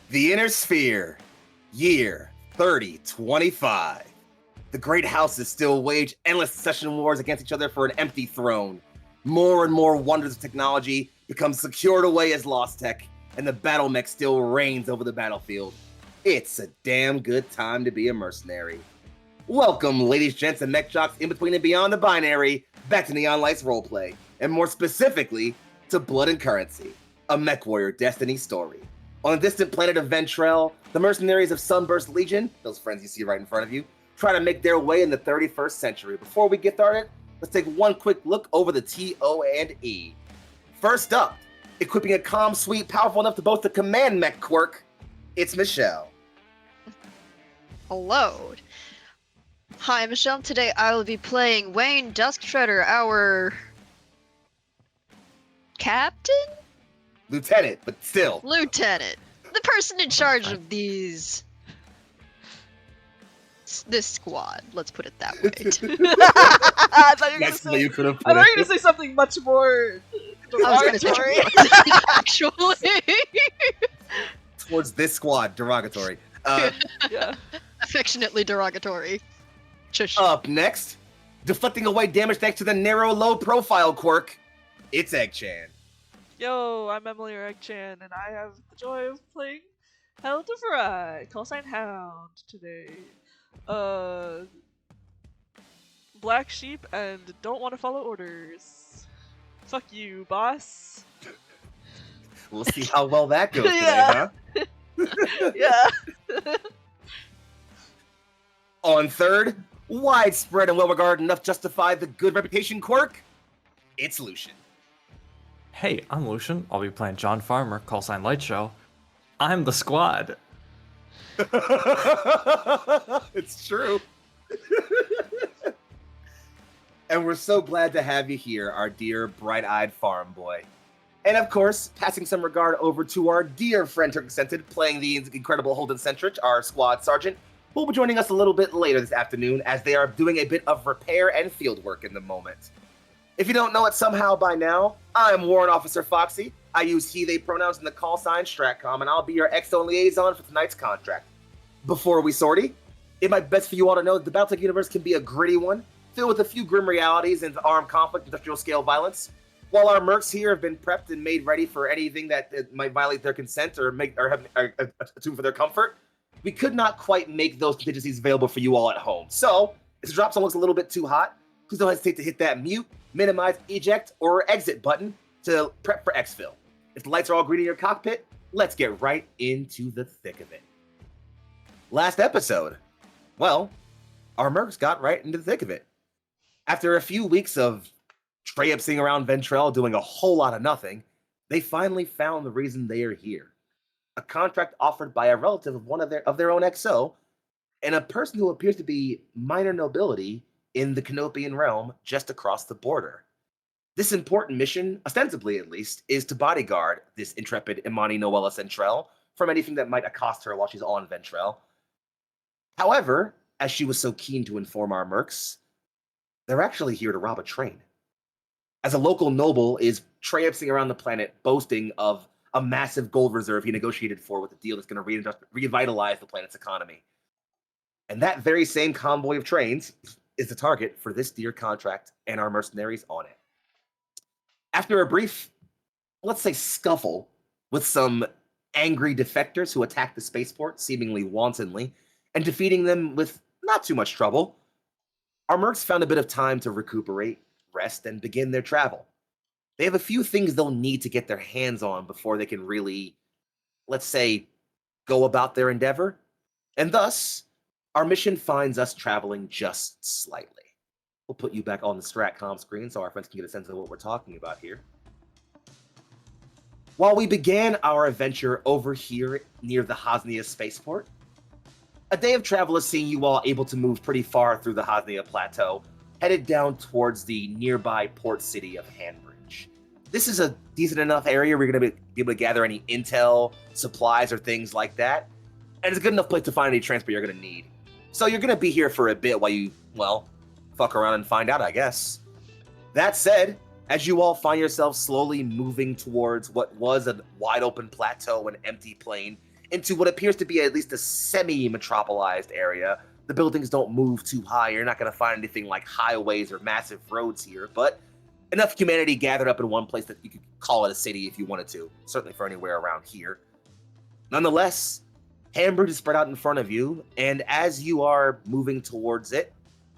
The Inner Sphere, year 3025. The great houses still wage endless succession wars against each other for an empty throne. More and more wonders of technology become secured away as lost tech, and the Battlemech still reigns over the battlefield. It's a damn good time to be a mercenary. Welcome, ladies, gents, and mech jocks in between and beyond the binary, back to Neon Lights Roleplay, and more specifically, to Blood and Currency, a mech warrior destiny story. On the distant planet of Ventrelle, the mercenaries of Sunburst Legion, those friends you see right in front of you, try to make their way in the 31st century. Before we get started, let's take one quick look over the TO&E. First up, equipping a comm suite powerful enough to boast a command mech quirk, it's Michelle. Hello. Hi, Michelle. Today I will be playing Wayne Dusktreader, our captain? Lieutenant, but still. Lieutenant. The person in charge of this squad. Let's put it that way. I thought you were That's the way gonna you say. could have I put thought you were it. gonna say something much more I was derogatory. gonna actually. Towards this squad, derogatory. Yeah. Affectionately derogatory. Shush. Up next, deflecting away damage thanks to the narrow, low-profile quirk, it's Egg-chan. Yo, I'm Emily or Egg-chan, and I have the joy of playing Hell to Fry, callsign Hound today. Black sheep and don't want to follow orders. Fuck you, boss. We'll see how well that goes today, Yeah. huh? Yeah. On third, widespread and well-regarded enough to justify the good reputation quirk, it's Lucian. Hey, I'm Lucian. I'll be playing John Farmer, callsign Light Show. I'm the squad. It's true. And we're so glad to have you here, our dear bright-eyed farm boy. And of course, passing some regard over to our dear friend Turk Scented, playing the incredible Holden Centrich, our squad sergeant, who will be joining us a little bit later this afternoon as they are doing a bit of repair and field work in the moment. If you don't know it somehow by now, I'm Warrant Officer Foxy. I use he, they pronouns in the call sign Stratcom, and I'll be your X-Zone liaison for tonight's contract. Before we sortie, it might be best for you all to know that the Battletech universe can be a gritty one, filled with a few grim realities and armed conflict, industrial scale violence. While our mercs here have been prepped and made ready for anything that might violate their consent or have attuned for their comfort, we could not quite make those contingencies available for you all at home. So, if the drop zone looks a little bit too hot, please don't hesitate to hit that mute, minimize, eject, or exit button to prep for exfil. If the lights are all green in your cockpit, let's get right into the thick of it. Last episode, well, our mercs got right into the thick of it. After a few weeks of traipsing around Ventrelle doing a whole lot of nothing, they finally found the reason they are here. A contract offered by a relative of one of their own XO, and a person who appears to be minor nobility in the Canopian realm just across the border. This important mission, ostensibly at least, is to bodyguard this intrepid Imani Noella Centrelle from anything that might accost her while she's on Ventrelle. However, as she was so keen to inform our mercs, they're actually here to rob a train. As a local noble is traipsing around the planet boasting of a massive gold reserve he negotiated for with a deal that's going to revitalize the planet's economy. And that very same convoy of trains is the target for this dear contract and our mercenaries on it. After a brief, let's say, scuffle with some angry defectors who attacked the spaceport seemingly wantonly and defeating them with not too much trouble, our mercs found a bit of time to recuperate, rest, and begin their travel. They have a few things they'll need to get their hands on before they can really, let's say, go about their endeavor. And thus, our mission finds us traveling just slightly. We'll put you back on the Stratcom screen so our friends can get a sense of what we're talking about here. While we began our adventure over here near the Hosnia spaceport, a day of travel has seen you all able to move pretty far through the Hosnia plateau, headed down towards the nearby port city of Hanbridge. This is a decent enough area where you're going to be able to gather any intel, supplies, or things like that, and it's a good enough place to find any transport you're going to need. So you're going to be here for a bit while you, well, fuck around and find out, I guess. That said, as you all find yourselves slowly moving towards what was a wide open plateau and empty plain into what appears to be at least a semi-metropolized area. The buildings don't move too high. You're not going to find anything like highways or massive roads here, but enough humanity gathered up in one place that you could call it a city if you wanted to, certainly for anywhere around here. Nonetheless, Hanbridge is spread out in front of you, and as you are moving towards it,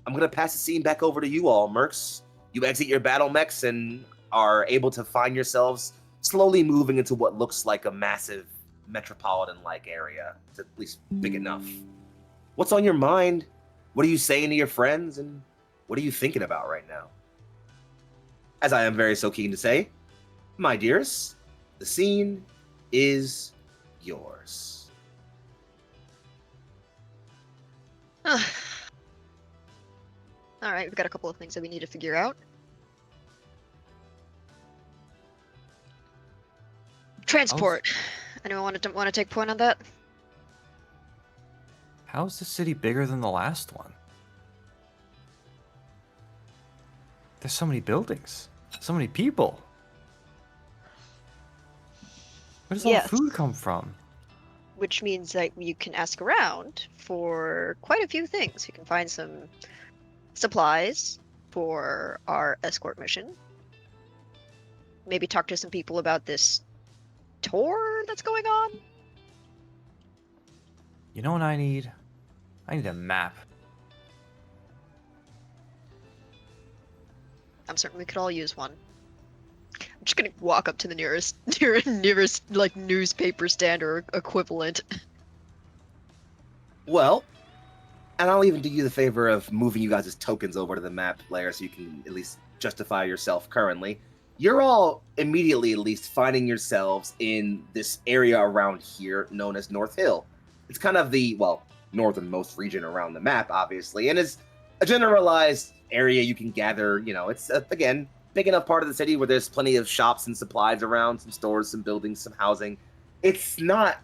I'm going to pass the scene back over to you all, mercs. You exit your Battlemechs and are able to find yourselves slowly moving into what looks like a massive metropolitan-like area. It's at least big enough. What's on your mind? What are you saying to your friends? And what are you thinking about right now? As I am very so keen to say, my dears, the scene is yours. Alright, we've got a couple of things that we need to figure out. Transport. Anyone want to take point on that? How's the city bigger than the last one? There's so many buildings, so many people. Where does all the food come from? Which means that you can ask around for quite a few things. You can find some supplies for our escort mission. Maybe talk to some people about this tour that's going on. You know what I need? I need a map. I'm certain we could all use one. I'm just gonna walk up to the nearest like newspaper stand or equivalent. Well, and I'll even do you the favor of moving you guys' tokens over to the map layer so you can at least justify yourself currently. You're all immediately at least finding yourselves in this area around here known as North Hill. It's kind of the, well, northernmost region around the map, obviously, and is a generalized area you can gather, you know, it's, again, big enough part of the city where there's plenty of shops and supplies around, some stores, some buildings, some housing. It's not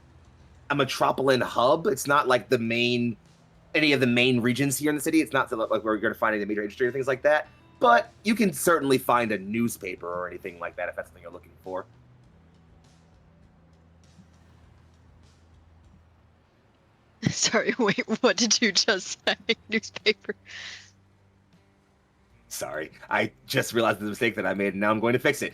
a metropolitan hub. It's not like any of the main regions here in the city. It's not like where you're going to find any major industry or things like that. But you can certainly find a newspaper or anything like that if that's something you're looking for. Sorry, wait, what did you just say? Newspaper. Sorry, I just realized the mistake that I made, and now I'm going to fix it.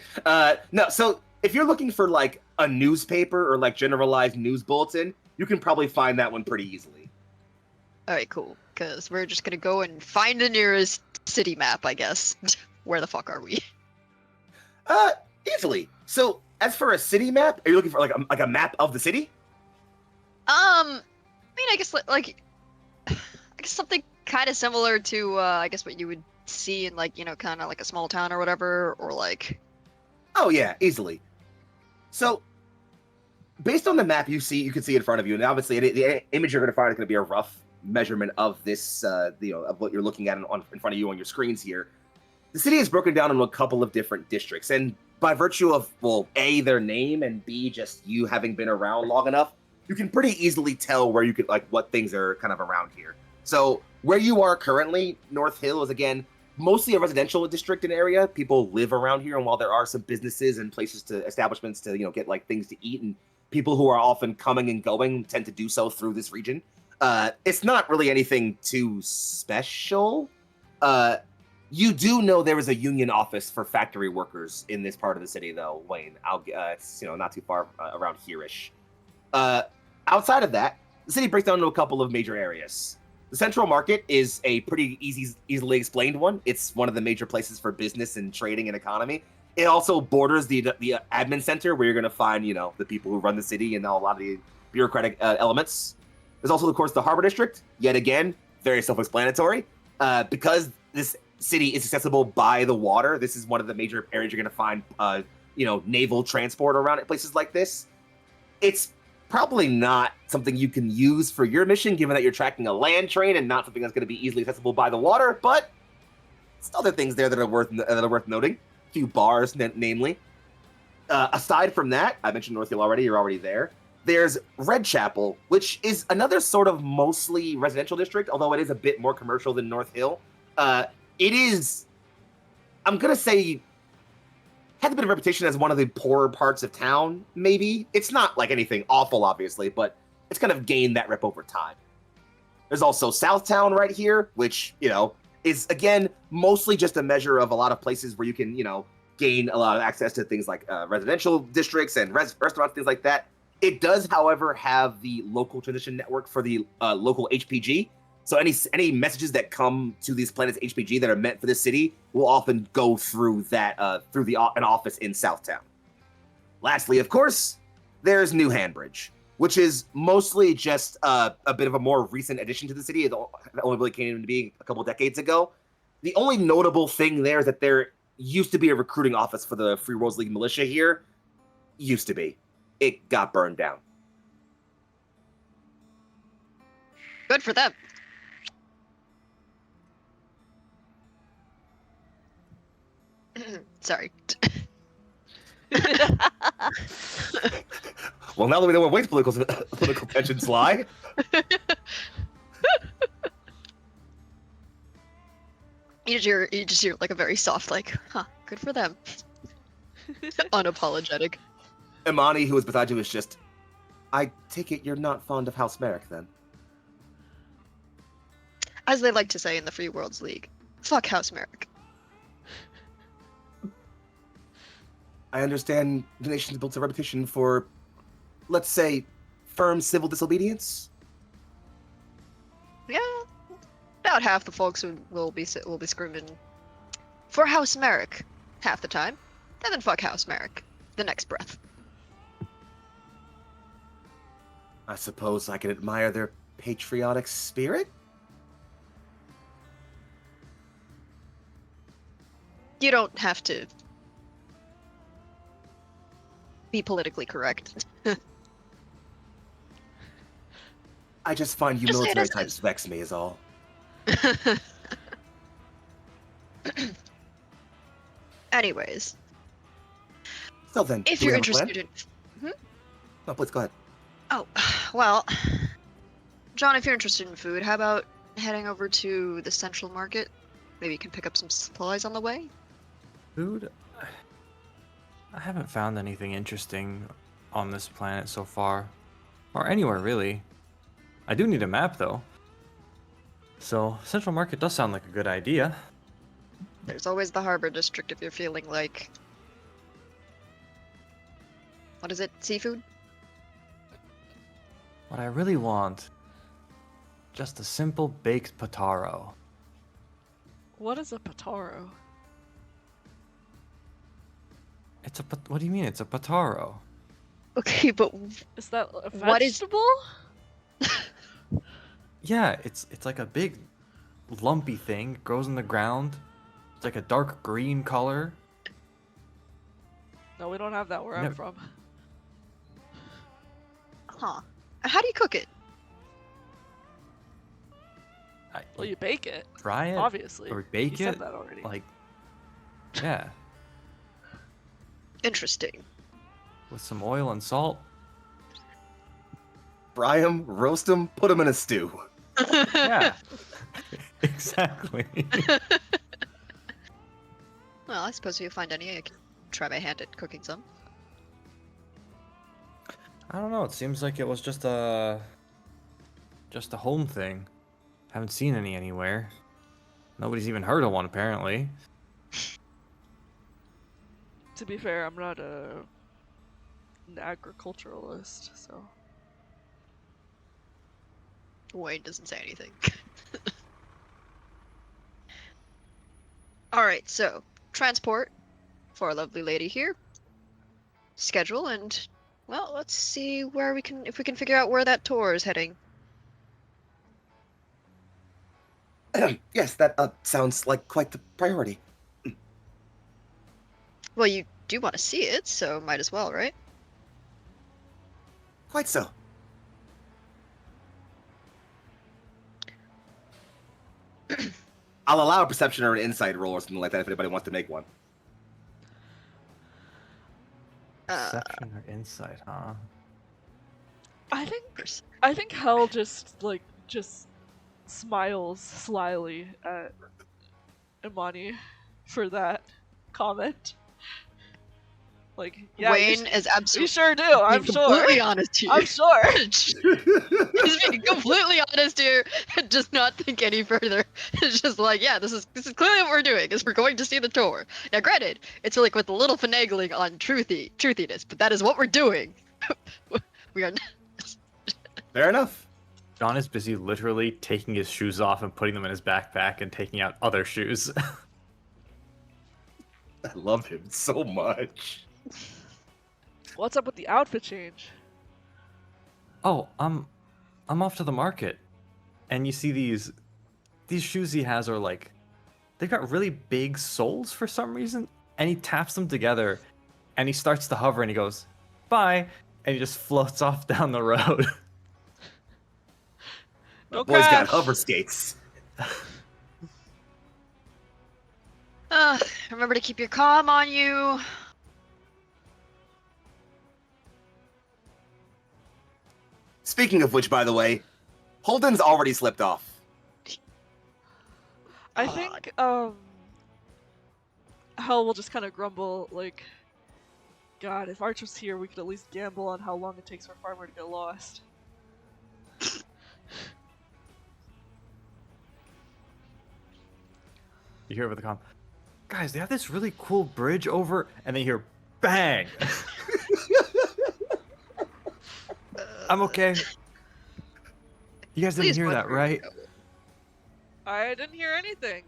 No, so if you're looking for like a newspaper or like generalized news bulletin, you can probably find that one pretty easily. Alright, cool. Because we're just gonna go and find the nearest city map, I guess. Where the fuck are we? Easily. So, as for a city map, are you looking for like a map of the city? I mean, I guess something kind of similar to, I guess what you would see in like, you know, kind of like a small town or whatever, or like... Oh yeah, easily. So, based on the map you can see in front of you, and obviously the image you're going to find is going to be a rough measurement of this, of what you're looking at in front of you on your screens here. The city is broken down into a couple of different districts, and by virtue of, well, A, their name, and B, just you having been around long enough, you can pretty easily tell where you could, like, what things are kind of around here. So, where you are currently, North Hill is, again, mostly a residential district and area. People live around here, and while there are some businesses and establishments to, you know, get, like, things to eat, and people who are often coming and going tend to do so through this region, it's not really anything too special. You do know there is a union office for factory workers in this part of the city, though, Wayne. It's, you know, not too far around here-ish. Outside of that, the city breaks down into a couple of major areas. The central market is a pretty easily explained one. It's one of the major places for business and trading and economy. It also borders the admin center, where you're going to find, you know, the people who run the city and a lot of the bureaucratic elements. There's also, of course, the harbor district. Yet again, very self-explanatory. Because this city is accessible by the water, this is one of the major areas you're going to find, you know, naval transport around at places like this. It's probably not something you can use for your mission, given that you're tracking a land train and not something that's going to be easily accessible by the water, but still other things there that are worth noting. A few bars, namely. Aside from that, I mentioned North Hill already, you're already there. There's Red Chapel, which is another sort of mostly residential district, although it is a bit more commercial than North Hill. It is, I'm going to say, has a bit of reputation as one of the poorer parts of town, maybe. It's not like anything awful, obviously, but it's kind of gained that rep over time. There's also Southtown right here, which, is, again, mostly just a measure of a lot of places where you can, gain a lot of access to things like residential districts and restaurants, things like that. It does, however, have the local transition network for the local HPG. So any messages that come to these planets HPG that are meant for this city will often go through that an office in Southtown. Lastly, of course, there's New Hanbridge, which is mostly just a bit of a more recent addition to the city. It only really came into being a couple decades ago. The only notable thing there is that there used to be a recruiting office for the Free Worlds League militia here. Used to be. It got burned down. Good for them. Sorry. Well, now that we know where Wade's political tensions lie. You just hear like a very soft, like, huh, good for them. Unapologetic. Imani, who is beside you, is just, I take it you're not fond of House Merrick, then? As they like to say in the Free Worlds League, fuck House Merrick. I understand the nation's built a reputation for, let's say, firm civil disobedience. Yeah, about half the folks will be screaming for House Merrick half the time, and then fuck House Merrick the next breath. I suppose I can admire their patriotic spirit? You don't have to be politically correct. I just find you Just say it military as it types is. vex me is all. Anyways, So then, if do we you're have a plan? interested in... No, please, go ahead. Oh, well, John, if you're interested in food, how about heading over to the Central Market? Maybe you can pick up some supplies on the way? Food? I haven't found anything interesting on this planet so far. Or anywhere, really. I do need a map, though. So, Central Market does sound like a good idea. There's always the Harbor District if you're feeling like... What is it? Seafood? What I really want, just a simple baked potaro. What is a potaro? What do you mean it's a potaro? Okay, but Is that a What is- vegetable? Yeah, it's like a big lumpy thing. It grows in the ground. It's like a dark green color. No, we don't have that where I'm Never- from. Huh. How do you cook it? Well, you bake it, Fry it obviously. or bake you it. said that already. Like, yeah, Interesting. with some oil and salt. Fry them, roast them, put them in a stew. Yeah, exactly. Well, I suppose if you find any, I can try my hand at cooking some. I don't know. It seems like it was just a home thing. Haven't seen any anywhere. Nobody's even heard of one apparently. To be fair, I'm not an agriculturalist, so. Wayne doesn't say anything. Alright, so, transport for our lovely lady here. Schedule and, well, let's see if we can figure out where that tour is heading. Yes, that sounds like quite the priority. Well, you do want to see it, so might as well, right? Quite so. I'll allow a perception or an insight roll or something like that if anybody wants to make one. Perception or insight, huh? I think Hell just smiles slyly at Imani for that comment. Like, yeah, Wayne is you absolutely sure do. I'm being sure. completely honest here. I'm sure. He's being completely honest here and does not think any further. It's just like, yeah, this is clearly what we're doing, is we're going to see the tour. Now granted, it's like with a little finagling on truthiness, but that is what we're doing. We are Fair enough. John is busy literally taking his shoes off and putting them in his backpack and taking out other shoes. I love him so much. What's up with the outfit change? Oh, I'm off to the market. And you see these shoes he has are like, they've got really big soles for some reason. And he taps them together and he starts to hover and he goes, bye. And he just floats off down the road. No Boy's got crash. hover skates. remember to keep your calm on you. Speaking of which, by the way, Holden's already slipped off. I think Hell will just kind of grumble like, God, if Arch was here, we could at least gamble on how long it takes for Farmer to get lost. You hear over the comm, guys, they have this really cool bridge over, and then you hear bang. I'm okay. You guys didn't Please hear that, wonder. right? I didn't hear anything.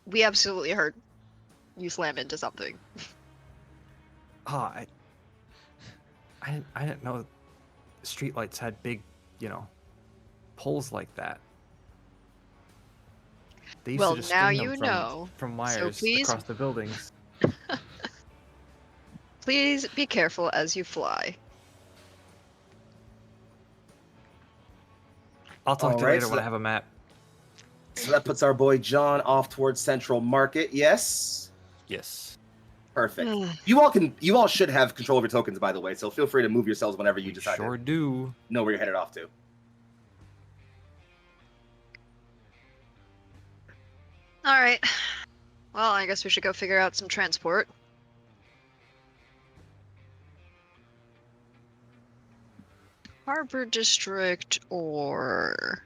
We absolutely heard you slam into something. Oh, I didn't know streetlights had big, poles like that. They used Well, to just now string them you from, know. from So wires please- across the buildings. Please be careful as you fly. I'll talk to you Alright, later so when I have a map. So that puts our boy John off towards Central Market. Yes. Yes. Perfect. You all should have control of your tokens, by the way. So feel free to move yourselves whenever you decide Sure to do. know where you're headed off to. Alright. Well, I guess we should go figure out some transport. Harbor District or...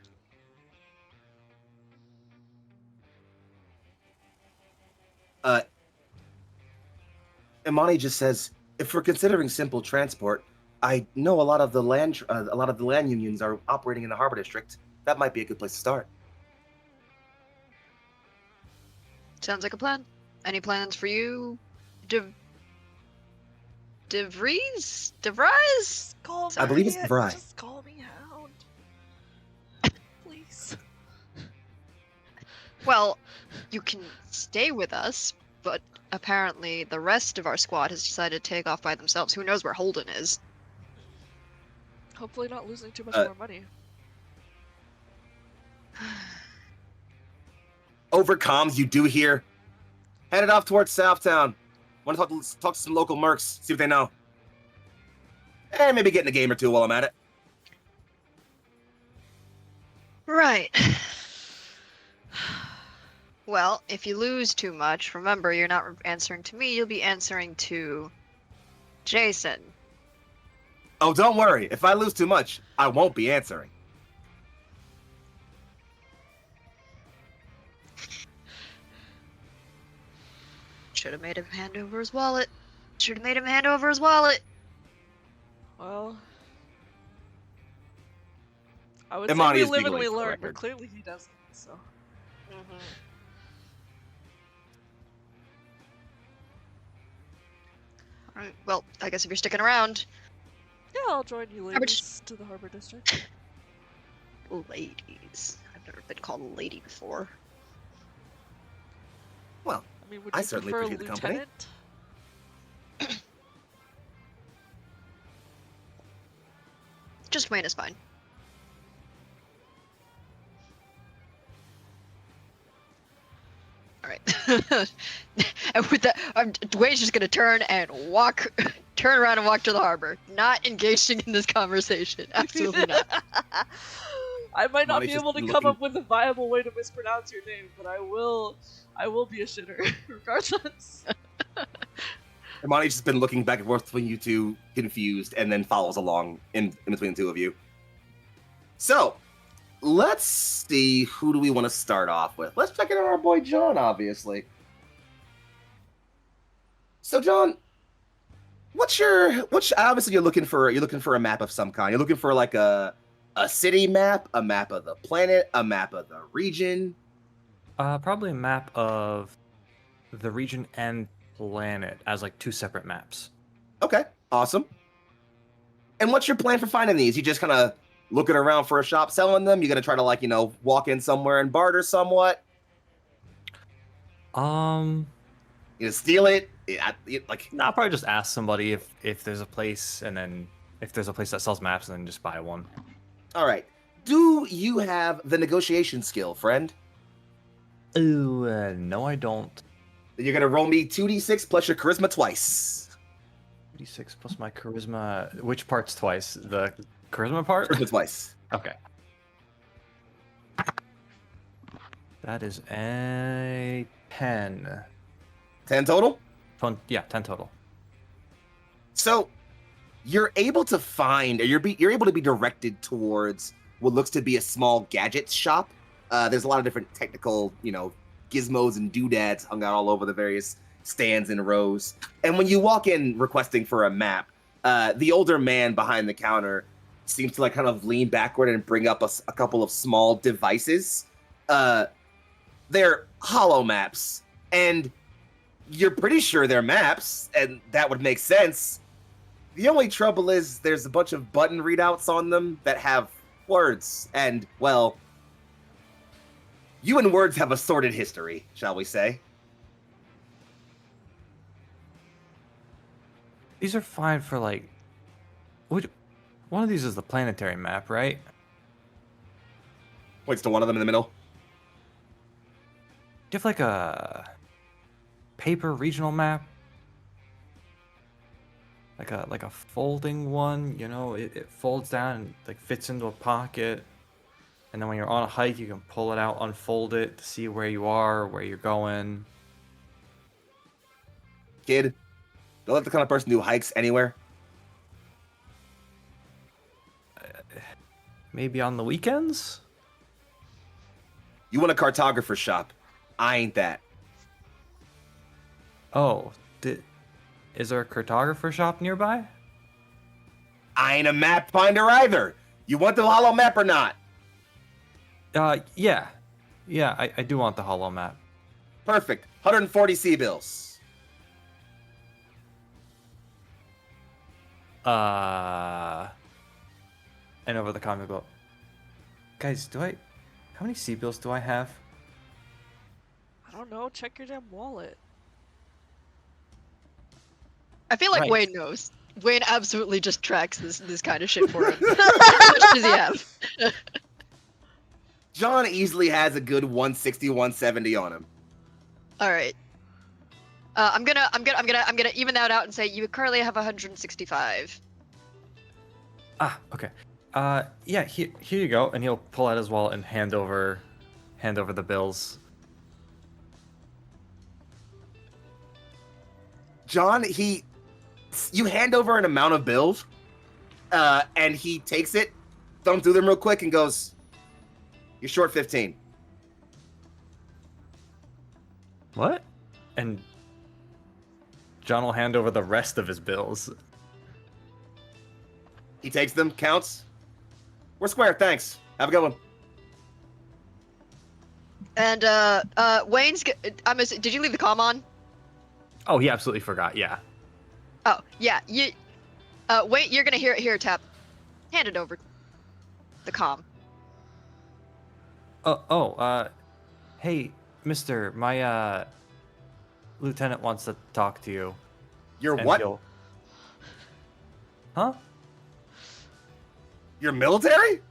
Imani just says, if we're considering simple transport, I know a lot of the land unions are operating in the harbor district. That might be a good place to start. Sounds like a plan. Any plans for you, DeVries? Just call I believe it's me- Vry. Just call me Hound. Please. Well, you can stay with us, but apparently the rest of our squad has decided to take off by themselves. Who knows where Holden is? Hopefully not losing too much more money. Over comms, you do hear, headed off towards Southtown. Want to talk to some local mercs, see what they know. And maybe get in a game or two while I'm at it. Right. Well, if you lose too much, remember you're not answering to me, you'll be answering to Jason. Oh, don't worry. If I lose too much, I won't be answering. Should have made him hand over his wallet. Should have made him hand over his wallet. Well, I would Imani say is we live and giggling we for the learn, but record. clearly he doesn't. So Alright, well, I guess if you're sticking around, yeah, I'll join you How much- ladies to the harbor district. ladies. I've never been called a lady before. Well, I mean, would I you certainly prefer appreciate the company. lieutenant? Just Wayne is fine. Alright. And with that, Wayne's just gonna turn around and walk to the harbor. Not engaging in this conversation. Absolutely not. I might not Molly's be just able to come looking- up with a viable way to mispronounce your name, but I will be a shitter regardless. Imani's just been looking back and forth between you two, confused, and then follows along in between the two of you. So, let's see, who do we want to start off with? Let's check in on our boy John, obviously. So, John, obviously you're looking for a map of some kind. You're looking for like a city map, a map of the planet, a map of the region. Probably a map of the region and planet as like two separate maps. Okay, awesome. And what's your plan for finding these? You just kind of looking around for a shop selling them? You gonna try to walk in somewhere and barter somewhat? Steal it? I'll probably just ask somebody if there's a place, and then if there's a place that sells maps, and then just buy one. All right. Do you have the negotiation skill, friend? Ooh, no, I don't. Then you're gonna roll me 2d6 plus your charisma twice. 2d6 plus my charisma. Which part's twice? The charisma part? Charisma twice. Okay. That is a 10. 10 total? Yeah, 10 total. So, you're able to find, or you're able to be directed towards what looks to be a small gadgets shop. There's a lot of different technical, gizmos and doodads hung out all over the various stands and rows. And when you walk in requesting for a map, the older man behind the counter seems to kind of lean backward and bring up a couple of small devices. They're hollow maps, and you're pretty sure they're maps, and that would make sense. The only trouble is there's a bunch of button readouts on them that have words, and, well, you and words have a sordid history, shall we say. These are fine for, one of these is the planetary map, right? Points to one of them in the middle. Do you have, a paper regional map? Like a folding one, it folds down and fits into a pocket. And then when you're on a hike, you can pull it out, unfold it to see where you are, where you're going. Kid, don't let the kind of person who hikes anywhere. Maybe on the weekends? You want a cartographer shop. I ain't that. Oh, is there a cartographer shop nearby? I ain't a map finder either. You want the hollow map or not? Yeah. Yeah, I do want the hollow map. Perfect. 140 C-bills. And over the comic book. Guys, how many C-bills do I have? I don't know. Check your damn wallet. I feel like Right. Wayne knows. Wayne absolutely just tracks this kind of shit for him. How much does he have? John easily has a good 160, 170 on him. All right. I'm gonna even that out and say you currently have 165. Ah, okay. Yeah, here you go. And he'll pull out his wallet and hand over the bills. John, you hand over an amount of bills, and he takes it, thumbs through them real quick, and goes, "You're short 15. What? And John will hand over the rest of his bills. He takes them, counts. We're square, thanks. Have a good one. And Wayne's. Did you leave the comm on? Oh, he absolutely forgot. Yeah. Oh yeah. Wait. You're gonna hear it here. Tap. Hand it over. The comm. Hey, mister, my lieutenant wants to talk to you. You're And what? Huh? You're military?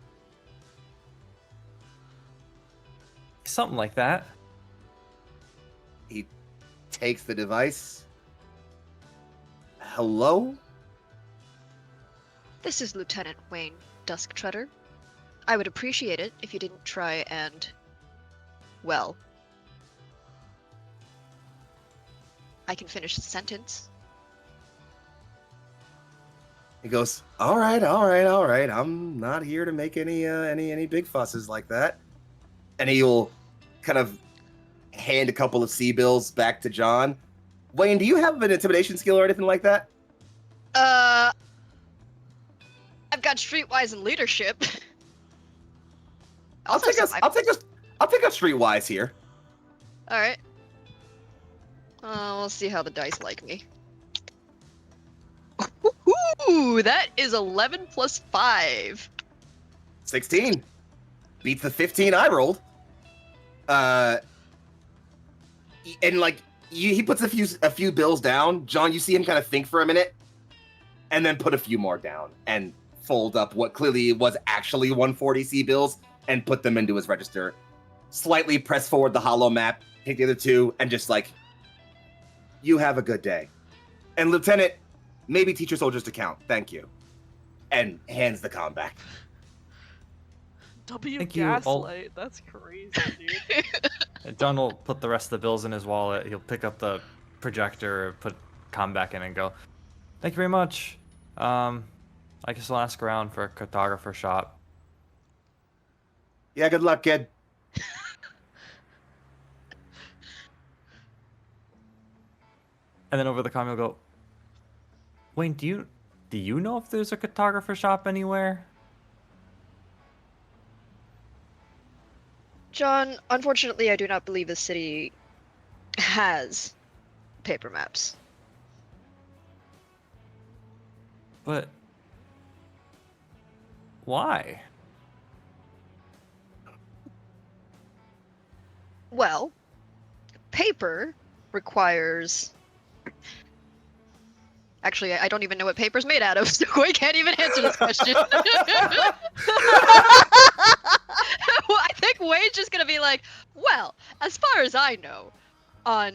Something like that. He takes the device. Hello? This is Lieutenant Wayne Dusktreader. I would appreciate it if you didn't try and, well, I can finish the sentence. He goes, all right. I'm not here to make any big fusses like that. And he'll kind of hand a couple of C-bills back to John. Wayne, do you have an intimidation skill or anything like that? I've got streetwise and leadership. I'll take a streetwise here. All right. We'll see how the dice like me. Ooh, that is 11 plus 5. 16. Beats the 15 I rolled. And like he puts a few bills down. John, you see him kind of think for a minute, and then put a few more down and fold up what clearly was actually 140C bills and put them into his register. Slightly press forward the hollow map, take the other two, and just like, you have a good day. And Lieutenant, maybe teach your soldiers to count. Thank you. And hands the comm back. Thank you. Gaslight. That's crazy, dude. John will put the rest of the bills in his wallet. He'll pick up the projector, put comm back in, and go, thank you very much. I guess I'll ask around for a cartographer shop. Yeah, good luck, kid. And then over the comm, he'll go, Wayne, do you know if there's a cartographer shop anywhere? John, unfortunately, I do not believe the city has paper maps. But why? Well, paper requires... Actually, I don't even know what paper's made out of, so I can't even answer this question. Well, I think Wade's just gonna be like, well, as far as I know, I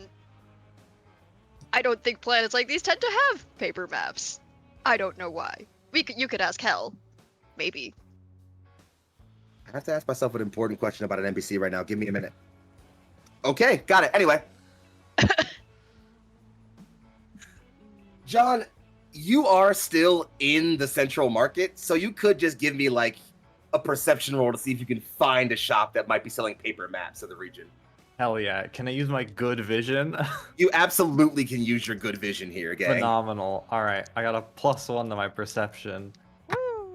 don't think planets like these tend to have paper maps. I don't know why. You could ask Hell. Maybe. I have to ask myself an important question about an NPC right now. Give me a minute. Okay, got it. Anyway. John, you are still in the central market, so you could just give me like a perception roll to see if you can find a shop that might be selling paper maps of the region. Hell yeah. Can I use my good vision? You absolutely can use your good vision here, gang. Phenomenal. All right. I got a +1 to my perception.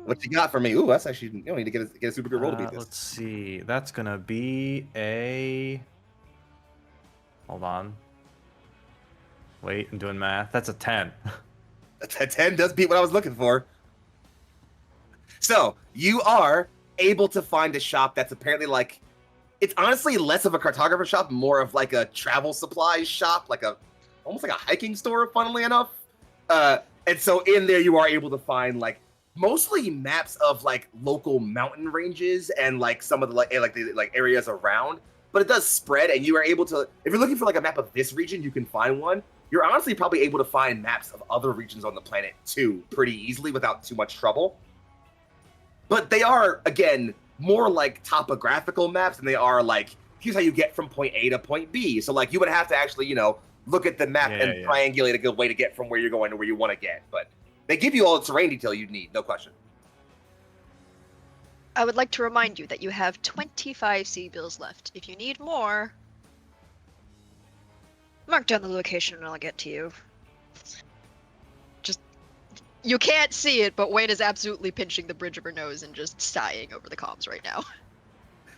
What you got for me? Ooh, that's actually, you don't need to get a super good roll to beat this. Let's see. That's going to be a... Hold on. Wait, I'm doing math. That's a 10. A 10 does beat what I was looking for. So, you are able to find a shop that's apparently like... It's honestly less of a cartographer shop, more of like a travel supplies shop, almost like a hiking store, funnily enough. And so in there you are able to find like mostly maps of like local mountain ranges and like some of the areas around. But it does spread, and you are able to, if you're looking for like a map of this region, you can find one. You're honestly probably able to find maps of other regions on the planet too, pretty easily without too much trouble. But they are, again, more like topographical maps than they are like, here's how you get from point A to point B. So like you would have to actually, look at the map and triangulate a good way to get from where you're going to where you want to get. But they give you all the terrain detail you need, no question. I would like to remind you that you have 25 C-bills left. If you need more, mark down the location and I'll get to you. Just, you can't see it, but Wayne is absolutely pinching the bridge of her nose and just sighing over the comms right now.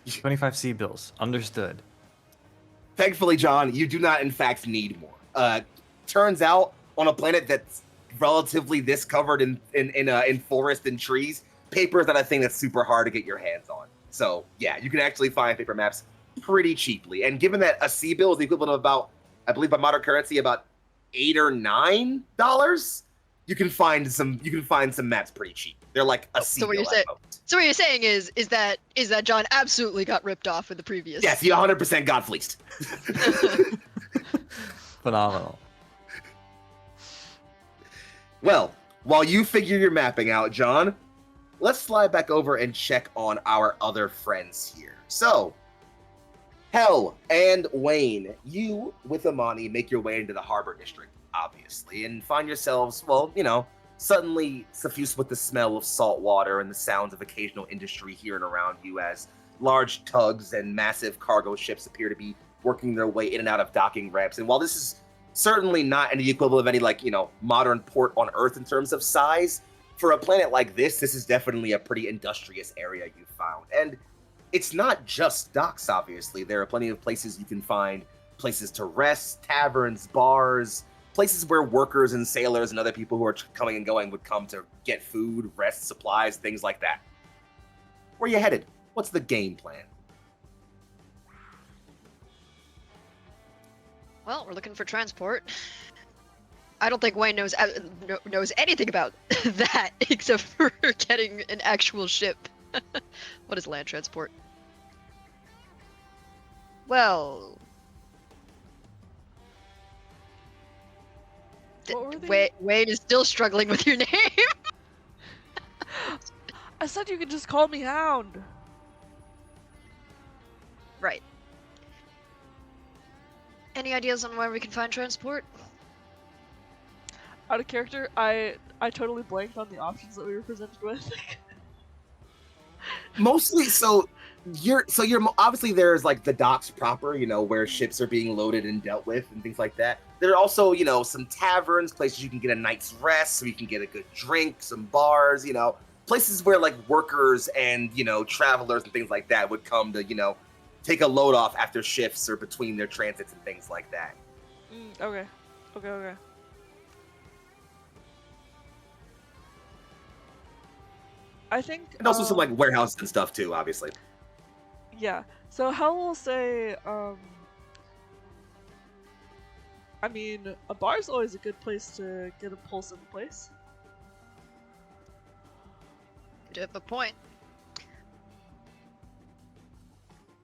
25 C-bills. Understood. Thankfully, John, you do not in fact need more. Turns out, on a planet that's relatively this covered in forest and trees, paper is not a thing that's super hard to get your hands on. So yeah, you can actually find paper maps pretty cheaply. And given that a C-bill is the equivalent of about, I believe by modern currency, about $8 or $9, you can find some maps pretty cheap. They're like a C-bill. So what you're saying is that John absolutely got ripped off with the previous. Yes, he 100% got fleeced. Phenomenal. Well, while you figure your mapping out, John, let's slide back over and check on our other friends here. So, Hell and Wayne, you with Amani make your way into the Harbor District, obviously, and find yourselves, well, suddenly suffused with the smell of salt water and the sounds of occasional industry here and around you as large tugs and massive cargo ships appear to be working their way in and out of docking ramps. And while this is certainly not any equivalent of any, like, modern port on Earth in terms of size, for a planet like this is definitely a pretty industrious area you found. And it's not just docks, obviously. There are plenty of places you can find places to rest, taverns, bars, places where workers and sailors and other people who are coming and going would come to get food, rest, supplies, things like that. Where are you headed? What's the game plan? Well, we're looking for transport. I don't think Wayne knows anything about that except for getting an actual ship. What is land transport? Well, What were they? Wayne is still struggling with your name. I said you could just call me Hound. Right. Any ideas on where we can find transport? Out of character, I totally blanked on the options that we were presented with. Mostly, so you're obviously there's like the docks proper, where ships are being loaded and dealt with and things like that. There are also, some taverns, places you can get a night's rest, so you can get a good drink, some bars, places where like workers and, travelers and things like that would come to, take a load off after shifts or between their transits and things like that. Okay. I think. And also some like warehouses and stuff too, obviously. Yeah. So Hell will say, I mean, a bar's always a good place to get a pulse in place. You do have a point.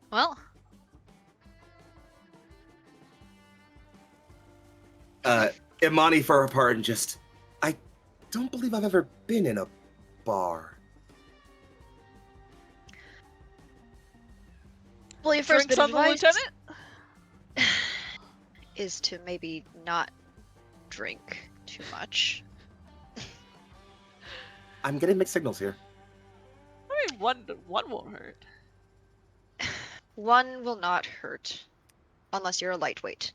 Well. Imani, for her part, I don't believe I've ever been in a bar. Well, your first Drinks bit on of the advice lieutenant? is to maybe not drink too much. I'm getting mixed signals here. I mean, one won't hurt. One will not hurt, unless you're a lightweight.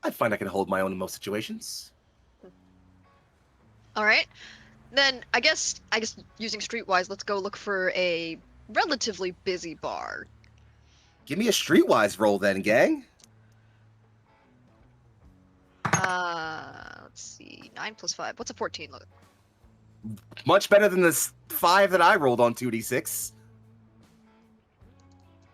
I find I can hold my own in most situations. All right, then I guess using Streetwise, let's go look for a relatively busy bar. Give me a streetwise roll then, gang. Let's see, 9 + 5. What's a 14 look? Much better than this 5 that I rolled on 2d6.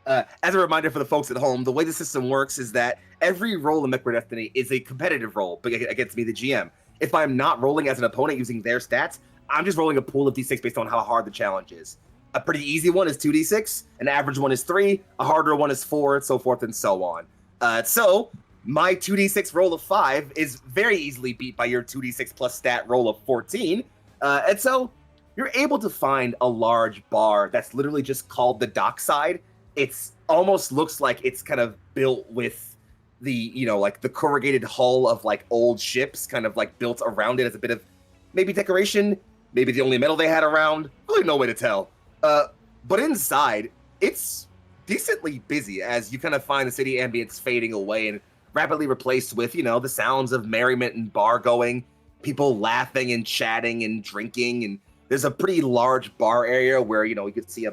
As a reminder for the folks at home, the way the system works is that every roll in Mech Destiny is a competitive roll against me, the GM. If I'm not rolling as an opponent using their stats, I'm just rolling a pool of d6 based on how hard the challenge is. A pretty easy one is 2d6, an average one is 3, a harder one is 4, and so forth and so on. So my 2d6 roll of 5 is very easily beat by your 2d6 plus stat roll of 14. And so you're able to find a large bar that's literally just called the Dockside. It's almost looks like it's kind of built with the, like the corrugated hull of like old ships kind of like built around it as a bit of maybe decoration, maybe the only metal they had around. Really no way to tell. But inside, it's decently busy as you kind of find the city ambience fading away and rapidly replaced with, the sounds of merriment and bar going, people laughing and chatting and drinking. And there's a pretty large bar area where, you can see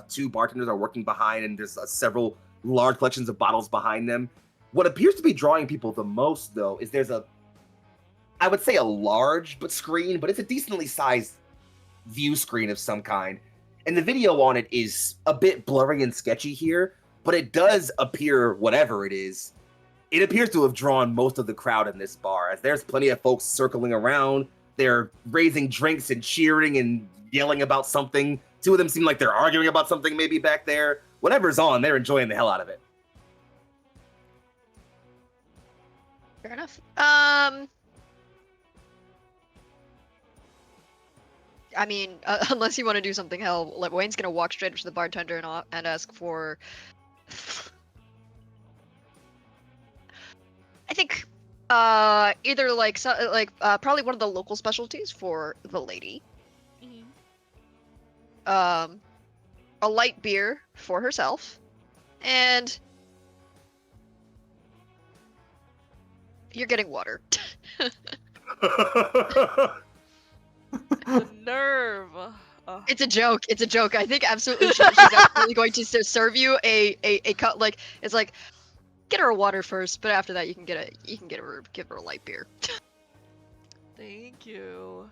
2 bartenders are working behind, and there's several large collections of bottles behind them. What appears to be drawing people the most, though, is there's I would say a large screen, but it's a decently sized view screen of some kind. And the video on it is a bit blurry and sketchy here, but it does appear, whatever it is, it appears to have drawn most of the crowd in this bar, as there's plenty of folks circling around. They're raising drinks and cheering and yelling about something. 2 of them seem like they're arguing about something maybe back there. Whatever's on, they're enjoying the hell out of it. Fair enough. I mean, unless you want to do something, hell, like Wayne's gonna walk straight up to the bartender and ask for. I think Either like probably one of the local specialties for the lady. Mhm. A light beer for herself, and you're getting water. The nerve. It's a joke. It's a joke. I think absolutely she's absolutely going to serve you a cut. Like it's like, get her a water first, but after that you can give her a light beer. Thank you.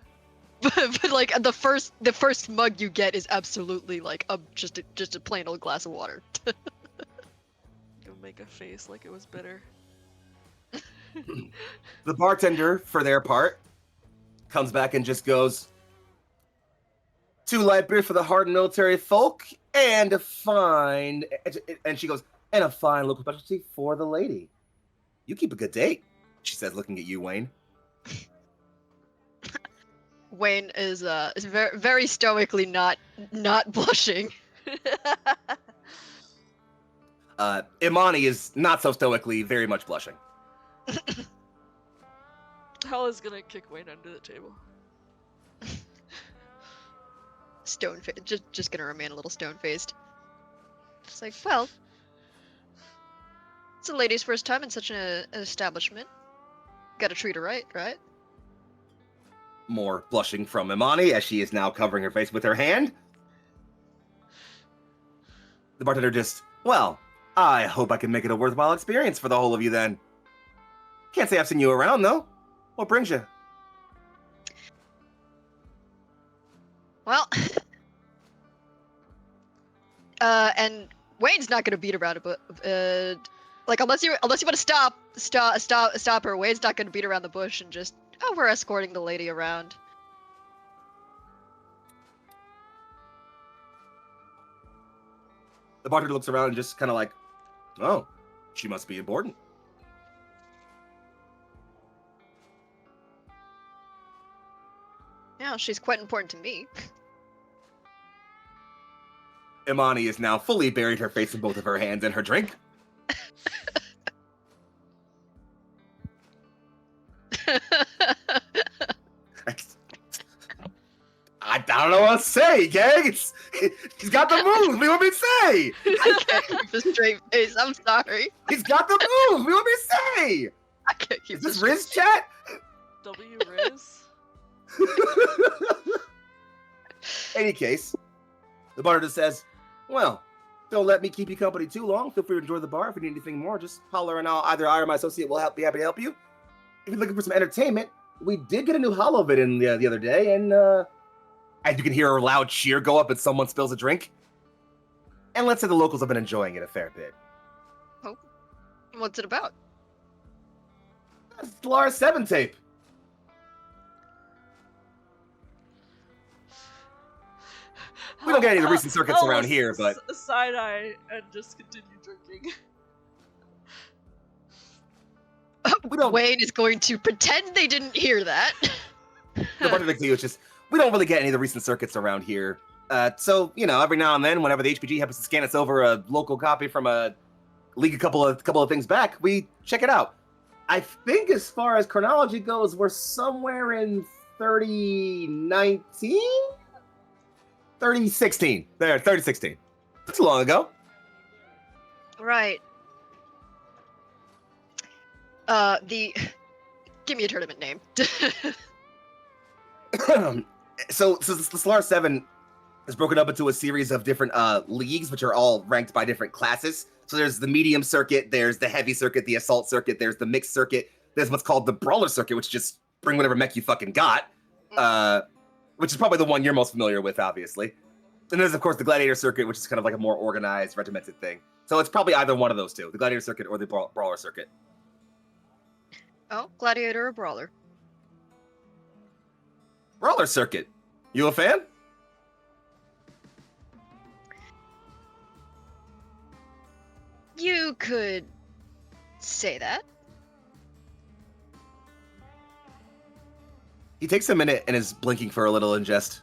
but like the first mug you get is absolutely like just a plain old glass of water. Gonna make a face like it was bitter. The bartender, for their part, comes back and just goes, 2 light beer for the hardened military folk, and a fine, and she goes, and a fine local specialty for the lady. You keep a good date, she says, looking at you, Wayne. Wayne is very very stoically not blushing. Imani is not so stoically very much blushing. Hell is gonna kick Wayne under the table. Just gonna remain a little stone-faced. It's like, well, it's a lady's first time in such an establishment. Gotta treat her right? More blushing from Imani, as she is now covering her face with her hand. The bartender just, well, I hope I can make it a worthwhile experience for the whole of you then. Can't say I've seen you around, though. What brings you? Well, and Wayne's not gonna beat around it, but like unless you want to stop her, Wayne's not gonna beat around the bush and just, oh, we're escorting the lady around. The bartender looks around and just kind of like, oh, she must be important. Yeah, she's quite important to me. Imani is now fully buried her face in both of her hands in her drink. I don't know what to say, gang. He's got the moves. What do you want me to say? I can't keep a straight face. I'm sorry. He's got the moves. What do you want me to say? I can't keep Is this a straight Riz chat? W Riz? Any case, the bartender says, well, don't let me keep you company too long. Feel free to enjoy the bar. If you need anything more, just holler and either I or my associate will be happy to help you. If you're looking for some entertainment, we did get a new hollow bit in the other day, and you can hear a loud cheer go up as someone spills a drink. And let's say the locals have been enjoying it a fair bit. Oh, what's it about? That's the Lara 7 tape. We don't get any of the recent circuits around here, but Side eye and just continue drinking. we don't. Wayne is going to pretend they didn't hear that. The bartender to you is just, we don't really get any of the recent circuits around here. So, you know, every now and then, whenever the HPG happens to scan us over a local copy from a league a couple of things back, we check it out. I think as far as chronology goes, we're somewhere in 3019? 3016. There, 3016. That's too long ago. Right. Give me a tournament name. So the Solar 7 is broken up into a series of different leagues, which are all ranked by different classes. So there's the medium circuit, there's the heavy circuit, the assault circuit, there's the mixed circuit, there's what's called the brawler circuit, which just bring whatever mech you fucking got, which is probably the one you're most familiar with, obviously. And there's, of course, the gladiator circuit, which is kind of like a more organized, regimented thing. So it's probably either one of those two, the gladiator circuit or the brawler circuit. Oh, gladiator or brawler? Brawler circuit. You a fan? You could say that. He takes a minute and is blinking for a little and just...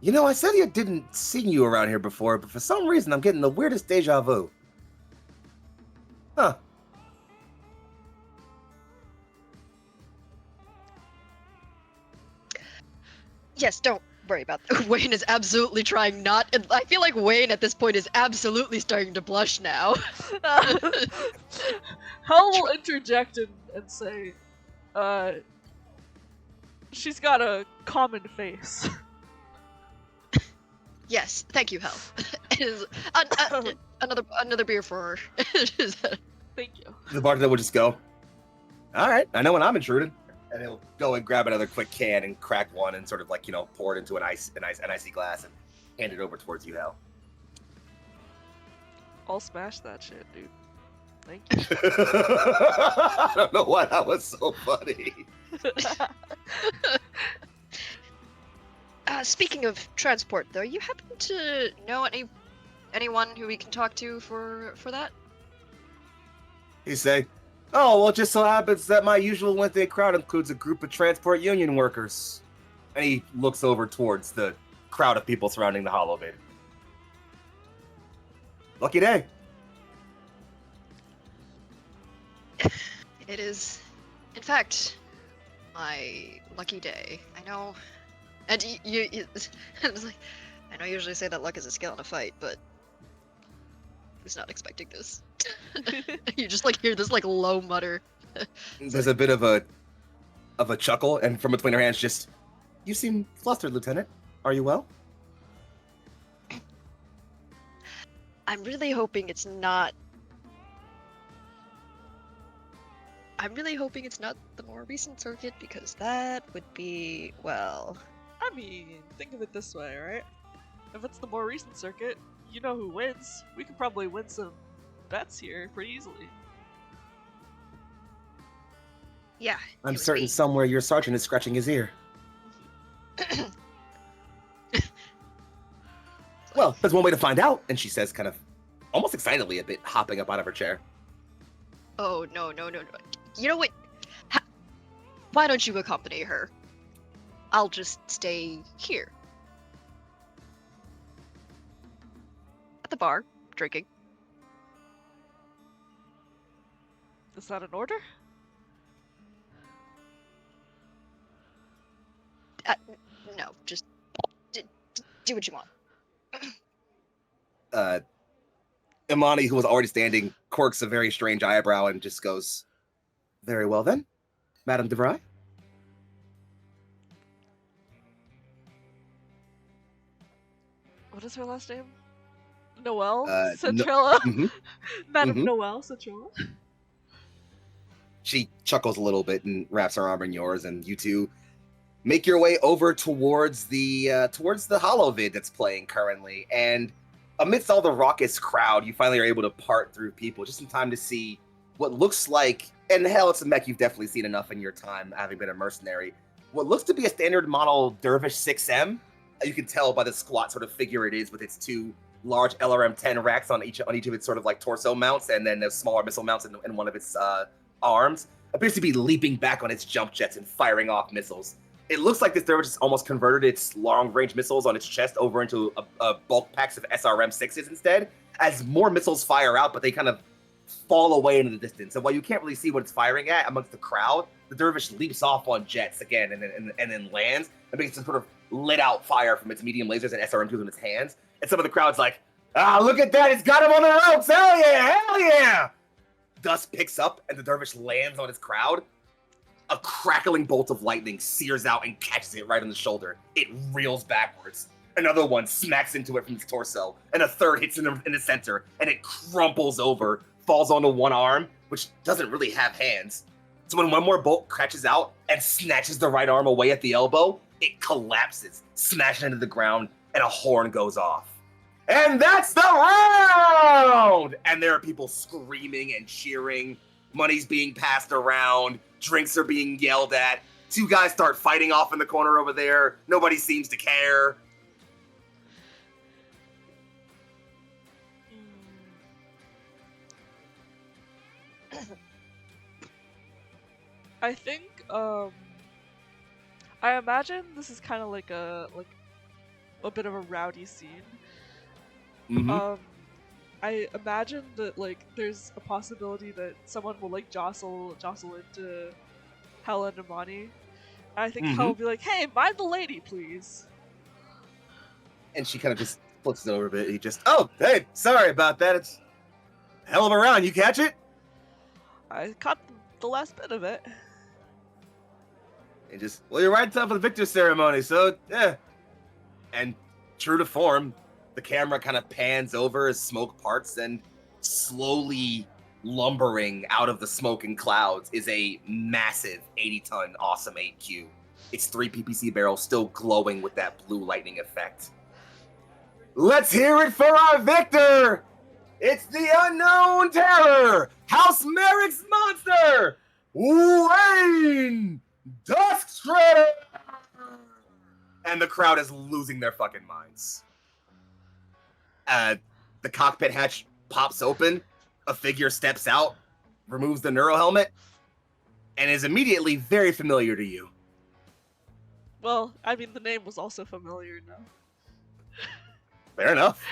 You know, I said I didn't see you around here before, but for some reason I'm getting the weirdest deja vu. Huh. Yes, don't worry about that. Wayne is absolutely trying not. I feel like Wayne at this point is absolutely starting to blush now. Hell will interject and say, she's got a common face. Yes, thank you, Hel. It is another beer for her. Thank you. The bartender will just go, all right, I know when I'm intruding. And he'll go and grab another quick can and crack one and sort of like, pour it into an icy glass and hand it over towards you, Hal. I'll smash that shit, dude. Thank you. I don't know why that was so funny. Speaking of transport, though, you happen to know anyone who we can talk to for that? You say, oh, well, it just so happens that my usual Wednesday crowd includes a group of transport union workers. And he looks over towards the crowd of people surrounding the hollow bit. Lucky day. It is, in fact, my lucky day. I know, and you I was like, I know you usually say that luck is a skill in a fight, but I was not expecting this. You just like hear this like low mutter. There's a bit of a chuckle, and from between her hands, just, you seem flustered, Lieutenant. Are you well? I'm really hoping it's not the more recent circuit, because that would be, well... I mean, think of it this way, right? If it's the more recent circuit, you know who wins. We could probably win some bets here pretty easily. Yeah. I'm certain somewhere your sergeant is scratching his ear. Well, there's one way to find out, and she says, kind of almost excitedly a bit, hopping up out of her chair. Oh, no. You know what? Why don't you accompany her? I'll just stay here. At the bar, drinking. Is that an order? No, just do what you want. Imani, who was already standing, quirks a very strange eyebrow and just goes, very well then, Madame DeVry. What is her last name? Noelle? No- Centrella? Mhm. Madame Mhm. Noelle Centrella? She chuckles a little bit and wraps her arm in yours, and you two make your way over towards the hollow vid that's playing currently. And amidst all the raucous crowd, you finally are able to part through people just in time to see what looks like, and hell, it's a mech you've definitely seen enough in your time having been a mercenary, what looks to be a standard model Dervish 6M. You can tell by the squat sort of figure it is, with its two large LRM-10 racks on each of its sort of like torso mounts, and then the smaller missile mounts in one of its arms. Appears to be leaping back on its jump jets and firing off missiles. It looks like this Dervish has almost converted its long-range missiles on its chest over into a bulk packs of SRM-6s instead, as more missiles fire out, but they kind of fall away into the distance. And while you can't really see what it's firing at amongst the crowd, the Dervish leaps off on jets again and then lands and makes some sort of lit-out fire from its medium lasers and SRM-2s in its hands. And some of the crowd's like, look at that, it's got him on the ropes, hell yeah! Dust picks up and the Dervish lands on his crowd. A crackling bolt of lightning sears out and catches it right on the shoulder. It reels backwards. Another one smacks into it from its torso, and a third hits in the center, and it crumples over, falls onto one arm, which doesn't really have hands. So when one more bolt catches out and snatches the right arm away at the elbow, it collapses, smashing into the ground, and a horn goes off. And that's the round! And there are people screaming and cheering. Money's being passed around. Drinks are being yelled at. Two guys start fighting off in the corner over there. Nobody seems to care. I think, I imagine this is kind of like a bit of a rowdy scene. Mm-hmm. I imagine that like there's a possibility that someone will like jostle into Helen and Imani, I think Hell will be like, hey, mind the lady, please. And she kind of just flips it over a bit. He just, oh, hey, sorry about that. It's a hell of a round. You catch it? I caught the last bit of it. And just, well, you're right in time for the victor ceremony, so, yeah. And true to form, the camera kind of pans over as smoke parts, and slowly lumbering out of the smoke and clouds is a massive 80-ton awesome 8Q. Its 3 PPC barrels still glowing with that blue lightning effect. Let's hear it for our victor! It's the unknown terror, House Merrick's monster, Wayne Dusktreader! And the crowd is losing their fucking minds. The cockpit hatch pops open, a figure steps out, removes the neuro helmet, and is immediately very familiar to you. Well, I mean, the name was also familiar now. Fair enough.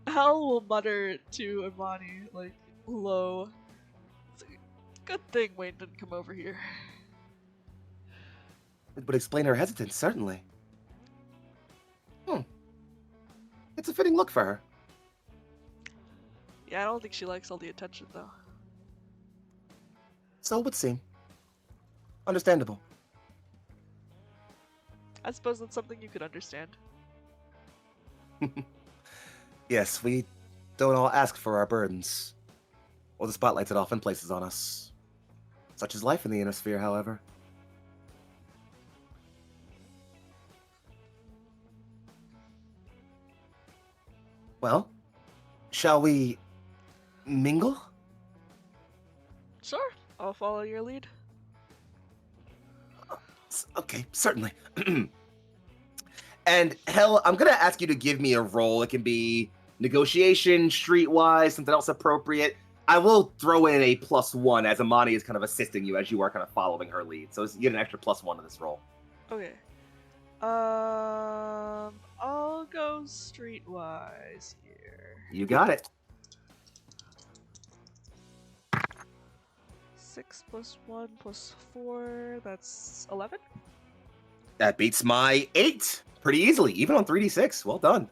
Hal will mutter to Imani, like, low. It's a good thing Wayne didn't come over here. It would explain her hesitance, certainly. It's a fitting look for her. Yeah, I don't think she likes all the attention, though. So it would seem. Understandable. I suppose that's something you could understand. Yes, we don't all ask for our burdens, or the spotlights it often places on us. Such is life in the inner sphere, however. Well, shall we mingle? Sure, I'll follow your lead. Okay, certainly. And Hell, I'm gonna ask you to give me a roll. It can be negotiation, streetwise, something else appropriate. I will throw in a +1 as Imani is kind of assisting you as you are kind of following her lead. So you get an extra +1 to this roll. Okay. I'll go streetwise here. You got it. 6 + 1 + 4, that's 11? That beats my 8 pretty easily, even on 3d6. Well done.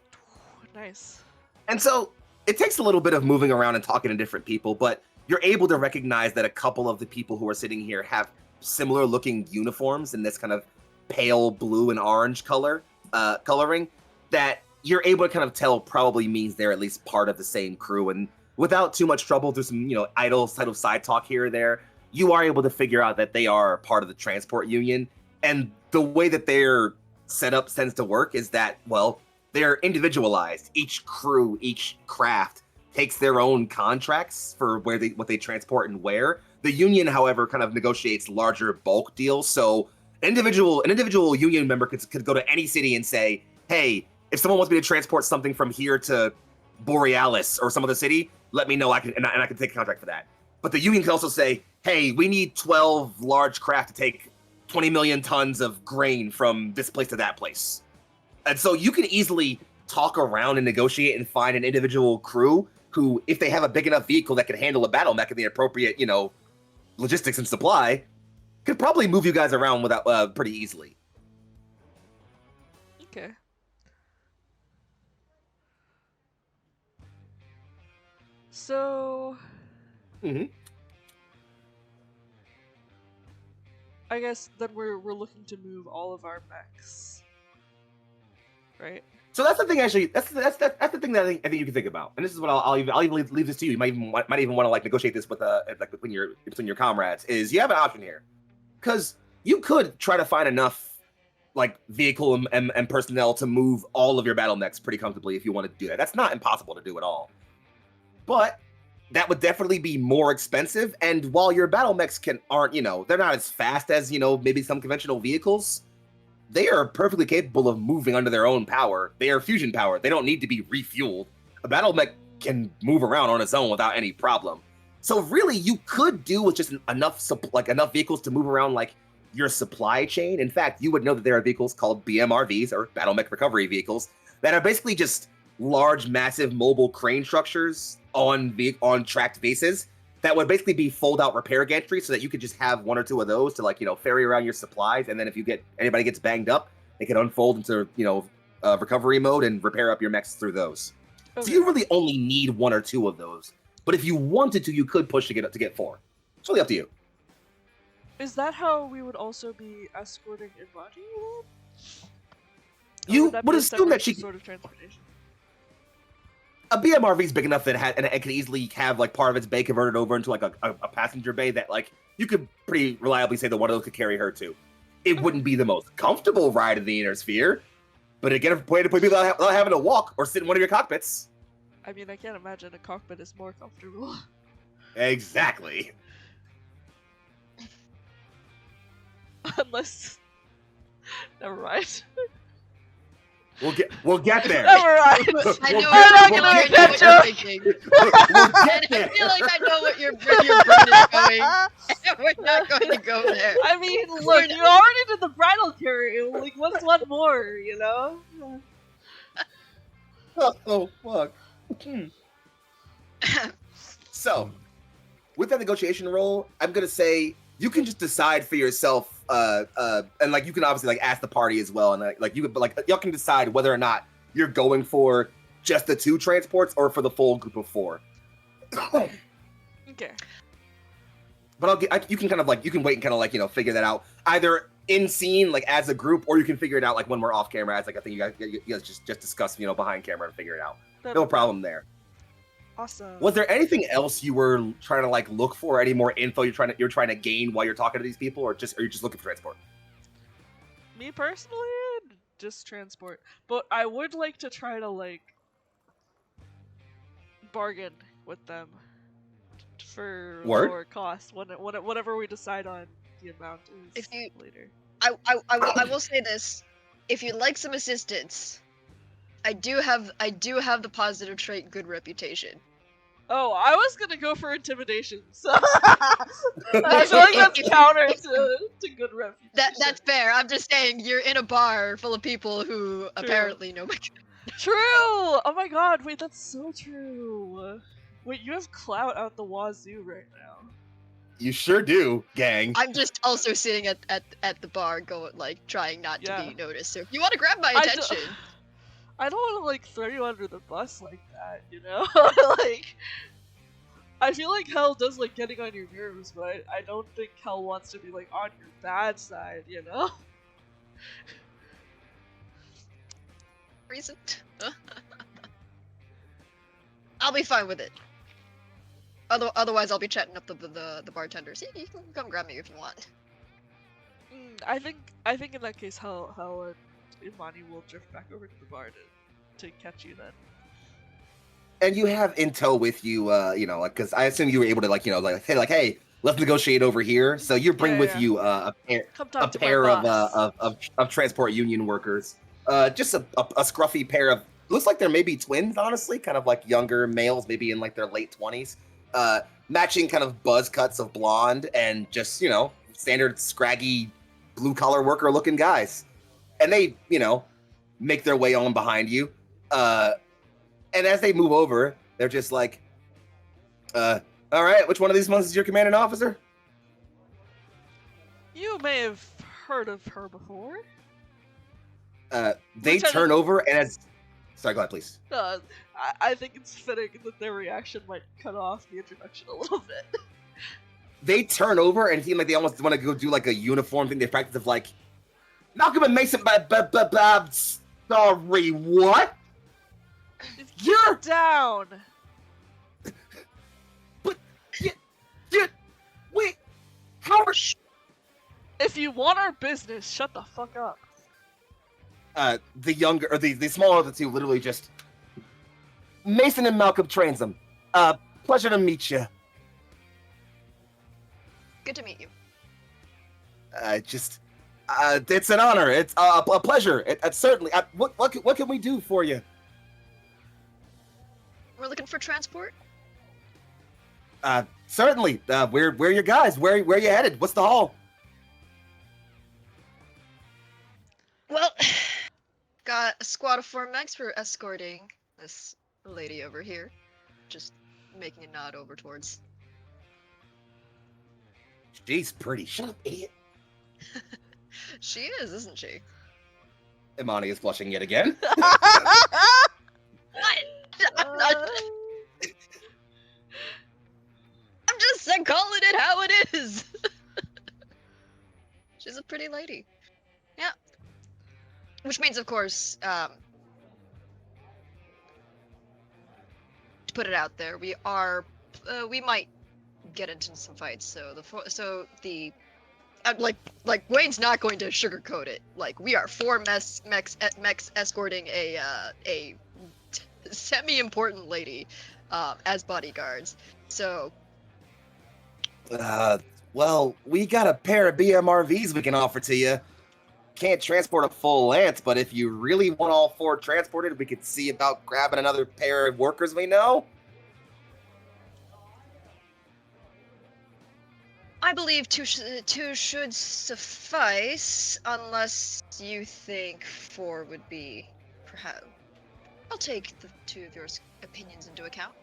Nice. And so it takes a little bit of moving around and talking to different people, but you're able to recognize that a couple of the people who are sitting here have similar looking uniforms in this kind of pale blue and orange coloring that you're able to kind of tell probably means they're at least part of the same crew. And without too much trouble, through some, idle side talk here or there, you are able to figure out that they are part of the transport union. And the way that their setup tends to work is that, well, they're individualized. Each crew, each craft takes their own contracts for what they transport and where. The union, however, kind of negotiates larger bulk deals. So an individual union member could go to any city and say, hey, if someone wants me to transport something from here to Borealis or some other city, let me know. I can take a contract for that. But the union can also say, hey, we need 12 large craft to take 20 million tons of grain from this place to that place. And so you can easily talk around and negotiate and find an individual crew who, if they have a big enough vehicle that can handle a Battlemech and the appropriate, logistics and supply, could probably move you guys around without pretty easily. Okay. So... I guess then we're looking to move all of our mechs, right? So that's the thing. Actually, that's the thing that I think you can think about. And this is what I'll even leave this to you. You might even want to negotiate this with between your comrades. Is you have an option here, because you could try to find enough vehicle and personnel to move all of your Battlemechs pretty comfortably if you wanted to do that. That's not impossible to do at all, but that would definitely be more expensive. And while your Battlemechs aren't, they're not as fast as, maybe some conventional vehicles, they are perfectly capable of moving under their own power. They are fusion power. They don't need to be refueled. A Battlemech can move around on its own without any problem. So really, you could do with just enough vehicles to move around your supply chain. In fact, you would know that there are vehicles called BMRVs, or Battlemech recovery vehicles, that are basically just large, massive mobile crane structures on tracked bases that would basically be fold-out repair gantry, so that you could just have 1 or 2 of those to, like, ferry around your supplies, and then if anybody gets banged up, they can unfold into, recovery mode and repair up your mechs through those. Okay. So you really only need 1 or 2 of those. But if you wanted to, you could push to get 4. It's really up to you. Is that how we would also be escorting Imani then? You that would be a assume that separate she sort of transportation. A BMRV is big enough that it can easily have like part of its bay converted over into like a passenger bay that like you could pretty reliably say that one of those could carry her too. It wouldn't be the most comfortable ride in the inner sphere, but again, a way to put people without having to walk or sit in one of your cockpits. I mean, I can't imagine a cockpit is more comfortable. Exactly. Unless, never mind. We'll get there. Never mind. I know I'm not what gonna make you're that joke. thinking. We'll And get I there. feel like I know where your brain is going. We're not going to go there. I mean, look, you already did the bridal carry. Like, what's one more, you know? Oh fuck. So, with that negotiation roll, I'm gonna say you can just decide for yourself, and like you can obviously like ask the party as well, and like you could, but like y'all can decide whether or not you're going for just the 2 transports or for the full group of 4. Okay. But you can kind of like you can wait and kind of like figure that out either in scene like as a group, or you can figure it out like when we're off camera as like I think you guys just discuss behind camera and figure it out. No problem there. Awesome. Was there anything else you were trying to like look for? Any more info you're trying to gain while you're talking to these people, or are you just looking for transport? Me personally, just transport. But I would like to try to like bargain with them for lower cost whatever we decide on the amount is later. I will say this: if you'd like some assistance, I do have the positive trait good reputation. Oh, I was gonna go for intimidation, so I feel like that's counter to good reputation. That's fair. I'm just saying you're in a bar full of people who apparently know my. True! Oh my god, wait, that's so true. Wait, you have clout out the wazoo right now. You sure do, gang. I'm just also sitting at the bar, going like trying not to be noticed. So if you want to grab my attention, I don't want to like throw you under the bus like that, you know? Like, I feel like Hell does like getting on your nerves, but I don't think Hell wants to be like on your bad side, you know? Reason? I'll be fine with it. Otherwise, I'll be chatting up the bartenders. Yeah, you can come grab me if you want. I think in that case, Hell and Imani will drift back over to the bar to catch you then. And you have intel with you, like because I assume you were able to hey, let's negotiate over here. So you bring with you a pair of transport union workers. Just a scruffy pair of, looks like they're maybe twins, honestly, kind of like younger males, maybe in like their late 20s. Matching kind of buzz cuts of blonde and just, standard scraggy blue collar worker looking guys. And they, make their way on behind you. And as they move over, they're just like, all right, which one of these ones is your commanding officer? You may have heard of her before. They turn over and as... Sorry, go ahead, please. I think it's fitting that their reaction might cut off the introduction a little bit. They turn over and seem like they almost want to go do like a uniform thing. They practice of like, Malcolm and Mason, sorry, what? You're down. But, wait, how are... If you want our business, shut the fuck up. The younger, or the smaller of the two literally just... Mason and Malcolm trains them. Pleasure to meet you. Good to meet you. It's an honor. It's a pleasure. It's certainly. What can we do for you? We're looking for transport. Certainly. We're your guys. Where you headed? What's the haul? Well, got a squad of 4 mechs for escorting this lady over here. Just making a nod over towards She's pretty. Shut up, idiot. She is, isn't she? Imani is blushing yet again. What? I'm not. I'm just calling it how it is. She's a pretty lady. Yeah. Which means, of course, to put it out there, we might get into some fights. So the like Wayne's not going to sugarcoat it. Like, we are 4 mechs escorting a semi-important lady as bodyguards. So. Well, we got a pair of BMRVs we can offer to you. Can't transport a full lance, but if you really want all 4 transported, we could see about grabbing another pair of workers we know. I believe two should suffice, unless you think 4 would be, perhaps. I'll take the 2 of your opinions into account.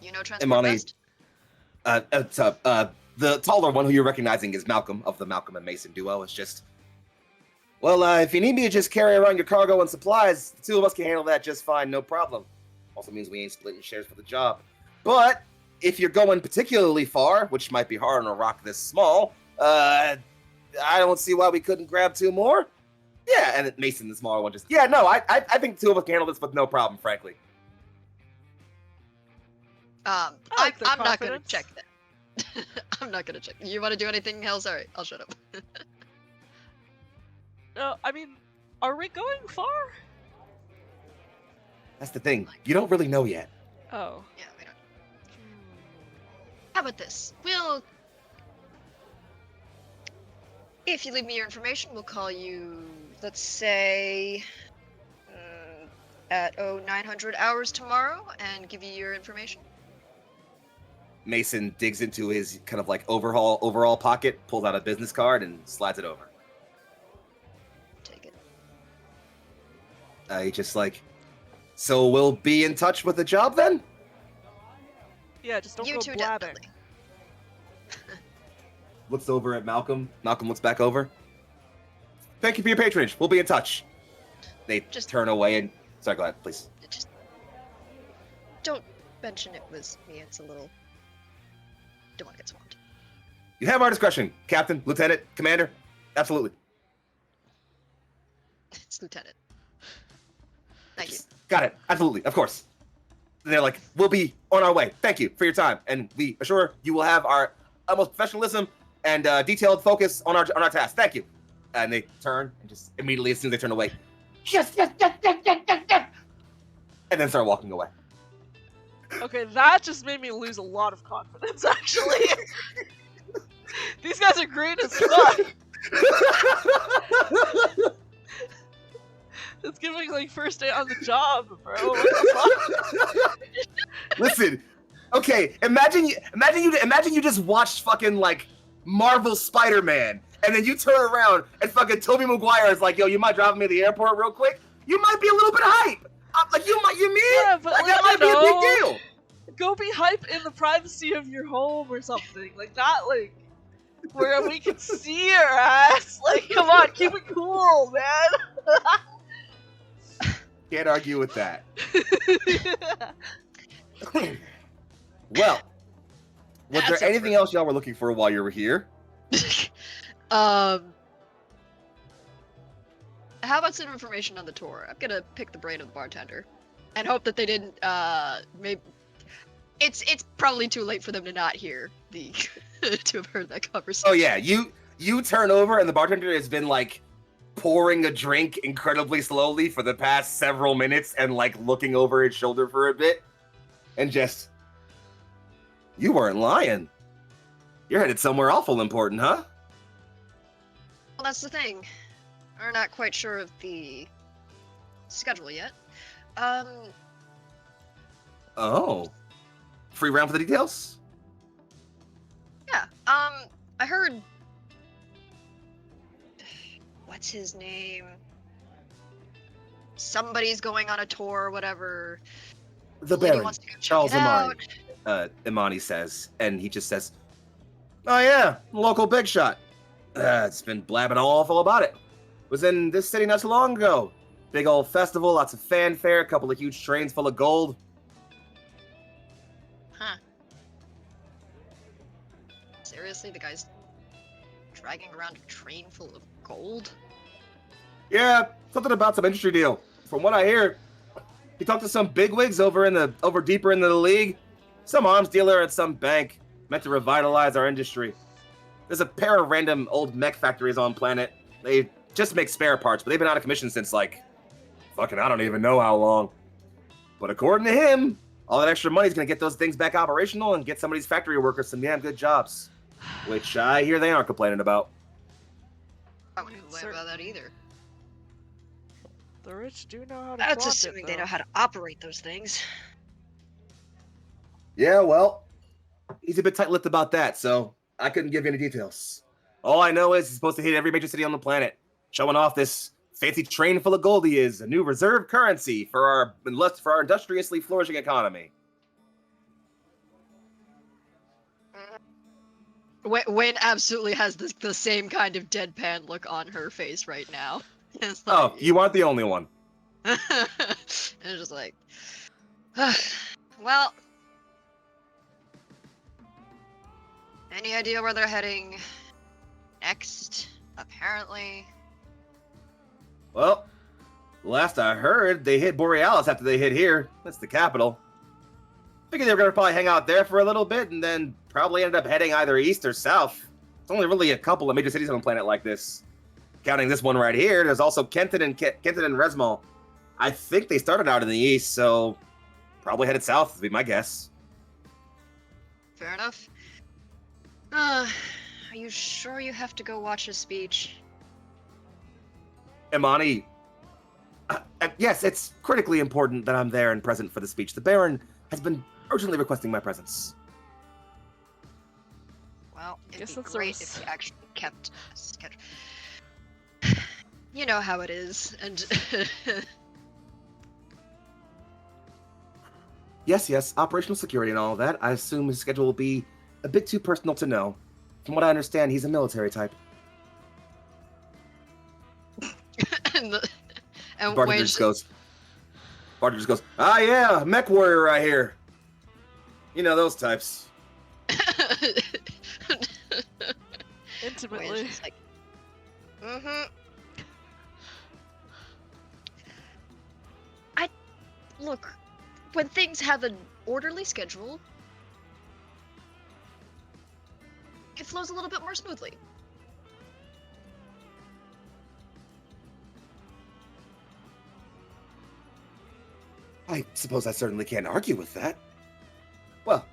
You know transport Imani, best? The taller one who you're recognizing is Malcolm of the Malcolm and Mason duo. It's just, well, if you need me to just carry around your cargo and supplies, the 2 of us can handle that just fine, no problem. Also means we ain't splitting shares for the job. But if you're going particularly far, which might be hard on a rock this small, I don't see why we couldn't grab 2 more. Yeah, and Mason, the smaller one, just, yeah, no, I think 2 of us can handle this with no problem, frankly. I'm not gonna check that. I'm not gonna check. You want to do anything else? Alright, I'll shut up. No, I mean, are we going far? That's the thing. You don't really know yet. Oh. Yeah, we don't. How about this? If you leave me your information, we'll call you, let's say, at 900 hours tomorrow and give you your information. Mason digs into his kind of like overall pocket, pulls out a business card, and slides it over. Take it. He just like, so we'll be in touch with the job then? Yeah, just don't You go two blabbing. definitely. Looks over at Malcolm. Malcolm looks back over. Thank you for your patronage. We'll be in touch. They Just- turn away and... Sorry, go ahead, please. Just don't mention it was me. It's a little. Don't want to get swamped. You have our discretion, Captain, Lieutenant, Commander. Absolutely. It's Lieutenant. Thank you. Got it. Absolutely. Of course. And they're like, we'll be on our way. Thank you for your time. And we assure you will have our utmost professionalism and detailed focus on our task. Thank you. And they turn and just immediately, as soon as they turn away, yes, yes, yes, yes, yes, yes, yes. And then start walking away. Okay, that just made me lose a lot of confidence, actually. These guys are great as fuck. It's giving like first day on the job, bro. What the fuck? Listen, okay, imagine you just watched fucking like Marvel Spider-Man, and then you turn around and fucking Tobey Maguire is like, yo, you might drive me to the airport real quick? You might be a little bit hype. Like you mean? Yeah, but like, like, that might be a big deal. Go be hype in the privacy of your home or something. Like, not like where we can see your ass. Like, come on, keep it cool, man. Can't argue with that. Well, was That's there anything else y'all were looking for while you were here? How about some information on the tour? I'm gonna pick the brain of the bartender, and hope that they didn't. Maybe it's probably too late for them to not hear the to have heard that conversation. Oh yeah, you turn over and the bartender has been like pouring a drink incredibly slowly for the past several minutes and like looking over his shoulder for a bit, and just, you weren't lying. You're headed somewhere awful important, huh? Well, that's the thing. We're not quite sure of the schedule yet. Oh. Free round for the details? Yeah. I heard. What's his name? Somebody's going on a tour or whatever. The Lady Baron, wants to go check Charles it out. Imani says, and he just says, Oh yeah, local big shot. It's been blabbing awful about it. Was in this city not so long ago. Big old festival, lots of fanfare, a couple of huge trains full of gold. Huh. Seriously, the guy's dragging around a train full of gold? Yeah, something about some industry deal. From what I hear, he talked to some bigwigs over deeper into the league. Some arms dealer at some bank, meant to revitalize our industry. There's a pair of random old mech factories on planet. They just make spare parts, but they've been out of commission since I don't even know how long. But according to him, all that extra money's gonna get those things back operational and get some of these factory workers some damn good jobs. Which I hear they aren't complaining about. I wouldn't complain about that either. The rich do know how to That's profit, assuming they though. know how to operate those things. Yeah, well, he's a bit tight-lipped about that, so I couldn't give you any details. All I know is he's supposed to hit every major city on the planet, showing off this fancy train full of gold he is, a new reserve currency for our industriously flourishing economy. Wayne absolutely has the same kind of deadpan look on her face right now. It's Oh, like, you aren't the only one. and it's just like, well, any idea where they're heading next? Apparently. Well, last I heard, they hit Borealis after they hit here. That's the capital. Figured they were going to probably hang out there for a little bit and then probably ended up heading either east or south. It's only really a couple of major cities on a planet like this. Counting this one right here, there's also Kenton and Resmal. I think they started out in the east, so probably headed south would be my guess. Fair enough. Are you sure you have to go watch his speech? Imani, yes, it's critically important that I'm there and present for the speech. The Baron has been urgently requesting my presence. Well, it'd Guess be that's great if you actually kept a schedule. You know how it is, and Yes, operational security and all of that. I assume his schedule will be a bit too personal to know. From what I understand, he's a military type. and Bartender Wayne's just goes, ah yeah, mech warrior right here. You know, those types. Intimately. Wayne's just like, Look, when things have an orderly schedule, it flows a little bit more smoothly. I suppose I certainly can't argue with that. Well,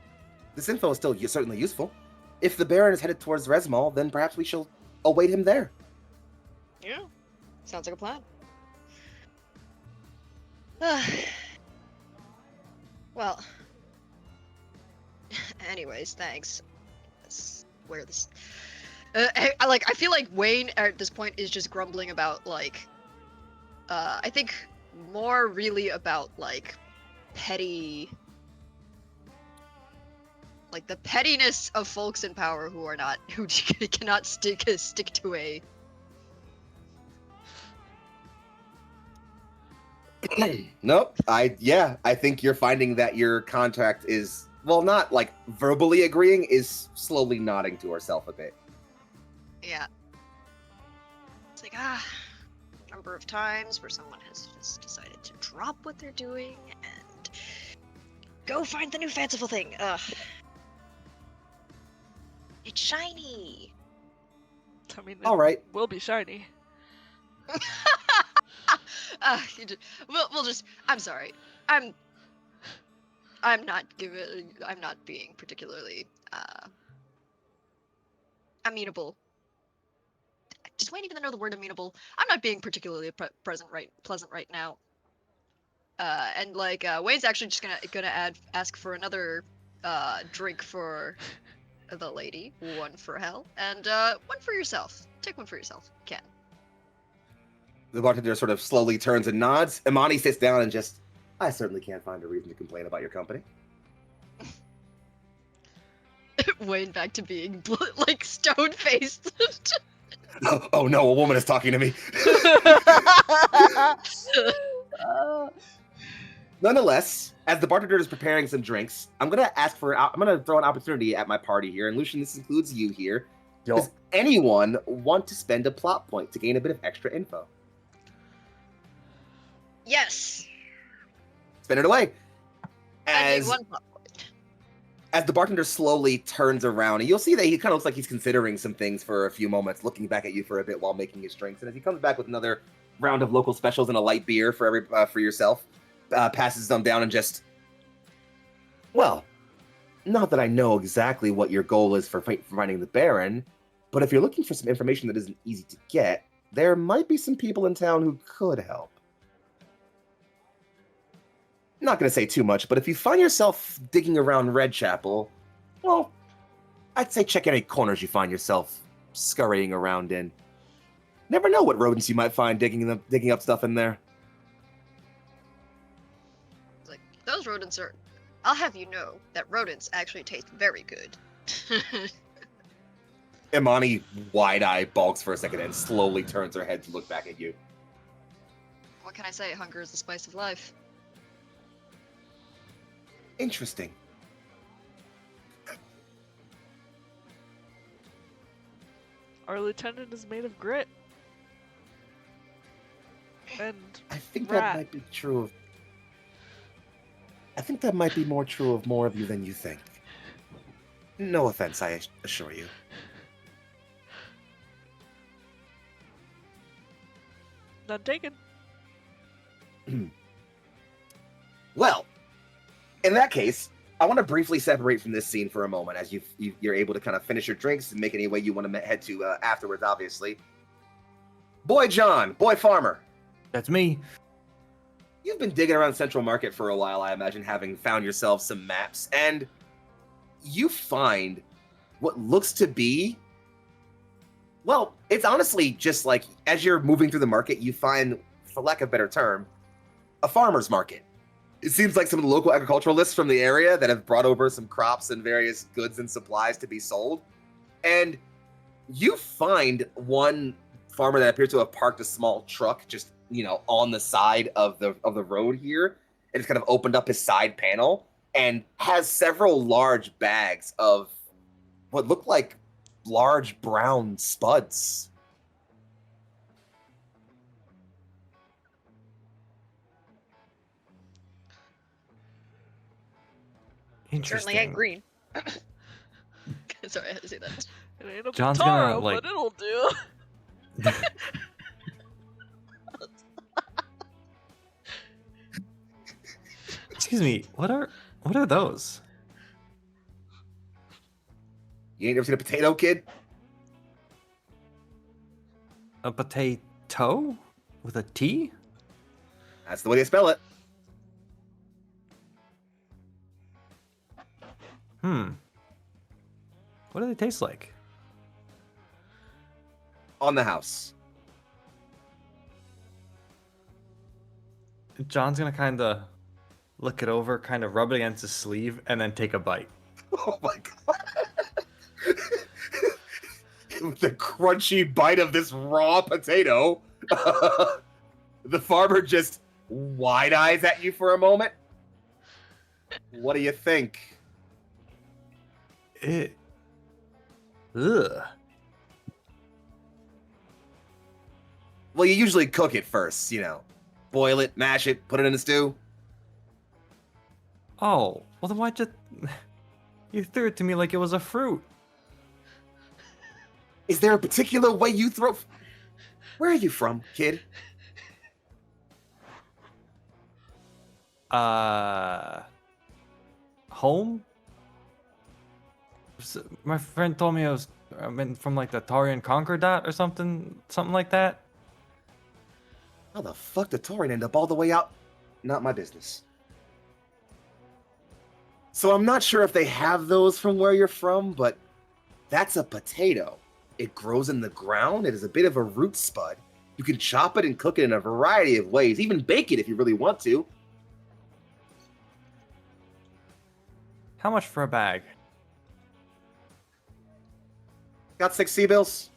this info is still certainly useful. If the Baron is headed towards Resmal, then perhaps we shall await him there. Yeah, sounds like a plan. Well, anyways, thanks. Where this? I feel like Wayne at this point is just grumbling about I think more really about petty, the pettiness of folks in power who cannot stick to a. Nope. I think you're finding that your contract is, well, not verbally agreeing, is slowly nodding to herself a bit. Yeah. It's number of times where someone has just decided to drop what they're doing and go find the new fanciful thing. Ugh. It's shiny. I mean, All right. will be shiny. We'll just. I'm sorry. I'm not being particularly amenable. Does Wayne even know the word amenable? I'm not being particularly pleasant right now. And Wayne's actually just gonna ask for another drink for the lady, one for Hell, and one for yourself. Take one for yourself, you can. The bartender sort of slowly turns and nods. Imani sits down and just, I certainly can't find a reason to complain about your company. Wayne back to being like stone faced. Oh no, a woman is talking to me. Nonetheless, as the bartender is preparing some drinks, I'm gonna throw an opportunity at my party here, and Lucian, this includes you here. Does anyone want to spend a plot point to gain a bit of extra info? Yes. Spend it away. I need one plot point. As the bartender slowly turns around, and you'll see that he kind of looks like he's considering some things for a few moments, looking back at you for a bit while making his drinks. And as he comes back with another round of local specials and a light beer for yourself, passes them down and just, well, not that I know exactly what your goal is for finding the Baron, but if you're looking for some information that isn't easy to get, there might be some people in town who could help. Not going to say too much, but if you find yourself digging around Redchapel, well, I'd say check any corners you find yourself scurrying around in. Never know what rodents you might find digging up stuff in there. Like, those rodents are... I'll have you know that rodents actually taste very good. Imani wide-eyed balks for a second and slowly turns her head to look back at you. What can I say? Hunger is the spice of life. Interesting. Our lieutenant is made of grit. And I think rat. that might be true of... I think that might be more true of more of you than you think. No offense, I assure you. None taken. Well, in that case, I want to briefly separate from this scene for a moment as you're able to kind of finish your drinks and make any way you want to head to afterwards, obviously. Boy John, boy farmer. That's me. You've been digging around Central Market for a while, I imagine, having found yourself some maps, and you find what looks to be, well, it's honestly just like, as you're moving through the market, you find, for lack of a better term, a farmer's market. It seems like some of the local agriculturalists from the area that have brought over some crops and various goods and supplies to be sold. And you find one farmer that appears to have parked a small truck just, on the side of the road here. And it's kind of opened up his side panel and has several large bags of what look like large brown spuds. Interesting. Certainly ain't green. Sorry, I had to say that. It ain't a John's Potaro, gonna, like- but it'll do. Excuse me. What are those? You ain't ever seen a potato, kid? A potato with a T? That's the way they spell it. What do they taste like? On the house. John's gonna kind of look it over, kind of rub it against his sleeve, and then take a bite. Oh my god. The crunchy bite of this raw potato. The farmer just wide eyes at you for a moment. What do you think? Ugh. Well, you usually cook it first, boil it, mash it, put it in a stew. Oh, well then why just... You threw it to me like it was a fruit. Is there a particular way you throw... Where are you from, kid? Home? My friend told me I'm from like the Tarian Concordat or something like that. How the fuck did Torin end up all the way out? Not my business. So I'm not sure if they have those from where you're from, but that's a potato. It grows in the ground. It is a bit of a root spud. You can chop it and cook it in a variety of ways, even bake it if you really want to. How much for a bag? Got 6 C-bills?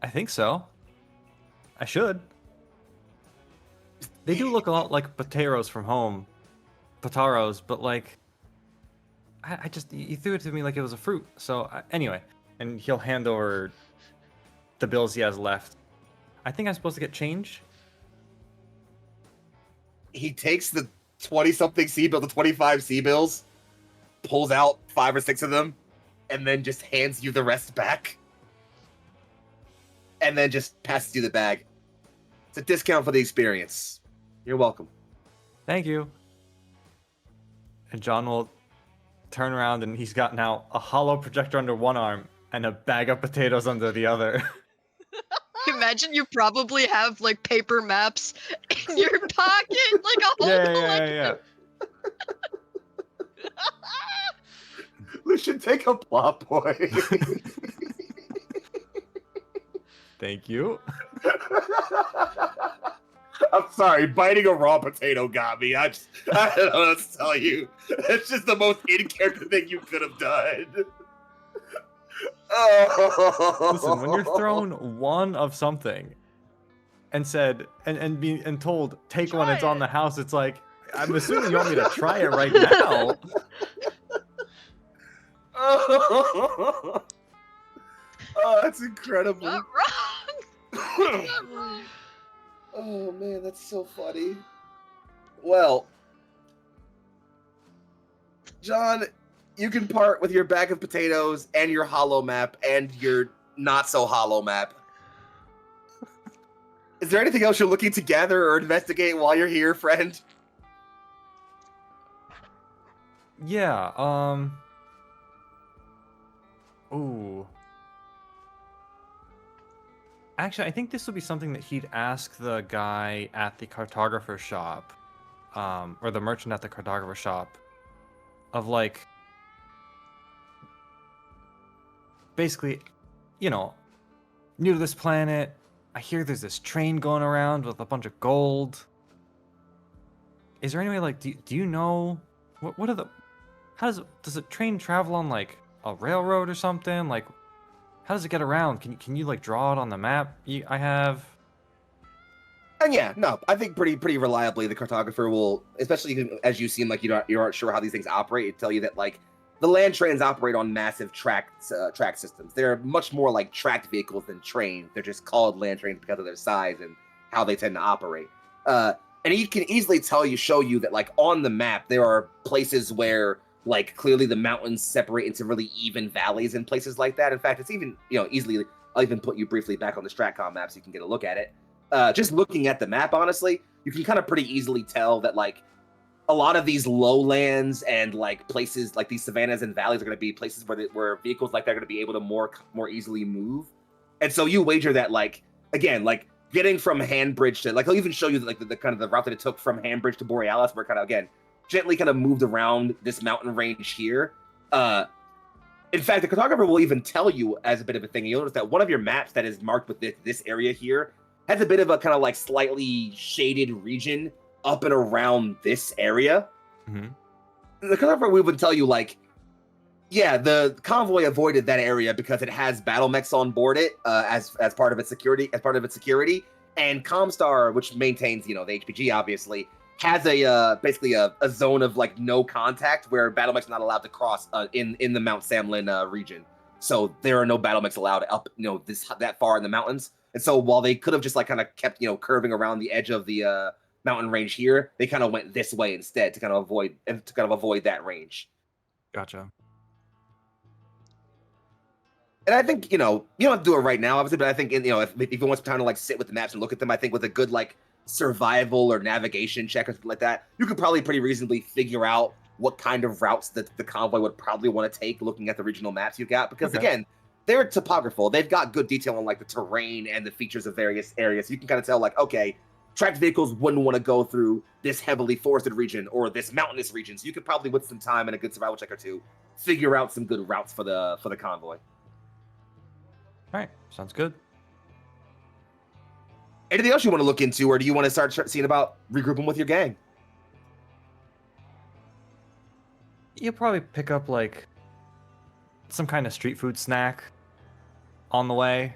I think so. I should. They do look a lot like potatoes from home. Potaros, but like... I just... You threw it to me like it was a fruit. So, anyway. And he'll hand over the bills he has left. I think I'm supposed to get change. He takes the 20-something C-bill, the 25 C-bills, pulls out 5 or 6 of them, and then just hands you the rest back. And then just passes you the bag. It's a discount for the experience. You're welcome. Thank you. And John will turn around and he's got now a hollow projector under one arm and a bag of potatoes under the other. Imagine you probably have like paper maps in your pocket, like a whole collection. Yeah. Lucian, take a plot boy. Thank you. I'm sorry, biting a raw potato got me. I don't know what to tell you. It's just the most in-character thing you could have done. Oh. Listen, when you're thrown one of something and said and told take one, it's on the house, it's like, I'm assuming you want me to try it right now. Oh, that's incredible. Not wrong. Not wrong. Oh man, that's so funny. Well, John, you can part with your bag of potatoes and your hollow map and your not so hollow map. Is there anything else you're looking to gather or investigate while you're here, friend? Yeah, ooh. Actually, I think this would be something that he'd ask the guy at the cartographer shop, or the merchant at the cartographer shop, of like, basically, you know, new to this planet, I hear there's this train going around with a bunch of gold. Is there any way, like, do you know, what are the, does a train travel on, like, a railroad or something? Like, how does it get around? Can you like draw it on the map I have? And yeah, no, I think pretty reliably the cartographer will, especially as you seem like you aren't sure how these things operate, it tell you that like the land trains operate on massive track systems. They're much more like tracked vehicles than trains. They're just called land trains because of their size and how they tend to operate. And he can easily show you that like on the map there are places where like clearly the mountains separate into really even valleys and places like that. In fact, it's even, you know, easily, I'll even put you briefly back on the Stratcom map so you can get a look at it. Just looking at the map, honestly, you can kind of pretty easily tell that like a lot of these lowlands and like places like these savannas and valleys are going to be places where vehicles like that are going to be able to more easily move. And so you wager that like, again, like getting from Hanbridge to, like, he'll even show you like the kind of the route that it took from Hanbridge to Borealis, where kind of, again, gently kind of moved around this mountain range here. In fact, the cartographer will even tell you as a bit of a thing, you'll notice that one of your maps that is marked with this area here has a bit of a kind of like slightly shaded region up and around this area. Mm-hmm. The cartographer will even tell you like, yeah, the convoy avoided that area because it has Battlemechs on board it as part of its security, and Comstar, which maintains, you know, the HPG obviously, has a basically a zone of like no contact where Battlemechs are not allowed to cross in the Mount Samlin region. So there are no Battlemechs allowed up, you know, that far in the mountains. And so while they could have just like kind of kept, you know, curving around the edge of the mountain range here, they kind of went this way instead to kind of avoid that range. Gotcha. And I think, you know, you don't have to do it right now, obviously, but I think, you know, if you want some time to like sit with the maps and look at them, I think with a good like survival or navigation check or something like that, you could probably pretty reasonably figure out what kind of routes that the convoy would probably want to take looking at the regional maps you got. Because again, they're topographical. They've got good detail on like the terrain and the features of various areas. So you can kind of tell like, okay, tracked vehicles wouldn't want to go through this heavily forested region or this mountainous region. So you could probably, with some time and a good survival check or two, figure out some good routes for the convoy. All right, sounds good. Anything else you want to look into, or do you want to start seeing about regrouping with your gang? You'll probably pick up like some kind of street food snack on the way?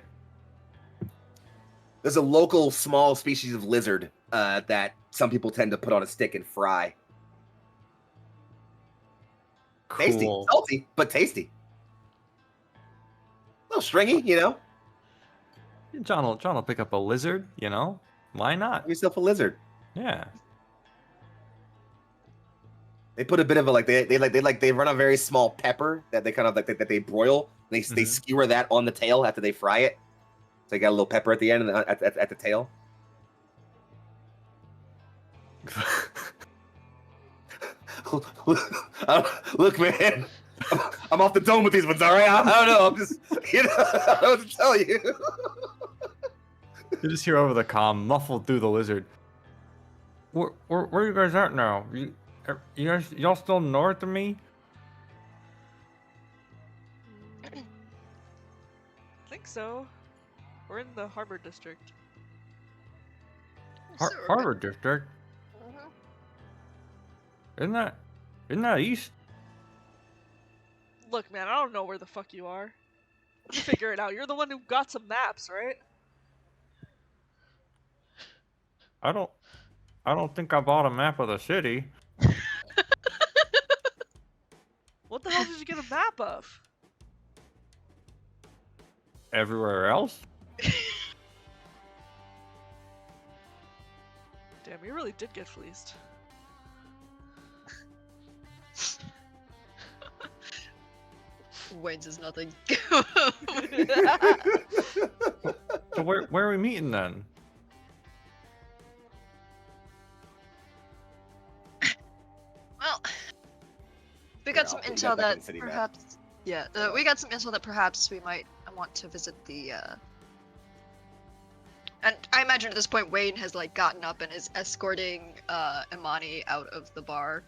There's a local small species of lizard that some people tend to put on a stick and fry. Tasty, Cool. salty, but tasty. A little stringy, you know. John will pick up a lizard, you know? Why not? Have yourself a lizard. Yeah. They put a bit of a they run a very small pepper that they kind of that they broil. They skewer that on the tail after they fry it. So you got a little pepper at the end and at the tail. Look, man, I'm off the dome with these ones. All right, I don't know. I'm just, I don't know what to tell you. You just hear over the comm, muffled through the lizard. Where you guys at now? Y'all still north of me? I think so. We're in the Harbor District. Harbor District? Isn't that east? Look, man, I don't know where the fuck you are. You figure it out. You're the one who got some maps, right? I don't think I bought a map of the city. What the hell did you get a map of? Everywhere else? Damn, you really did get fleeced. Wayne's is nothing. So where are we meeting then? Well, we got Here, some I'll put intel back in that the city map. perhaps, we got some intel that perhaps we might want to visit the. And I imagine at this point Wayne has like gotten up and is escorting Imani out of the bar.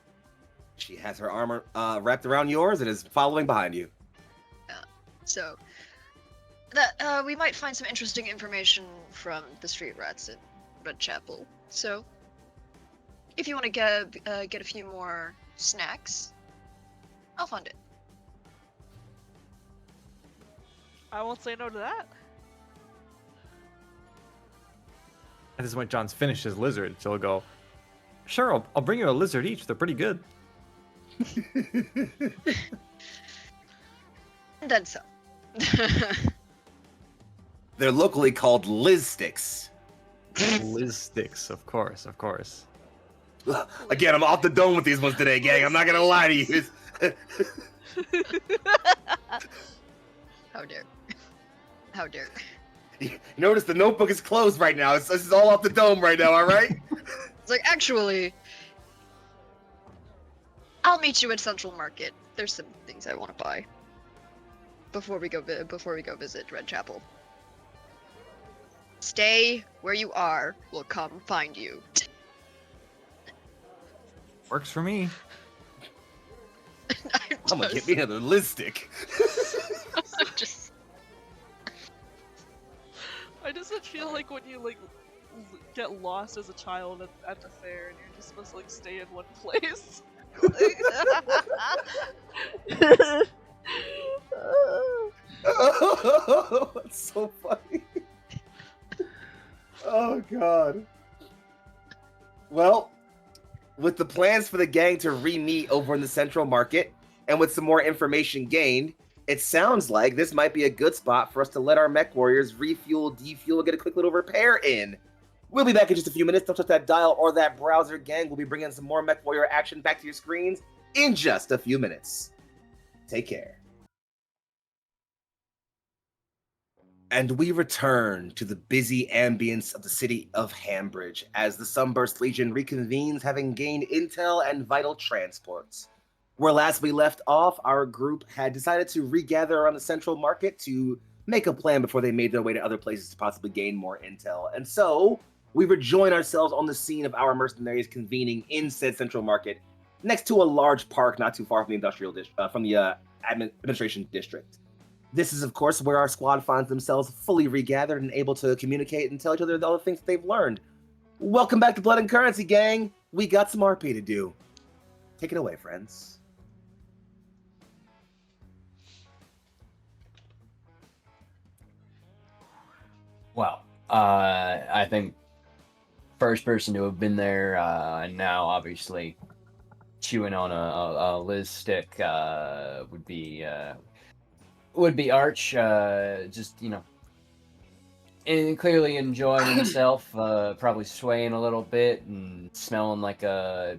She has her armor wrapped around yours and is following behind you. So that we might find some interesting information from the street rats in Red Chapel. So if you want to get a few more snacks, I'll fund it. I won't say no to that. At this point, John's finished his lizard, so he'll go, sure, I'll bring you a lizard each. They're pretty good. And then some. They're locally called Liz sticks. Liz sticks, of course. Again, I'm off the dome with these ones today, gang. I'm not gonna lie to you. How dare. How dare. You notice the notebook is closed right now. This is all off the dome right now, all right? It's like, actually, I'll meet you at Central Market. There's some things I want to buy before we go visit Red Chapel. Stay where you are. We'll come find you. Works for me. I'm gonna get me another Liz stick. I just feel like when you like get lost as a child at the fair and you're just supposed to like stay in one place. That's so funny. Oh god. Well, with the plans for the gang to re-meet over in the Central Market, and with some more information gained, it sounds like this might be a good spot for us to let our mech warriors refuel, defuel, get a quick little repair in. We'll be back in just a few minutes. Don't touch that dial or that browser, gang. We'll be bringing some more mech warrior action back to your screens in just a few minutes. Take care. And we return to the busy ambience of the city of Hanbridge as the Sunburst Legion reconvenes, having gained intel and vital transports. Where last we left off, our group had decided to regather around the Central Market to make a plan before they made their way to other places to possibly gain more intel. And so, we rejoin ourselves on the scene of our mercenaries convening in said Central Market, next to a large park not too far from the industrial administration district. This is, of course, where our squad finds themselves fully regathered and able to communicate and tell each other all the things that they've learned. Welcome back to Blood and Currency, gang. We got some RP to do. Take it away, friends. Well, I think first person to have been there, and now obviously chewing on a Liz stick would be Arch. Just and clearly enjoying himself, probably swaying a little bit and smelling like a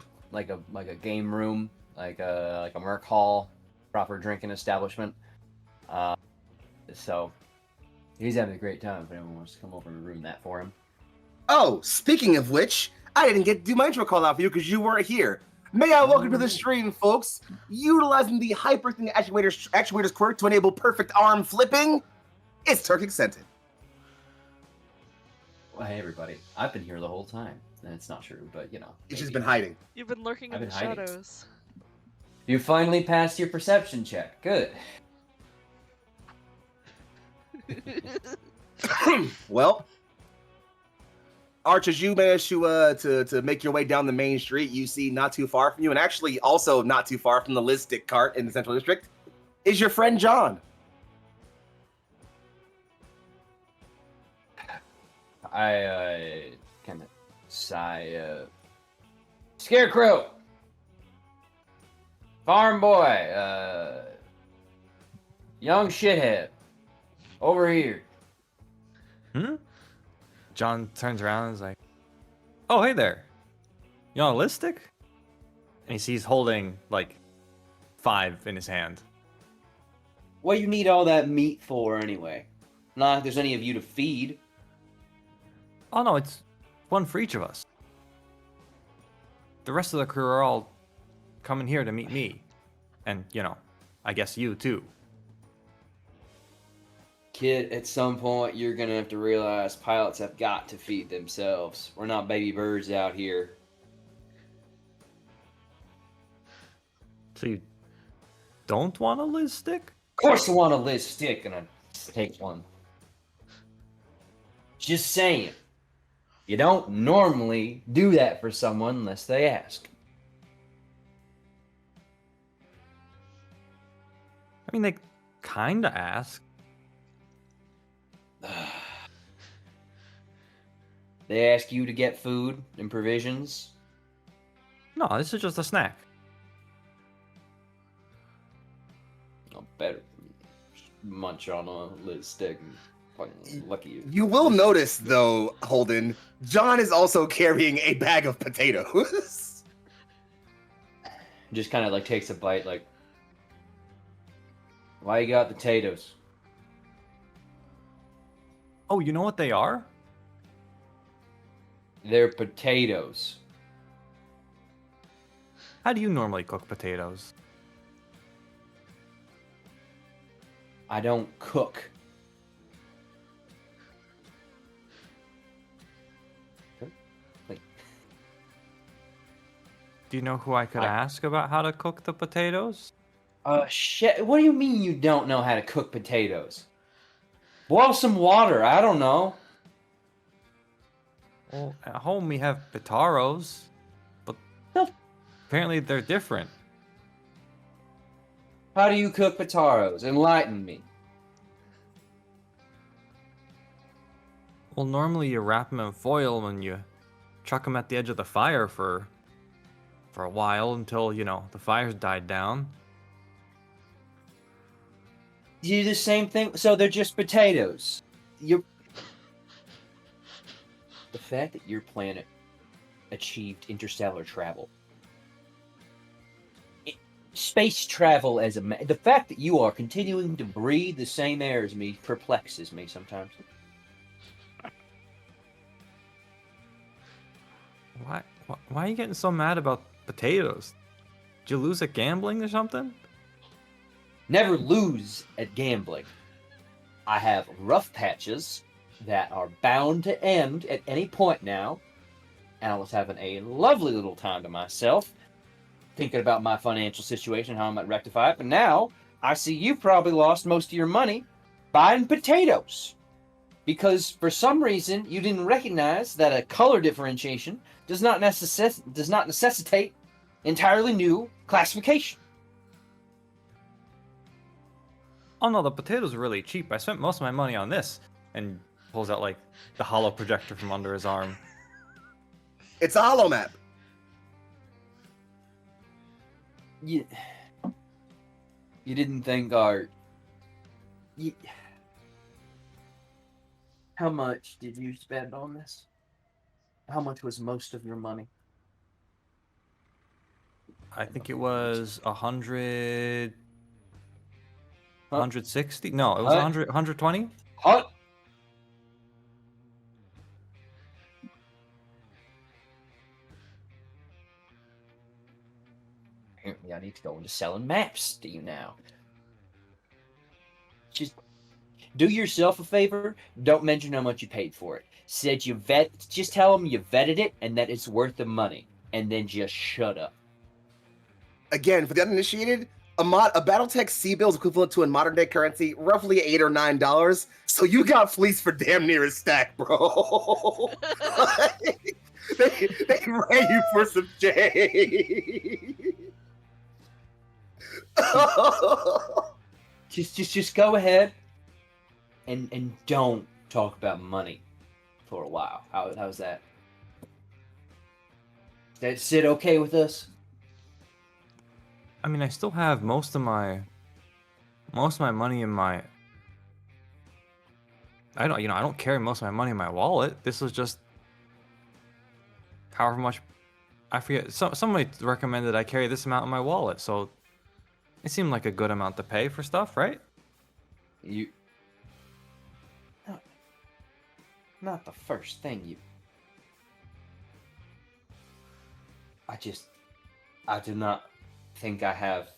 game room, like a merc hall, proper drinking establishment. So he's having a great time. If anyone wants to come over and room that for him. Oh, speaking of which, I didn't get to do my intro call out for you because you weren't here. May I welcome to the stream, folks, utilizing the hyper-thing actuator's quirk to enable perfect arm flipping. It's Turk Accented. Well, hey everybody, I've been here the whole time. That's not true, but It's just been hiding. You've been lurking in the shadows. You finally passed your perception check. Good. Well, Arch, as you manage to make your way down the main street, you see not too far from you, and actually also not too far from the Liz Stick cart in the Central District, is your friend John. I kind of sigh. Scarecrow, farm boy, young shithead, over here. John turns around and is like, "Oh, hey there. You on a Liz stick?" And he sees holding like 5 in his hand. What you need all that meat for anyway? Not like there's any of you to feed. Oh no, it's one for each of us. The rest of the crew are all coming here to meet me. And, I guess you too. Kid, at some point you're gonna have to realize pilots have got to feed themselves. We're not baby birds out here. So you don't want a Liz stick? Of course I want a Liz stick, and I take one. Just saying. You don't normally do that for someone unless they ask. I mean, they kinda ask. They ask you to get food and provisions. No, this is just a snack. I'll better munch on a Liz stick. Fucking lucky you. You will notice, though, Holden, John is also carrying a bag of potatoes. Just kind of like takes a bite, like, why you got potatoes? Oh, you know what they are? They're potatoes. How do you normally cook potatoes? I don't cook. Do you know who I could ask about how to cook the potatoes? Shit. What do you mean you don't know how to cook potatoes? Boil some water. I don't know. Well, at home we have pitaros, but apparently they're different. How do you cook pitaros? Enlighten me. Well, normally you wrap them in foil and you chuck them at the edge of the fire for a while until, the fire's died down. You do the same thing? So they're just potatoes. The fact that your planet achieved interstellar travel. Space travel as the fact that you are continuing to breathe the same air as me perplexes me sometimes. Why are you getting so mad about potatoes? Did you lose at gambling or something? Never lose at gambling. I have rough patches that are bound to end at any point now, and I was having a lovely little time to myself, thinking about my financial situation, how I might rectify it, but now I see you probably lost most of your money buying potatoes. Because for some reason you didn't recognize that a color differentiation does not necessitate entirely new classification. Oh no, the potatoes are really cheap. I spent most of my money on this, and pulls out like the hollow projector from under his arm. It's a hollow map. You didn't think our... How much did you spend on this? How much was most of your money? I think it was 100, Huh? 160. No, it was What? 100, 120. Huh? Apparently I need to go into selling maps to you now. Just do yourself a favor. Don't mention how much you paid for it. Said you just tell them you vetted it and that it's worth the money. And then just shut up. Again, for the uninitiated, a Battletech C bill is equivalent to in modern day currency roughly $8 or $9. So you got fleeced for damn near a stack, bro. they ran you for some change. Just go ahead and don't talk about money for a while. How's that? That sit okay with us? I mean, I still have most of my money in my. I don't carry most of my money in my wallet. This was just however much. I forget. Somebody recommended I carry this amount in my wallet, so it seemed like a good amount to pay for stuff, right? Not the first thing you. I do not think I have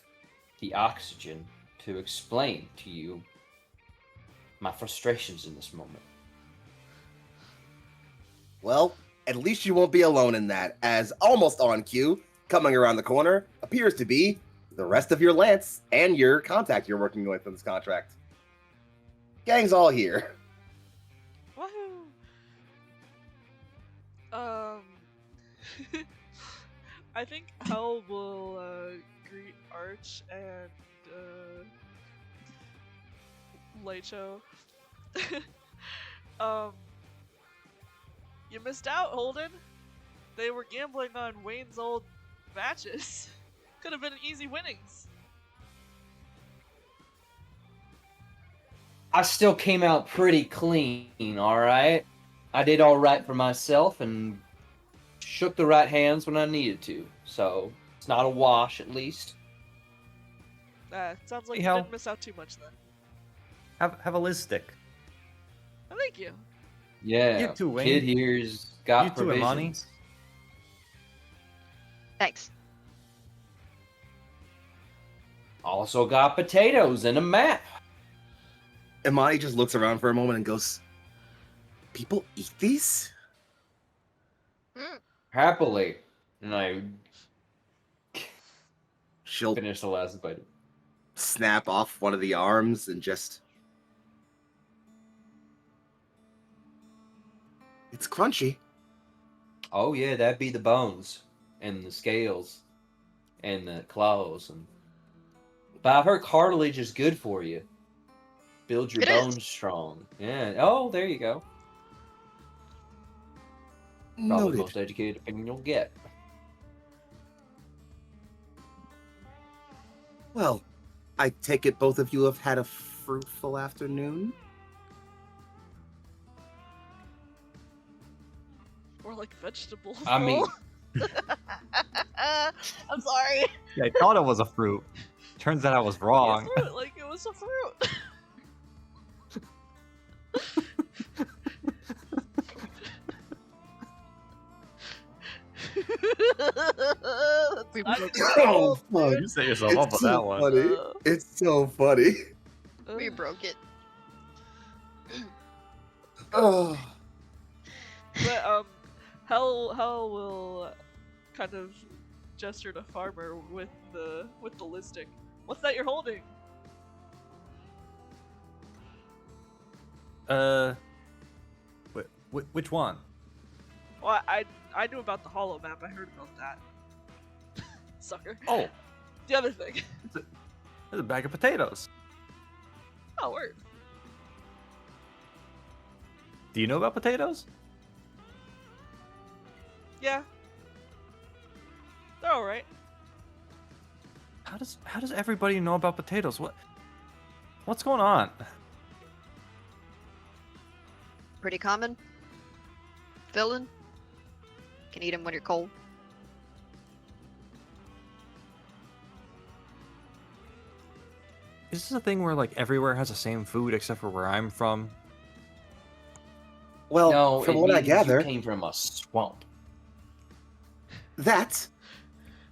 the oxygen to explain to you my frustrations in this moment. Well, at least you won't be alone in that, as almost on cue, coming around the corner, appears to be the rest of your lance and your contact you're working with in this contract. Gang's all here. Woohoo! I think Hell will greet Arch and Leicho. You missed out, Holden. They were gambling on Wayne's old matches. Could have been easy winnings. I still came out pretty clean, alright? I did alright for myself and shook the right hands when I needed to. So, it's not a wash, at least. Sounds like Hey, you Hal. didn't miss out too much then. Have a Liz stick. Oh, thank you. Yeah, You too, Wayne. kid here's got You too, Imani. provisions. Thanks. Also got potatoes and a map. Imani just looks around for a moment and goes, "People eat these?" Happily. And I She'll finished the last bite. snap off one of the arms and just... It's crunchy. Oh yeah, that'd be the bones and the scales and the claws. But I've heard cartilage is good for you. Build your It is. bones strong. Yeah. Oh, there you go. Probably the Noted. most educated opinion you'll get. Well, I take it both of you have had a fruitful afternoon? More like vegetables. I mean, I'm sorry. Yeah, I thought it was a fruit. Turns out I was wrong. Fruit, like it was a fruit. We That's broke, Oh, cool, fuck. You set yourself up with It's that so one. funny. Uh, It's so funny. we broke it. Oh. But Hell will kind of gesture to Farmer with the listic. What's that you're holding? Which one? Well, I knew about the hollow map. I heard about that. Sucker. Oh, The other thing. there's a bag of potatoes. Oh, word. Do you know about potatoes? Yeah. They're alright. How does everybody know about potatoes? What's going on? Pretty common. Villain. Can eat them when you're cold. Is this a thing where like everywhere has the same food except for where I'm from? Well, No, from it what I means gather, you came from a swamp. that,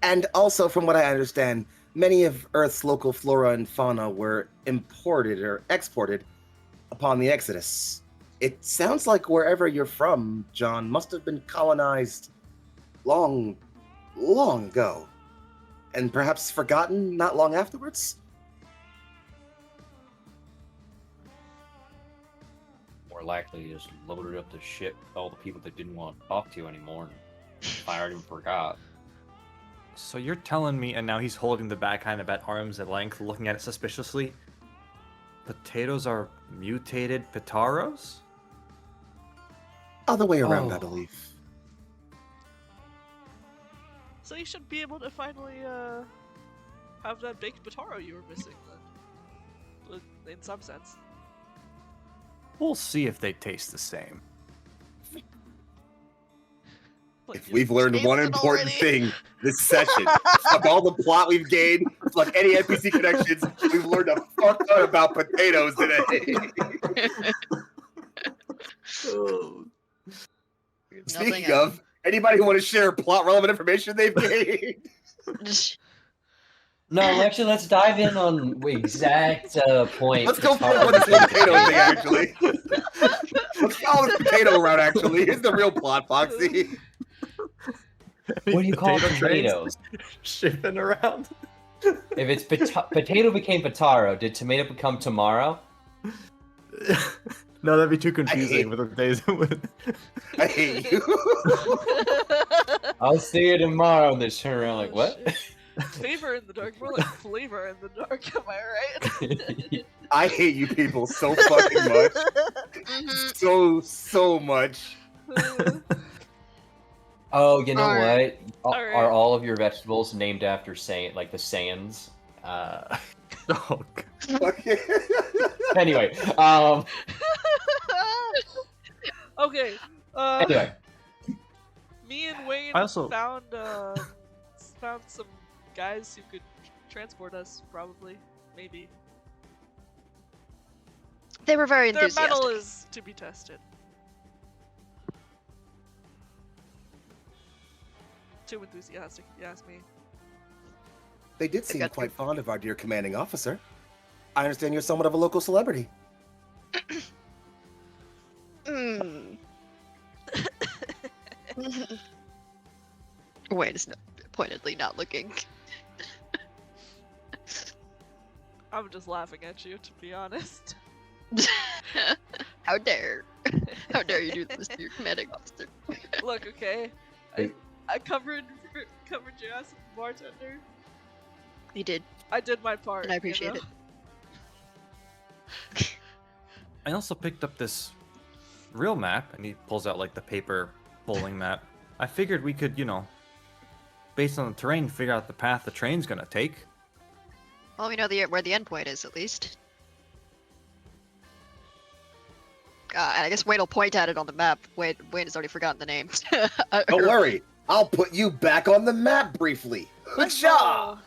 and also from what I understand, many of Earth's local flora and fauna were imported or exported upon the Exodus. It sounds like wherever you're from, John, must have been colonized long, long ago. And perhaps forgotten not long afterwards? More likely, just loaded up the ship with all the people that didn't want to talk to you anymore and fired and forgot. So you're telling me, and now he's holding the bag kind of at arm's length, looking at it suspiciously. Potatoes are mutated pitaros? Other way around, I Oh. believe. So you should be able to finally have that baked potaro you were missing then. In some sense. We'll see if they taste the same. Like, If you we've learned tasted one it important already. thing this session, fuck all the plot we've gained, fuck any NPC connections, we've learned a fuck ton about potatoes today. Speaking of, anybody want to share plot relevant information they've gained? No, actually, let's dive in on exact point. Let's go for this whole potato thing, actually. Let's follow the potato route, actually. Here's the real plot, Foxy. What do you call Potato trains potatoes? Shipping around. If it's potato became potaro, did tomato become tomorrow? No, that'd be too hate- confusing with the days. I hate you. I'll see you tomorrow, and they turn around like, Oh, what? shit. Favor in the dark, more like flavor in the dark, am I right? I hate you people so fucking much. Mhm. So much. Oh, you know Alright. what? Alright. Are all of your vegetables named after like the Saiyans? Oh, God. Anyway, Okay. anyway, Me and Wayne I also- found some guys who could transport us, probably, maybe. They were very Their enthusiastic. metal is to be tested. Too enthusiastic, if you ask me. They did seem got quite fond of our dear commanding officer. I understand you're somewhat of a local celebrity. Mm. Wait, it's pointedly not looking. I'm just laughing at you, to be honest. How dare! How dare you do this to your commanding officer? Look, okay. I covered your ass with the bartender. You did, I did my part. and I appreciate you know? it. I also picked up this real map, and he pulls out like the paper bowling map. I figured we could, based on the terrain, figure out the path the train's gonna take. Well, we know where the end point is, at least. And I guess Wayne will point at it on the map. Wayne has already forgotten the name. Don't worry, I'll put you back on the map briefly. Huzzah!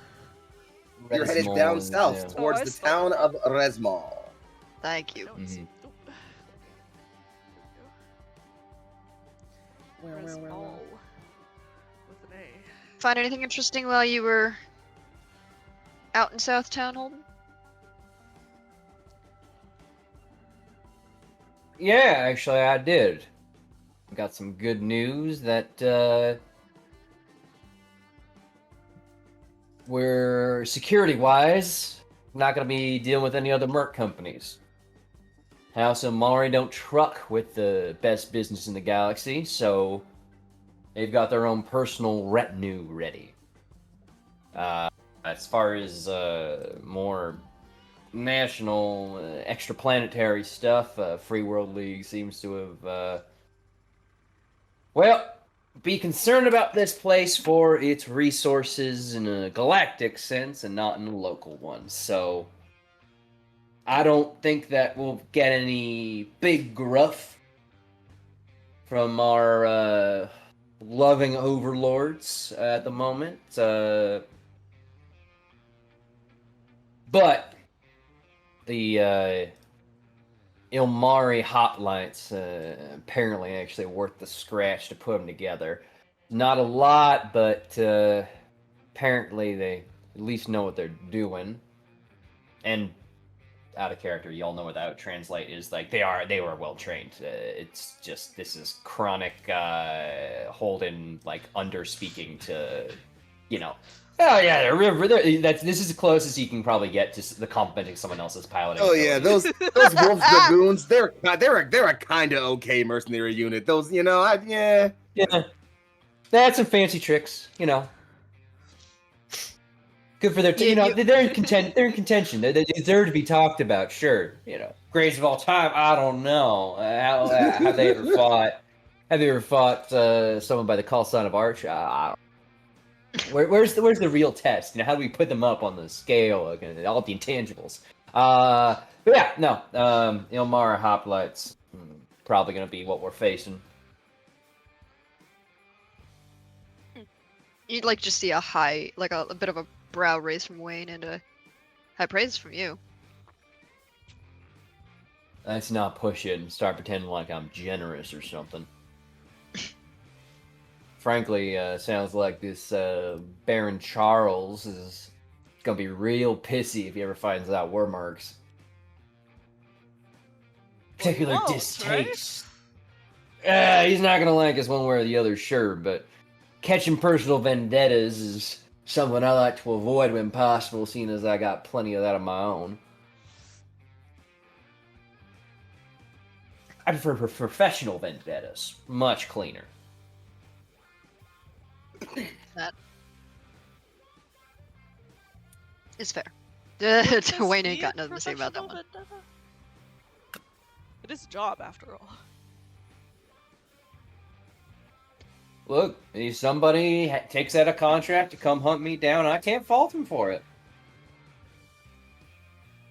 You're headed down south Yeah. towards Oh, I the spelled town it of Resmal. Thank you. No, it's- Mhm. Resmal. With an A. Find anything interesting while you were out in Southtown, Holden? Yeah, actually, I did. Got some good news that we're security-wise not going to be dealing with any other merc companies. House of Mari don't truck with the best business in the galaxy, so they've got their own personal retinue ready. As far as more national extraplanetary stuff. Free World League seems to have, well, be concerned about this place for its resources in a galactic sense and not in a local one. So I don't think that we'll get any big gruff from our loving overlords at the moment. But the Ilmari hoplites apparently actually worth the scratch to put them together. Not a lot, but apparently they at least know what they're doing. And out of character, y'all know what that would translate is. Like they were well trained. It's just this is chronic Holden like under speaking to, you know. Oh yeah, this is the closest you can probably get to the complimenting someone else's piloting. Oh yeah, those wolf dragoons, they're a kind of okay mercenary unit. Those, you know, yeah. They had some fancy tricks, you know. Good for their, they're in contention. They deserve to be talked about, sure. You know, greatest of all time. I don't know have they ever fought. Have they ever fought someone by the call sign of Arch? I don't. Where's the real test? You know, how do we put them up on the scale? All the intangibles. But yeah, no. Ilmara hoplites probably gonna be what we're facing. You'd like just see a high, like a bit of a brow raise from Wayne and a high praise from you. Let's not push it and start pretending like I'm generous or something. Frankly, sounds like this Baron Charles is gonna be real pissy if he ever finds out we're mercs. Particular Well, distaste. He's not gonna like us one way or the other, sure, but catching personal vendettas is something I like to avoid when possible, seeing as I got plenty of that of my own. I prefer professional vendettas. Much cleaner. That is fair. Wayne ain't got nothing to say about that one. It is a job, after all. Look, if somebody takes out a contract to come hunt me down, I can't fault him for it.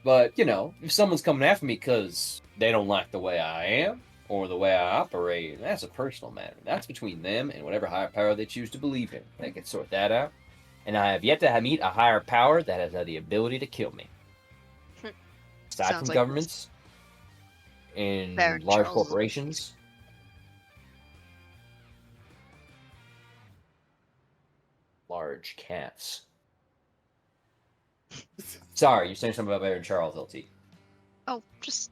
But, you know, if someone's coming after me because they don't like the way I am or the way I operate, that's a personal matter. That's between them and whatever higher power they choose to believe in. They can sort that out. And I have yet to meet a higher power that has had the ability to kill me. Aside Sounds from like governments and Baron large Charles. corporations. Large cats. Sorry, you're saying something about Baron Charles, LT. Oh, just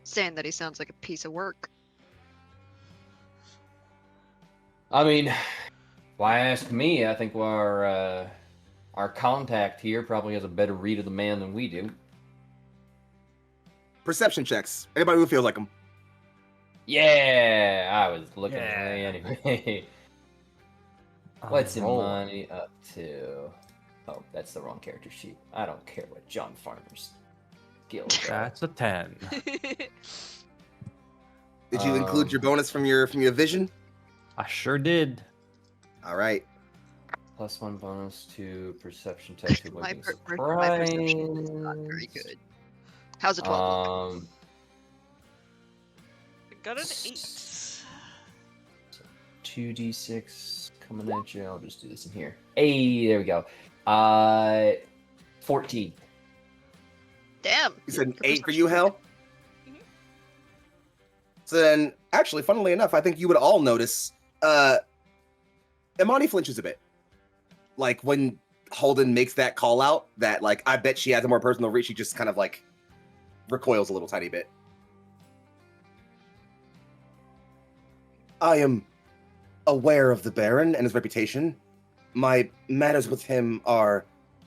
saying that he sounds like a piece of work. I mean, why ask me? I think our contact here probably has a better read of the man than we do. Perception checks. Anybody who feels like them. Yeah, I was looking Yeah. away anyway. What's the money up to? Oh, that's the wrong character sheet. I don't care what John Farmer's skills are. That's a 10. Did you include your bonus from your vision? I sure did. All right. +1 bonus to perception test. My perception is not very good. How's a 12 look? I got an 8. 2d6 coming at you. I'll just do this in here. Hey, there we go. 14. Damn. You said an your 8 for you, perception- Hel? Mhm. So then, actually, funnily enough, I think you would all notice Imani flinches a bit. Like, when Holden makes that call out, that, like, I bet she has a more personal reach, she just kind of, like, recoils a little tiny bit. I am aware of the Baron and his reputation. My matters with him are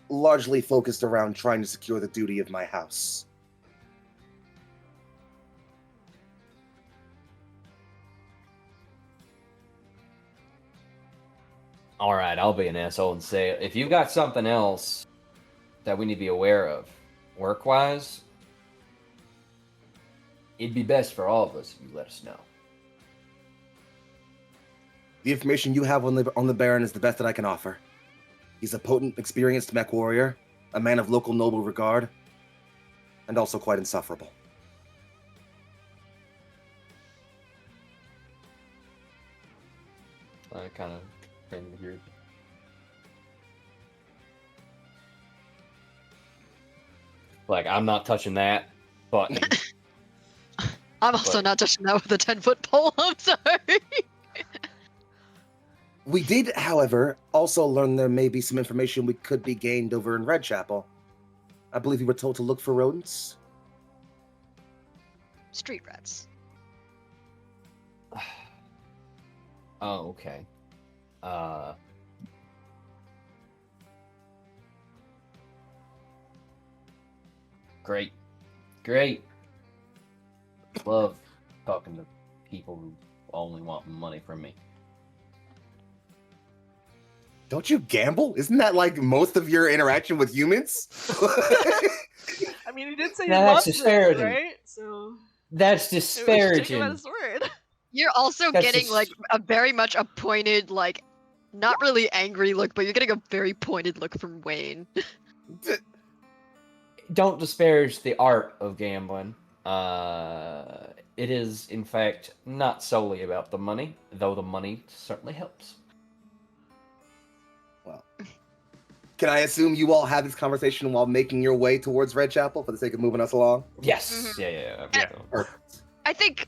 largely focused around trying to secure the duty of my house. All right, I'll be an asshole and say, if you've got something else that we need to be aware of, work-wise, it'd be best for all of us if you let us know. The information you have on the Baron is the best that I can offer. He's a potent, experienced mech warrior, a man of local noble regard, and also quite insufferable. I kind of came to hear. Like, I'm not touching that button. I'm also But- not touching that with a 10-foot pole. I'm sorry. We did, however, also learn there may be some information we could be gained over in Redchapel. I believe you were told to look for rodents. Street rats. Oh, okay. Great. Great. Love talking to people who only want money from me. Don't you gamble? Isn't that like most of your interaction with humans? I mean, he did say he That's loves it, disparaging. right? So That's maybe we should take disparaging. him at his word. You're also That's getting just- like a very much a pointed, like, not really angry look, but you're getting a very pointed look from Wayne. Don't disparage the art of gambling. It is, in fact, not solely about the money, though the money certainly helps. Well, can I assume you all had this conversation while making your way towards Redchapel for the sake of moving us along? Yes. Mhm. Yeah. Perfect. I think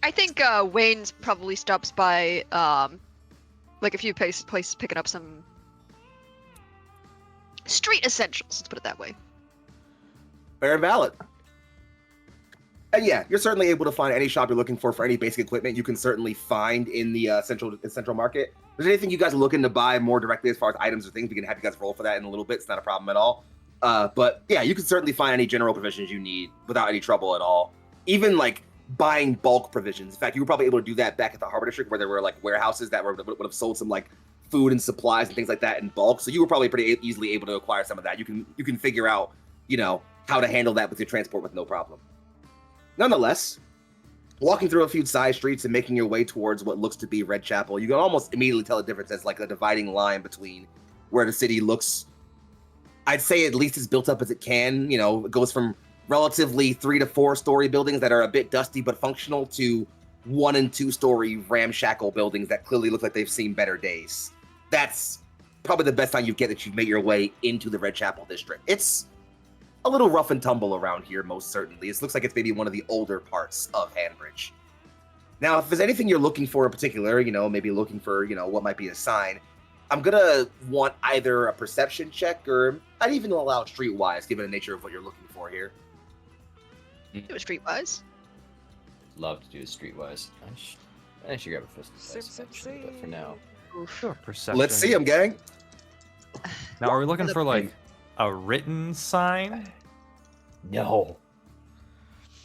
Wayne's probably stops by like a few places picking up some street essentials. Let's put it that way. Fair and valid. And yeah, you're certainly able to find any shop you're looking for any basic equipment. You can certainly find in the central market. If there's anything you guys are looking to buy more directly as far as items or things, we can have you guys roll for that in a little bit. It's not a problem at all. But yeah, you can certainly find any general provisions you need without any trouble at all. Even like buying bulk provisions. In fact, you were probably able to do that back at the Harbor District where there were like warehouses that would have sold some like food and supplies and things like that in bulk. So you were probably pretty easily able to acquire some of that. You can figure out, how to handle that with your transport with no problem. Nonetheless, walking through a few side streets and making your way towards what looks to be Redchapel, you can almost immediately tell the difference as like a dividing line between where the city looks, I'd say at least as built up as it can. It goes from relatively 3 to 4 story buildings that are a bit dusty but functional to 1 and 2 story ramshackle buildings that clearly look like they've seen better days. That's probably the best time you get that you've made your way into the Redchapel district. It's a little rough and tumble around here, most certainly. It looks like it's maybe one of the older parts of Hanbridge. Now, if there's anything you're looking for in particular, maybe looking for, what might be a sign, I'm gonna want either a perception check or I'd even allow streetwise, given the nature of what you're looking for here. Do it streetwise. Love to do it streetwise. I should grab a fist Sim, dice, sim, actually, but for sim. now. Sure, perception. Let's see him, gang. Now, are we looking for like a written sign? No.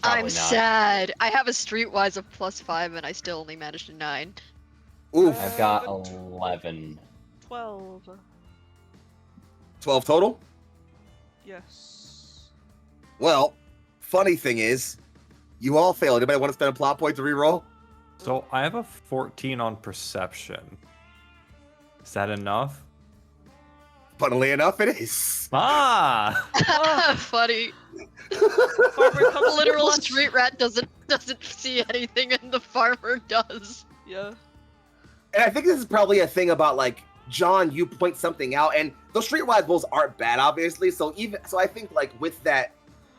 I'm Probably not. sad. I have a streetwise of +5 and I still only managed a 9. Oof. I've got 11. 12. 12 total? Yes. Well, funny thing is, you all failed. Anybody want to spend a plot point to reroll? So I have a 14 on perception. Is that enough? Funnily enough, it is. Ah! Funny. Farmer comes Literal clutch. street rat doesn't see anything and the farmer does. Yeah. And I think this is probably a thing about like John, you point something out, and those streetwise rolls aren't bad, obviously. So I think like with that,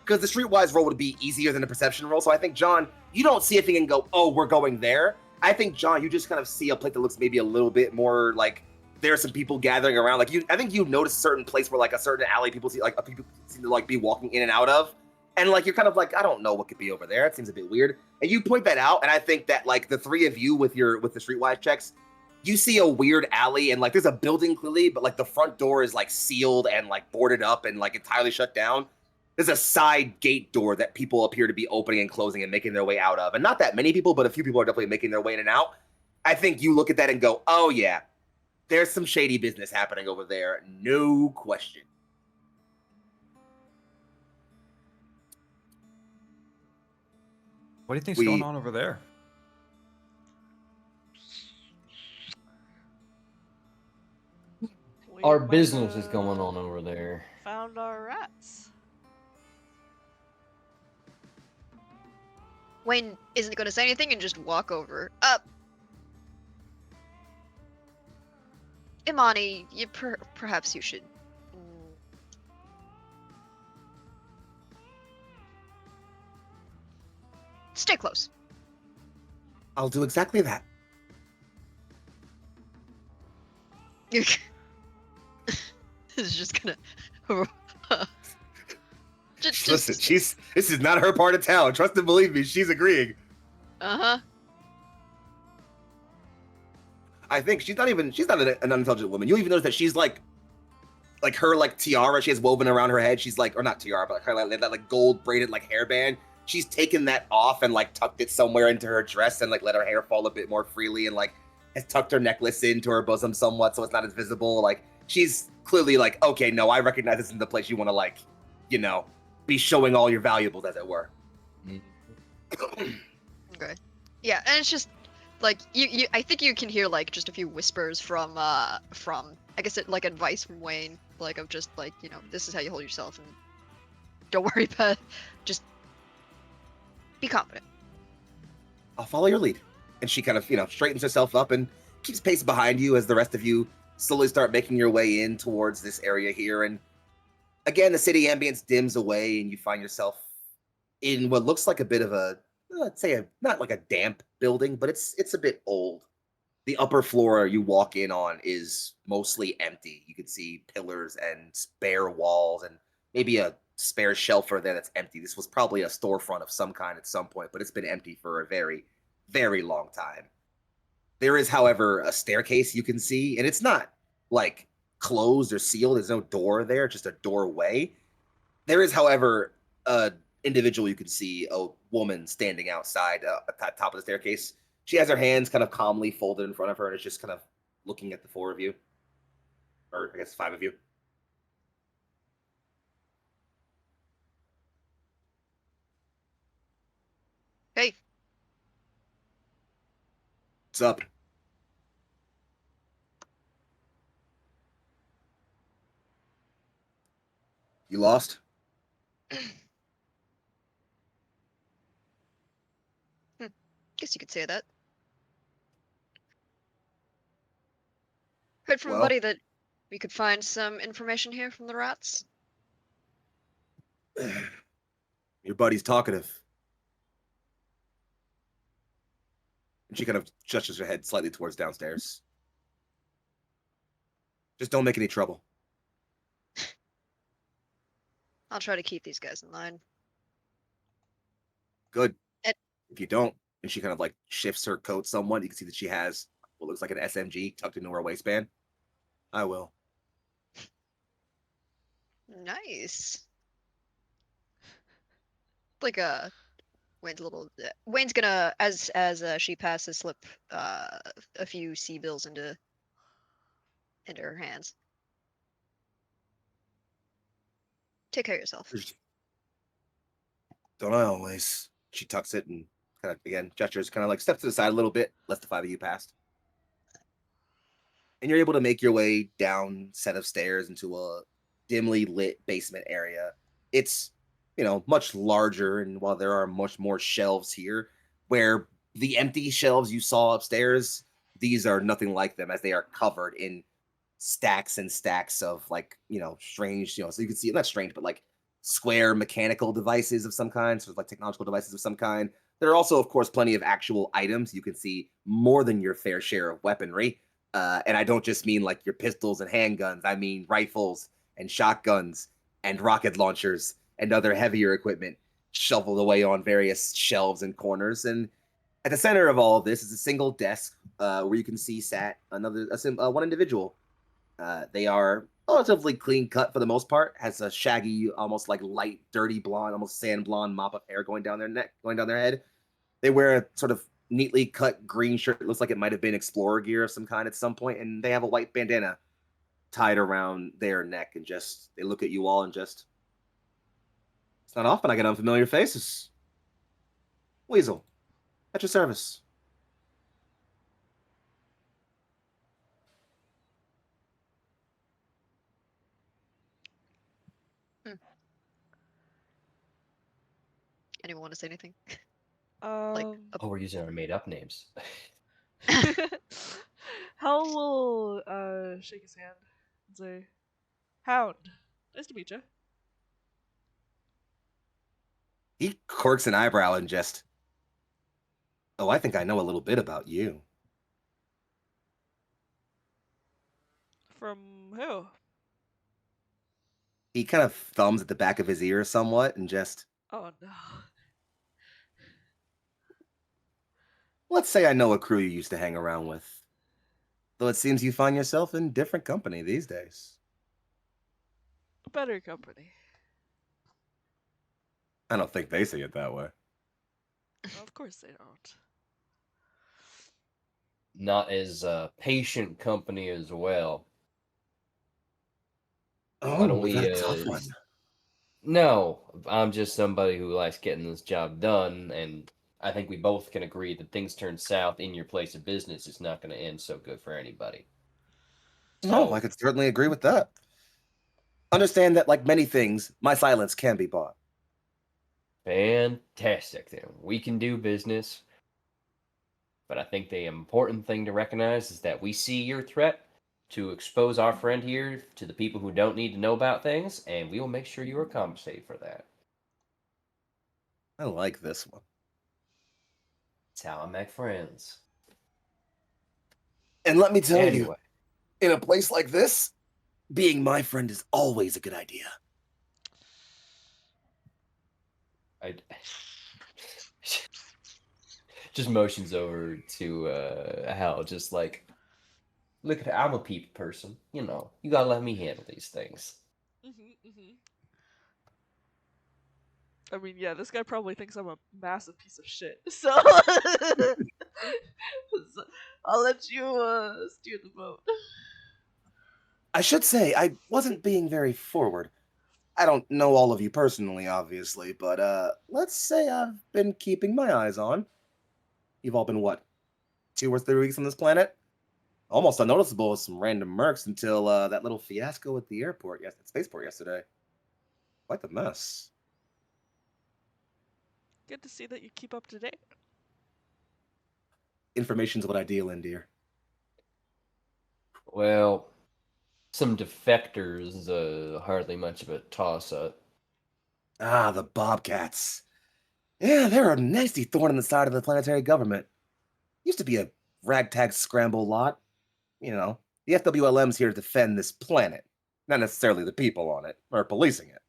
because the streetwise roll would be easier than the perception roll. So I think John, you don't see a thing and go, "Oh, we're going there." I think John, you just kind of see a place that looks maybe a little bit more like there are some people gathering around. Like I think you notice a certain place where like a certain alley people seem to like be walking in and out of, and like you're kind of like, I don't know what could be over there. It seems a bit weird, and you point that out, and I think that like the three of you with the streetwise checks, you see a weird alley and like there's a building clearly, but like the front door is like sealed and like boarded up and like entirely shut down. There's a side gate door that people appear to be opening and closing and making their way out of. And not that many people, but a few people are definitely making their way in and out. I think you look at that and go, oh yeah, there's some shady business happening over there. No question. What do you think's We- going on over there? We Our might business is have going on over there. Found our rats. Wayne isn't going to say anything and just walk over. Up. Imani, perhaps you should. Stay close. I'll do exactly that. This is just gonna. Listen, this is not her part of town. Trust and believe me, she's agreeing. Uh-huh. I think she's not an unintelligent woman. You'll even notice that she's like her like tiara she has woven around her head. She's like, or not tiara, but her like that like gold braided like hairband. She's taken that off and like tucked it somewhere into her dress and like let her hair fall a bit more freely and like has tucked her necklace into her bosom somewhat so it's not as visible. Like she's clearly like, okay, no, I recognize this is the place you want to like, you know, be showing all your valuables, as it were. Okay. Yeah, and it's just like you I think you can hear like just a few whispers from I guess like advice from Wayne, like of just like, you know, this is how you hold yourself and don't worry about it. Just be confident. I'll follow your lead. And she kind of, you know, straightens herself up and keeps pace behind you as the rest of you slowly start making your way in towards this area here. And again, the city ambience dims away and you find yourself in what looks like a bit of a, let's say, not like a damp building, but it's a bit old. The upper floor you walk in on is mostly empty. You can see pillars and spare walls and maybe a spare shelf or there that's empty. This was probably a storefront of some kind at some point, but it's been empty for a very, very long time. There is, however, a staircase you can see, and it's not like closed or sealed. There's no door there, just a doorway. There is, however, a individual you can see, a woman standing outside at the top of the staircase. She has her hands kind of calmly folded in front of her and is just kind of looking at the four of you. Or I guess 5 of you. Hey, What's up? You lost? guess you could say that. Heard from Well- a buddy that we could find some information here from the rats. Your buddy's talkative. And she kind of gestures her head slightly towards downstairs. Just don't make any trouble. I'll try to keep these guys in line. Good. It- If you don't, and she kind of like shifts her coat somewhat, you can see that she has what looks like an SMG tucked into her waistband. I will. Nice. Like Wayne's gonna as she passes slip a few C bills into her hands. Take care of yourself. Don't I always? She tucks it and kind of again gestures, kind of like steps to the side a little bit, lets the 5 of you past. And you're able to make your way down set of stairs into a dimly lit basement area. It's, you know, much larger, and while there are much more shelves here, where the empty shelves you saw upstairs, these are nothing like them, as they are covered in stacks and stacks of like, you know, strange, you know, so you can see not strange, but like square mechanical devices of some kind, sort of like technological devices of some kind. There are also, of course, plenty of actual items. You can see more than your fair share of weaponry. And I don't just mean like your pistols and handguns. I mean rifles and shotguns and rocket launchers and other heavier equipment shoveled away on various shelves and corners. And at the center of all of this is a single desk where you can see sat one individual. They are relatively clean cut for the most part. Has a shaggy, almost like light, dirty blonde, almost sand blonde mop of hair going down their neck, going down their head. They wear a sort of neatly cut green shirt. It looks like it might have been explorer gear of some kind at some point, and they have a white bandana tied around their neck, and just they look at you all and just. It's not often I get unfamiliar faces. Weasel, at your service. Anyone want to say anything? Um, Oh, we're using our made-up names. Hal will shake his hand and say, "Hound, nice to meet you." He quirks an eyebrow and just, oh, I think I know a little bit about you. From who? He kind of thumbs at the back of his ear somewhat and just, Oh no. let's say I know a crew you used to hang around with. Though it seems you find yourself in different company these days. Better company. I don't think they see it that way. Of course they don't. Not as patient company as well. Why don't Oh, we, that tough one. No, I'm just somebody who likes getting this job done, and I think we both can agree that things turn south in your place of business is not going to end so good for anybody. No, So, I could certainly agree with that. Understand that, like many things, my silence can be bought. fantastic then. We can do business. But I think the important thing to recognize is that we see your threat to expose our friend here to the people who don't need to know about things, and we will make sure you are compensated for that. I like this one. It's how I make friends. And let me tell you, Anyway, in a place like this, being my friend is always a good idea. I just motions over to Hal, just like, look at it, I'm a people person. You know, you gotta let me handle these things. I mean, yeah, this guy probably thinks I'm a massive piece of shit. So, so I'll let you steer the boat. I should say, I wasn't being very forward. I don't know all of you personally, obviously, but let's say I've been keeping my eyes on. You've all been, what, 2 or 3 weeks on this planet? Almost unnoticeable with some random mercs until that little fiasco at the airport, at spaceport yesterday. Quite the mess. Good to see that you keep up to date. Information's what I deal in, dear. Well, some defectors, hardly much of a toss-up. Ah, the Bobcats. Yeah, they're a nasty thorn in the side of the planetary government. Used to be a ragtag scramble lot. You know, the FWLM's here to defend this planet, not necessarily the people on it, or policing it.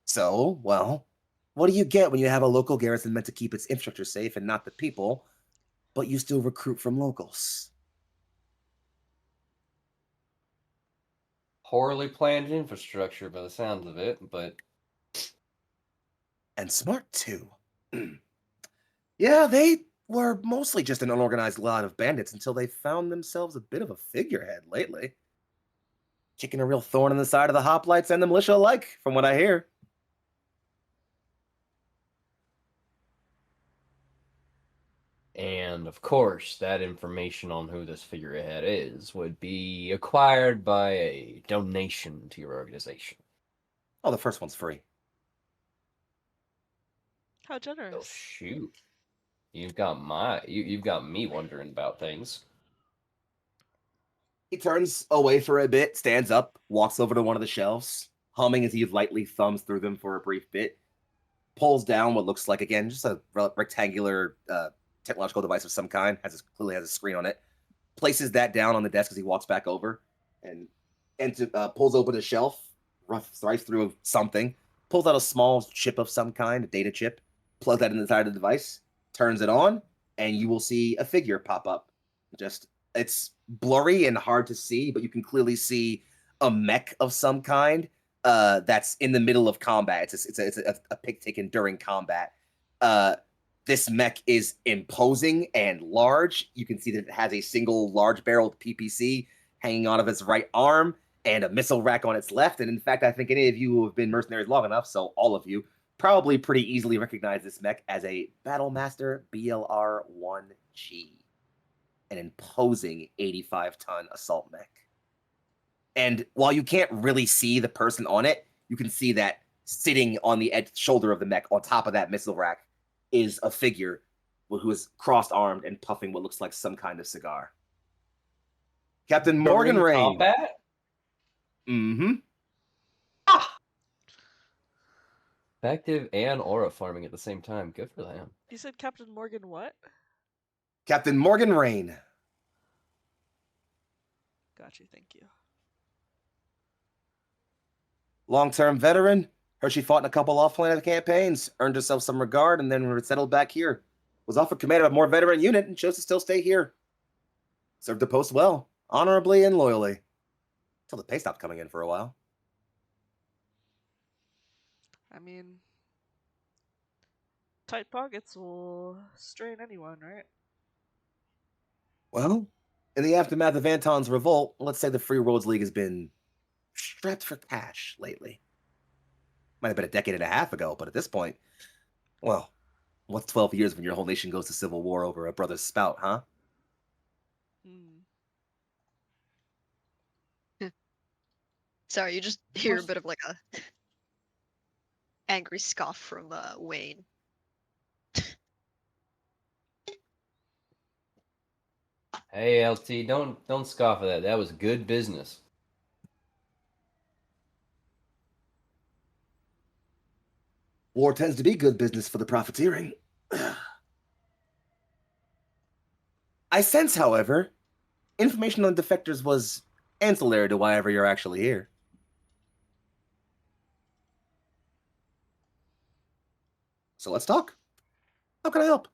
So, well, what do you get when you have a local garrison meant to keep its infrastructure safe and not the people, but you still recruit from locals? Poorly planned infrastructure by the sounds of it, but And smart, too. Yeah, they were mostly just an unorganized lot of bandits until they found themselves a bit of a figurehead lately. Kicking a real thorn in the side of the hoplites and the militia alike, from what I hear. and of course, that information on who this figurehead is would be acquired by a donation to your organization. Oh, the first one's free. How Oh generous. shoot. You've got me wondering about things. He turns away for a bit, stands up, walks over to one of the shelves, humming as he lightly thumbs through them for a brief bit, pulls down what looks like, again, just a rectangular technological device of some kind, clearly has a screen on it, places that down on the desk as he walks back over, and pulls open a shelf, thrice through something, pulls out a small chip of some kind, a data chip, plugs that inside the device, turns it on, and you will see a figure pop up. It's blurry and hard to see, but you can clearly see a mech of some kind that's in the middle of combat. It's a pic taken during combat. This mech is imposing and large. You can see that it has a single large-barreled PPC hanging out of its right arm and a missile rack on its left. And in fact, I think any of you who have been mercenaries long enough, so all of you, probably pretty easily recognize this mech as a Battlemaster BLR-1G, an imposing 85-ton assault mech. And while you can't really see the person on it, you can see that sitting on the shoulder of the mech on top of that missile rack is a figure who is crossed-armed and puffing what looks like some kind of cigar. Captain Morgan During Rain. combat? Mm-hmm. Effective and aura farming at the same time. Good for them. You said Captain Morgan what? Captain Morgan Rain. Got you, thank you. Long-term veteran. Heard she fought in a couple off-planet campaigns, earned herself some regard, and then settled back here. Was offered command of a more veteran unit and chose to still stay here. Served the post well, honorably and loyally. Until the pay stopped coming in for a while. I mean, tight pockets will strain anyone, right? Well, in the aftermath of Anton's revolt, let's say the Free Roads League has been strapped for cash lately. Might have been a decade and a half ago, but at this point, well, what's 12 years when your whole nation goes to civil war over a brother's spout, huh? Sorry, you just hear a bit of like a angry scoff from Wayne. Hey, LT, don't scoff at that. That was good business. War tends to be good business for the profiteering. I sense, however, information on defectors was ancillary to why ever you're actually here. So let's talk. How can I help?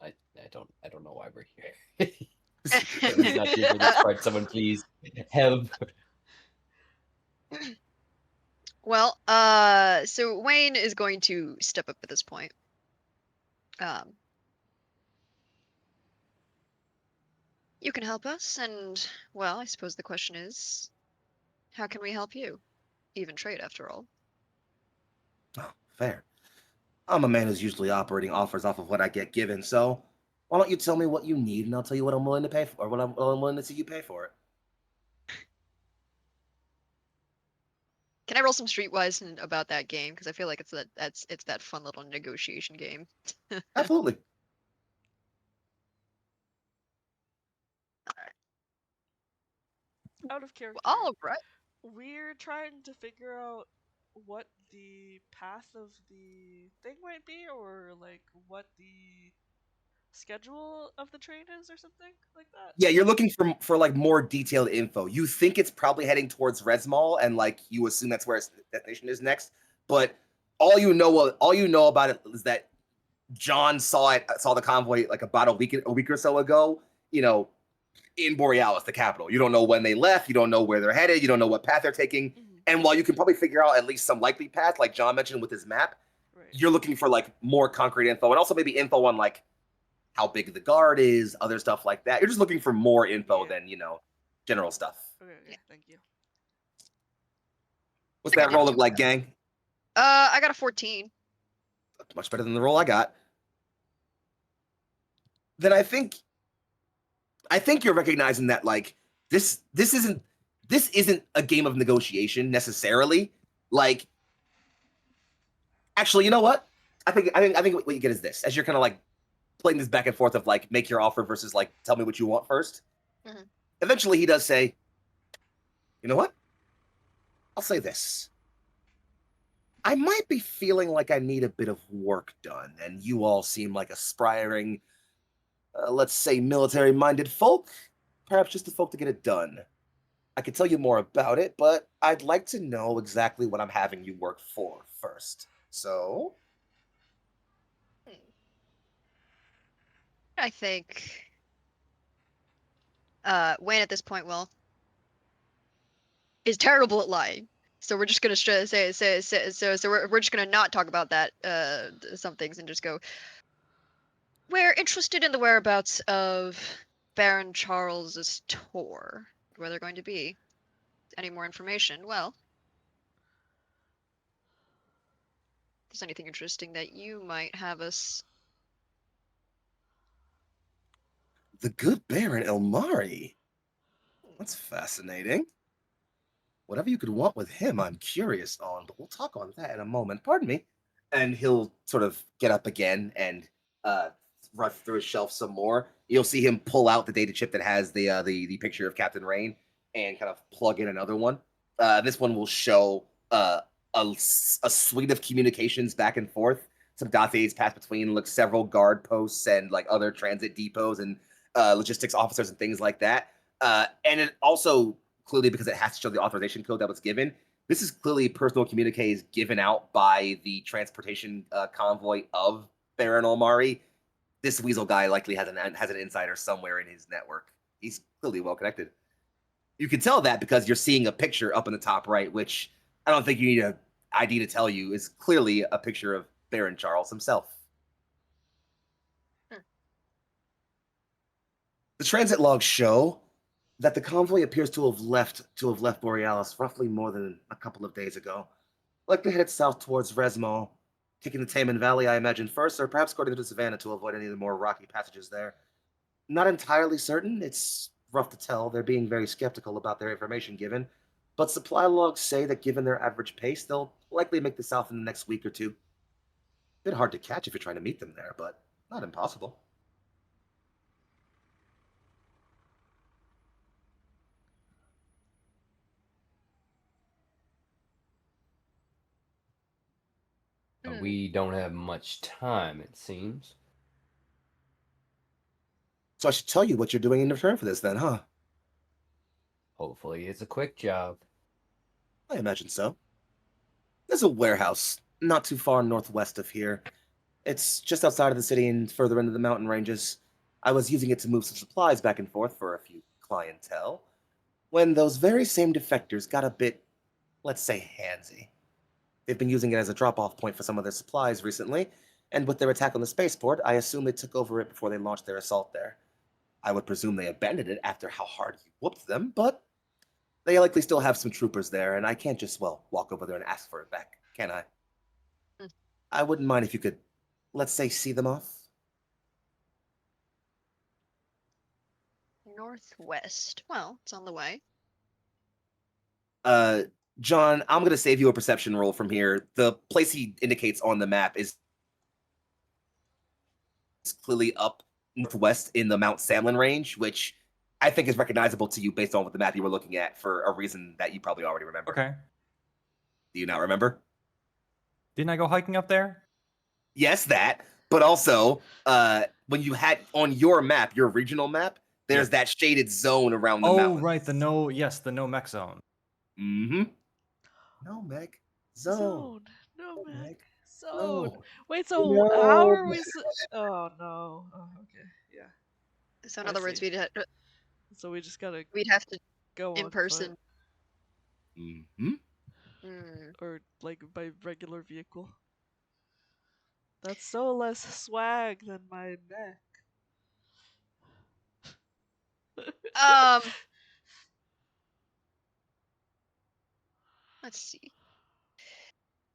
I don't know why we're here. That was not the this part. Someone please help. Well, so Wayne is going to step up at this point. You can help us, and, well, I suppose the question is, how can we help you? Even trade, after all. Oh, fair. I'm a man who's usually operating offers off of what I get given, so why don't you tell me what you need, and I'll tell you what I'm willing to pay for, or what I'm willing to see you pay for it. Can I roll some streetwise about that game? Because I feel like it's that fun little negotiation game. Absolutely. Out of character. All right. We're trying to figure out what the path of the thing might be, or like what the schedule of the train is, or something like that. Yeah, you're looking for like more detailed info. You think it's probably heading towards Resmal, and like you assume that's where its destination is next. But all you know about it is that John saw the convoy like about a week or so ago. You know, in Borealis, the capital. You don't know when they left. You don't know where they're headed. You don't know what path they're taking. Mm-hmm. And while you can probably figure out at least some likely path, like John mentioned with his map, Right. you're looking for like more concrete info, and also maybe info on like how big the guard is, other stuff like that. You're just looking for more info than, general stuff. Okay, thank you. What's that roll look like, gang? I got a 14. Much better than the roll I got. Then I think you're recognizing that like this isn't a game of negotiation necessarily. Like, actually, you know what? I think what you get is this. As you're kind of like playing this back and forth of like make your offer versus like tell me what you want first. Mm-hmm. Eventually, he does say, "You know what? I'll say this. I might be feeling like I need a bit of work done, and you all seem like aspiring, let's say, military-minded folk. Perhaps just the folk to get it done. I could tell you more about it, but I'd like to know exactly what I'm having you work for first. So, I think Wayne at this point is terrible at lying. So we're just gonna say so we're just gonna not talk about that some things and just go. We're interested in the whereabouts of Baron Charles's tour. Where they're going to be. Any more information? Well, if there's anything interesting that you might have us. The good Baron Elmari. That's fascinating. Whatever you could want with him, I'm curious on, but we'll talk on that in a moment. Pardon me. And he'll sort of get up again and run through his shelf some more. You'll see him pull out the data chip that has the picture of Captain Rain and kind of plug in another one. This one will show a suite of communications back and forth. Some dossiers pass between like several guard posts and like other transit depots and logistics officers and things like that. And it also clearly, because it has to show the authorization code that was given, this is clearly personal communiques given out by the transportation convoy of Baron Olmari. This weasel guy likely has an insider somewhere in his network. He's clearly well connected. You can tell that because you're seeing a picture up in the top right, which I don't think you need an ID to tell you is clearly a picture of Baron Charles himself. The transit logs show that the convoy appears to have left Borealis roughly more than a couple of days ago. Likely headed south towards Resmo, taking the Taman Valley, I imagine, first, or perhaps going to the Savannah to avoid any of the more rocky passages there. Not entirely certain. It's rough to tell. They're being very skeptical about their information given, but supply logs say that given their average pace, they'll likely make the south in the next week or two. Bit hard to catch if you're trying to meet them there, but not impossible. We don't have much time, it seems. So I should tell you what you're doing in return for this then, huh? Hopefully it's a quick job. I imagine so. There's a warehouse not too far northwest of here. It's just outside of the city and further into the mountain ranges. I was using it to move some supplies back and forth for a few clientele, when those very same defectors got a bit, let's say, handsy. They've been using it as a drop-off point for some of their supplies recently, and with their attack on the spaceport, I assume they took over it before they launched their assault there. I would presume they abandoned it after how hard you whooped them, but they likely still have some troopers there, and I can't just, well, walk over there and ask for it back, can I? Hmm. I wouldn't mind if you could, let's say, see them off. Northwest. Well, it's on the way. John, I'm going to save you a perception roll from here. The place he indicates on the map is clearly up northwest in the Mount Samlin range, which I think is recognizable to you based on what the map you were looking at for a reason that you probably already remember. Okay. Do you not remember? Didn't I go hiking up there? Yes, that. But also, when you had on your map, your regional map, there's that shaded zone around the mountain. Oh, right. The no mech zone. Mm-hmm. No mech zone. No, No man. mech Zone. zone. Wait, so No. how are we? Oh no. Oh, okay. Yeah. So in I other words, see. we'd So we just gotta have to go in on person. foot, Mm-hmm. or like by regular vehicle. That's so less swag than my neck. Let's see.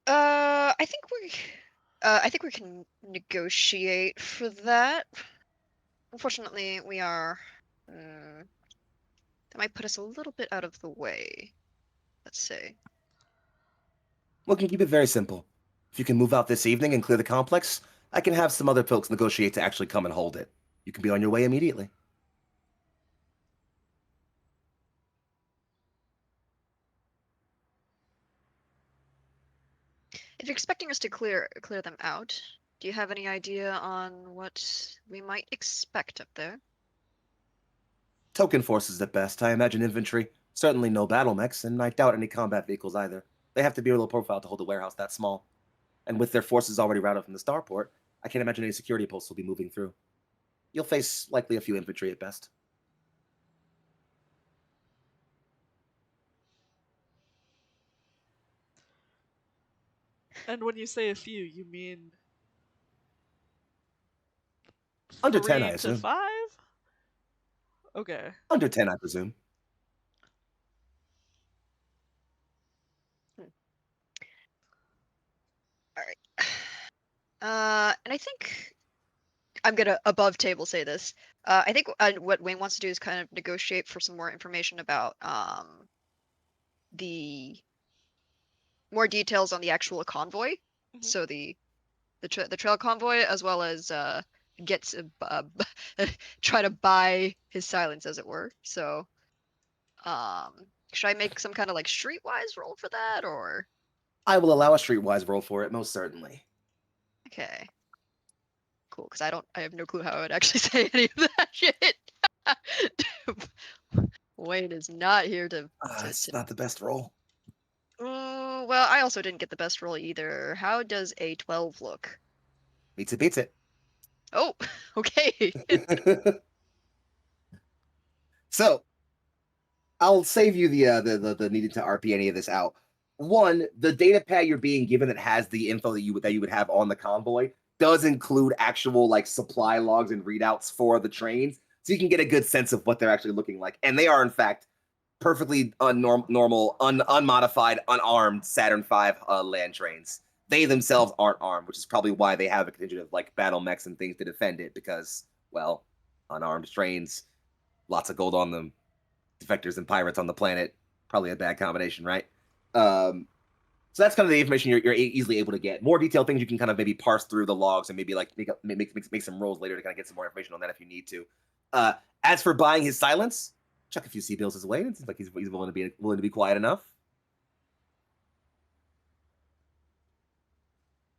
I think we can negotiate for that. Unfortunately, we are. That might put us a little bit out of the way. Let's say. We can keep it very simple. If you can move out this evening and clear the complex, I can have some other folks negotiate to actually come and hold it. You can be on your way immediately. If you're expecting us to clear them out, do you have any idea on what we might expect up there? Token forces at best. I imagine infantry. Certainly no Battlemechs, and I doubt any combat vehicles either. They have to be a low profile to hold a warehouse that small. And with their forces already routed from the starport, I can't imagine any security posts will be moving through. You'll face likely a few infantry at best. And when you say a few, you mean Under 10, 3 I to assume. 5? Okay. Under 10, I presume. All right. And I think I'm gonna above table say this. I think what Wayne wants to do is kind of negotiate for some more information about the more details on the actual convoy. Mhm. So the trail convoy, as well as gets try to buy his silence, as it were. So, should I make some kind of like streetwise roll for that, or I will allow a streetwise roll for it, most certainly. okay, cool? Because I have no clue how I would actually say any of that shit. Wayne is not here to. It's not the best roll. Well, I also didn't get the best roll either. How does a 12 look? Beats it, beats it. Oh, okay. So, I'll save you the needing to RP any of this out. One, the data pad you're being given that has the info that you would have on the convoy does include actual like supply logs and readouts for the trains, so you can get a good sense of what they're actually looking like. And they are in fact perfectly normal, unmodified, unarmed Saturn V land trains. They themselves aren't armed, which is probably why they have a contingent of like Battlemechs and things to defend it, because, well, unarmed trains, lots of gold on them, defectors and pirates on the planet, probably a bad combination, right? So that's kind of the information you're easily able to get. More detailed things you can kind of maybe parse through the logs and maybe like make some rolls later to kind of get some more information on that if you need to. As for buying his silence, chuck a few sea bills his way. It seems like he's willing to be quiet enough.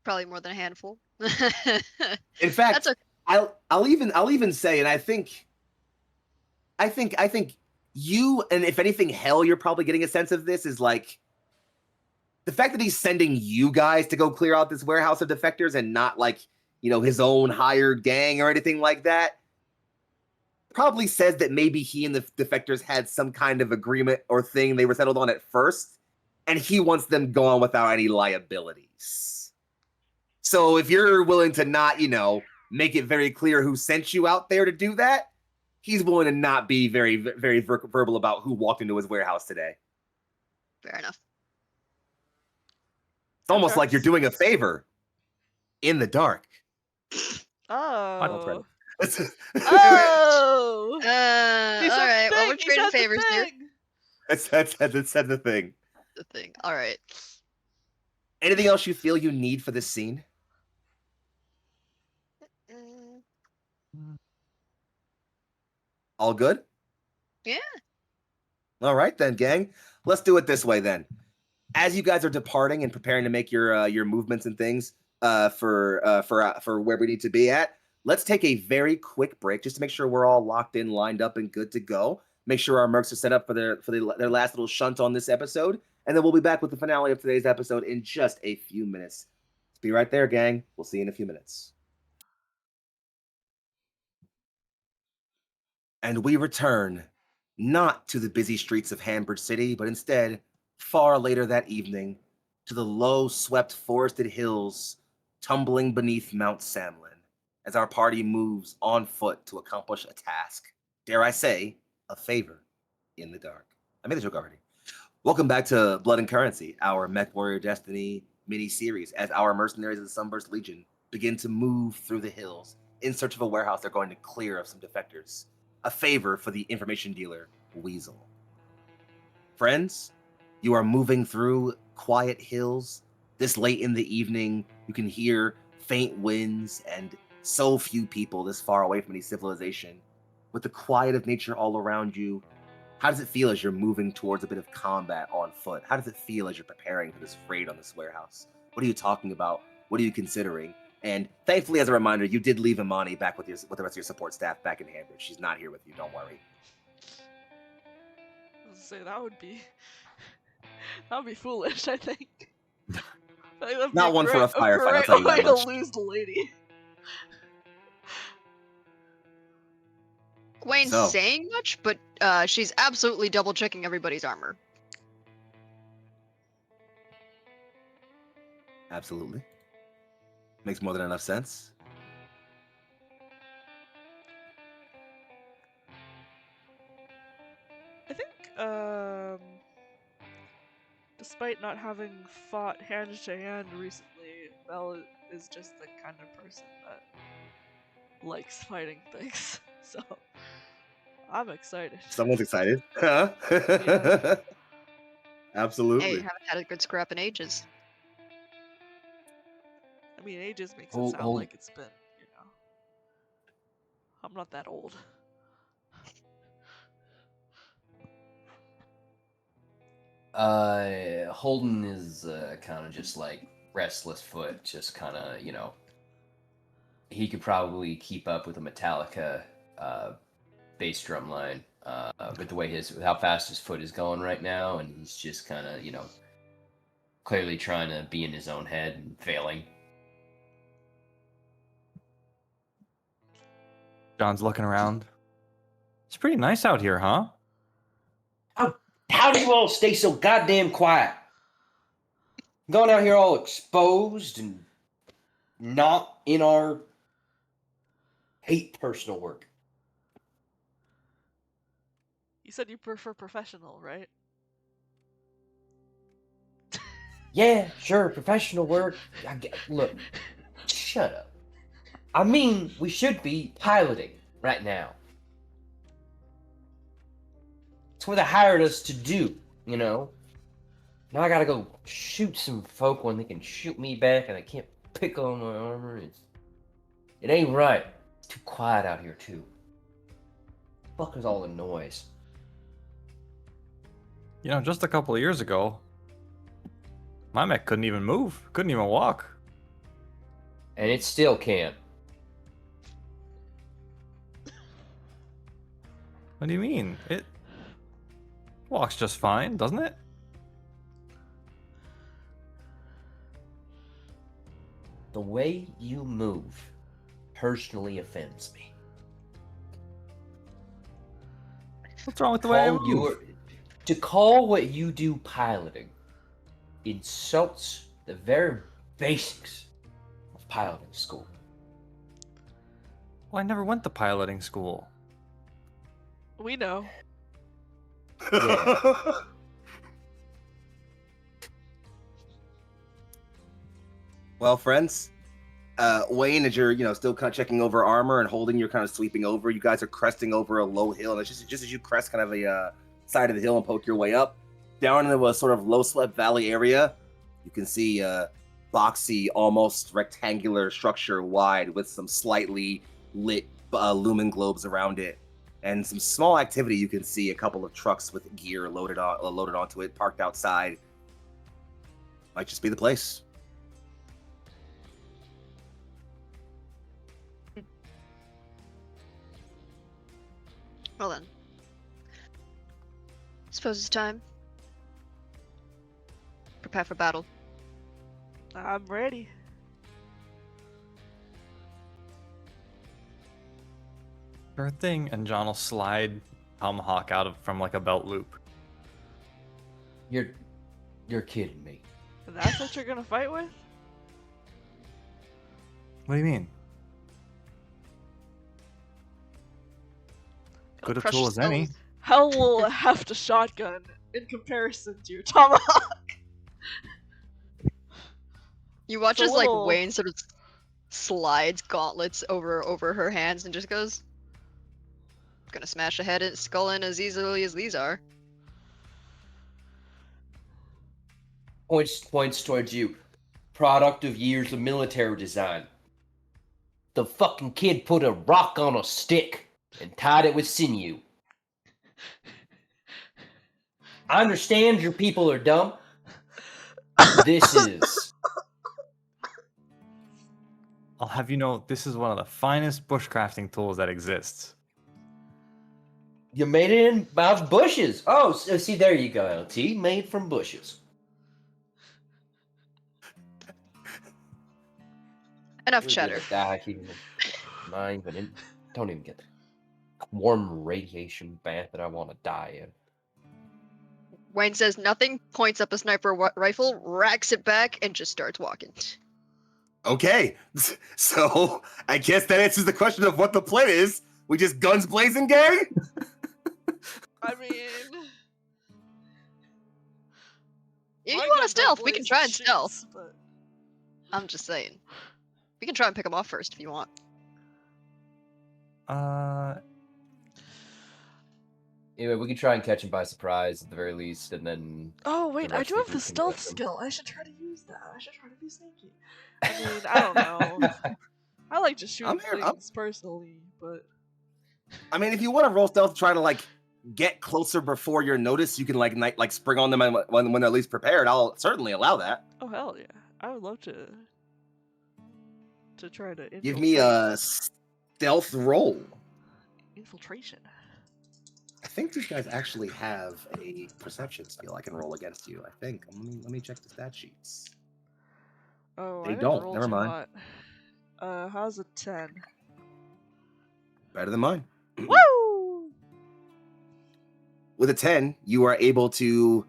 Probably more than a handful. In fact, That's okay. I'll even say, and I think you, and if anything, hell, you're probably getting a sense of this, is like the fact that he's sending you guys to go clear out this warehouse of defectors and not like, his own hired gang or anything like that, probably says that maybe he and the defectors had some kind of agreement or thing they were settled on at first, and he wants them gone without any liabilities. So if you're willing to not, make it very clear who sent you out there to do that, he's willing to not be very, very verbal about who walked into his warehouse today. Fair enough. It's almost like you're doing a favor in the dark. Oh. Oh. Oh. All right. Well, we're trading favors here. That's the thing. The thing. All right. Anything else you feel you need for this scene? All good? Yeah. All right then, gang. Let's do it this way then. As you guys are departing and preparing to make your movements and things for where we need to be at, let's take a very quick break just to make sure we're all locked in, lined up, and good to go. Make sure our mercs are set up for their last little shunt on this episode, and then we'll be back with the finale of today's episode in just a few minutes. Let's be right there, gang. We'll see you in a few minutes. And we return, not to the busy streets of Hanbridge City, but instead, far later that evening, to the low-swept forested hills tumbling beneath Mount Samlin, as our party moves on foot to accomplish a task, dare I say, a favor, in the dark. I made the joke already. Welcome back to Blood and Currency, our Mech Warrior Destiny mini-series, as our mercenaries of the Sunburst Legion begin to move through the hills in search of a warehouse they're going to clear of some defectors. A favor for the information dealer, Weasel. Friends, you are moving through quiet hills. This late in the evening, you can hear faint winds and so few people this far away from any civilization. With the quiet of nature all around you, how does it feel as you're moving towards a bit of combat on foot? How does it feel as you're preparing for this raid on this warehouse? What are you talking about? What are you considering? And thankfully, as a reminder, you did leave Imani back with the rest of your support staff back in Hanbridge. She's not here with you, don't worry. I was gonna say that would be foolish, I think. That'd Not one for a firefight, I'll tell you that way much. to lose the lady. Wayne's So. saying much, but she's absolutely double checking everybody's armor. Absolutely. Makes more than enough sense. despite not having fought hand to hand recently, Belle is just the kind of person that likes fighting things. So I'm excited. Someone's excited. Huh? Yeah. Absolutely. Hey, haven't had a good scrap in ages. I mean, ages makes it Hold- sound hold- like it's been, you know. I'm not that old. Holden is kind of just like restless foot, just kind of, you know, he could probably keep up with a Metallica bass drum line with the way how fast his foot is going right now, and he's just kind of, you know, clearly trying to be in his own head and failing. John's looking around. It's pretty nice out here, huh? How do you all stay so goddamn quiet? Going out here all exposed and not in our hate personal work. You said you prefer professional, right? Yeah, sure, professional work. Look, shut up. I mean, we should be piloting right now. It's what they hired us to do, you know? Now I gotta go shoot some folk when they can shoot me back and I can't pick on my armor. It ain't right. It's too quiet out here, too. Fuck is all the noise? You know, just a couple of years ago, my mech couldn't even move, couldn't even walk. And it still can't. What do you mean? It walks just fine, doesn't it? The way you move personally offends me. What's wrong with the way I move? To call what you do piloting insults the very basics of piloting school. Well, I never went to piloting school. We know. Yeah. Well, friends, Wayne, as you're still kind of checking over armor and holding, you're kind of sweeping over. You guys are cresting over a low hill, and it's just as you crest kind of a side of the hill and poke your way up down into a sort of low sloped valley area. You can see a boxy, almost rectangular structure wide with some slightly lit lumen globes around it, and some small activity. You can see a couple of trucks with gear loaded onto it, parked outside. Might just be the place. Well then. Suppose it's time. Prepare for battle. I'm ready. Sure thing, and John will slide Tomahawk from like a belt loop. You're kidding me. That's what you're gonna fight with? What do you mean? It'll Good a crush tool your as any. skulls. Hell will heft a shotgun in comparison to your tomahawk. You watch It's a as like little- Wayne sort of slides gauntlets over her hands and just goes, "Gonna smash a head and skull in as easily as these are." Points towards you. Product of years of military design. The fucking kid put a rock on a stick and tied it with sinew. I understand your people are dumb. This is. I'll have you know, this is one of the finest bushcrafting tools that exists. You made it out of bushes. Oh, see, there you go, LT. Made from bushes. Enough cheddar. Don't even get the warm radiation bath that I want to die in. Wayne says nothing, points up a sniper rifle, racks it back, and just starts walking. Okay, so I guess that answers the question of what the plan is. We just guns blazing, gang? I mean, If My you want gun to stealth, we blaze can try and shoots, stealth. but I'm just saying. We can try and pick them off first if you want. Anyway, we can try and catch him by surprise at the very least, and then. oh wait, I rest do of the have the group can stealth catch him. skill. I should try to use that. I should try to be sneaky. I mean, I don't know. I like to shoot I'm here. things personally, but I mean, if you want to roll stealth, try to like get closer before you're noticed. You can like spring on them when they're least prepared. I'll certainly allow that. oh hell yeah, I would love to try to infiltrate. Give me a stealth roll. Infiltration. I think these guys actually have a perception skill I can roll against you. I think. Let me check the stat sheets. Oh, They I didn't don't, roll never too mind. hot. How's a 10? Better than mine. Woo! With a 10, you are able to.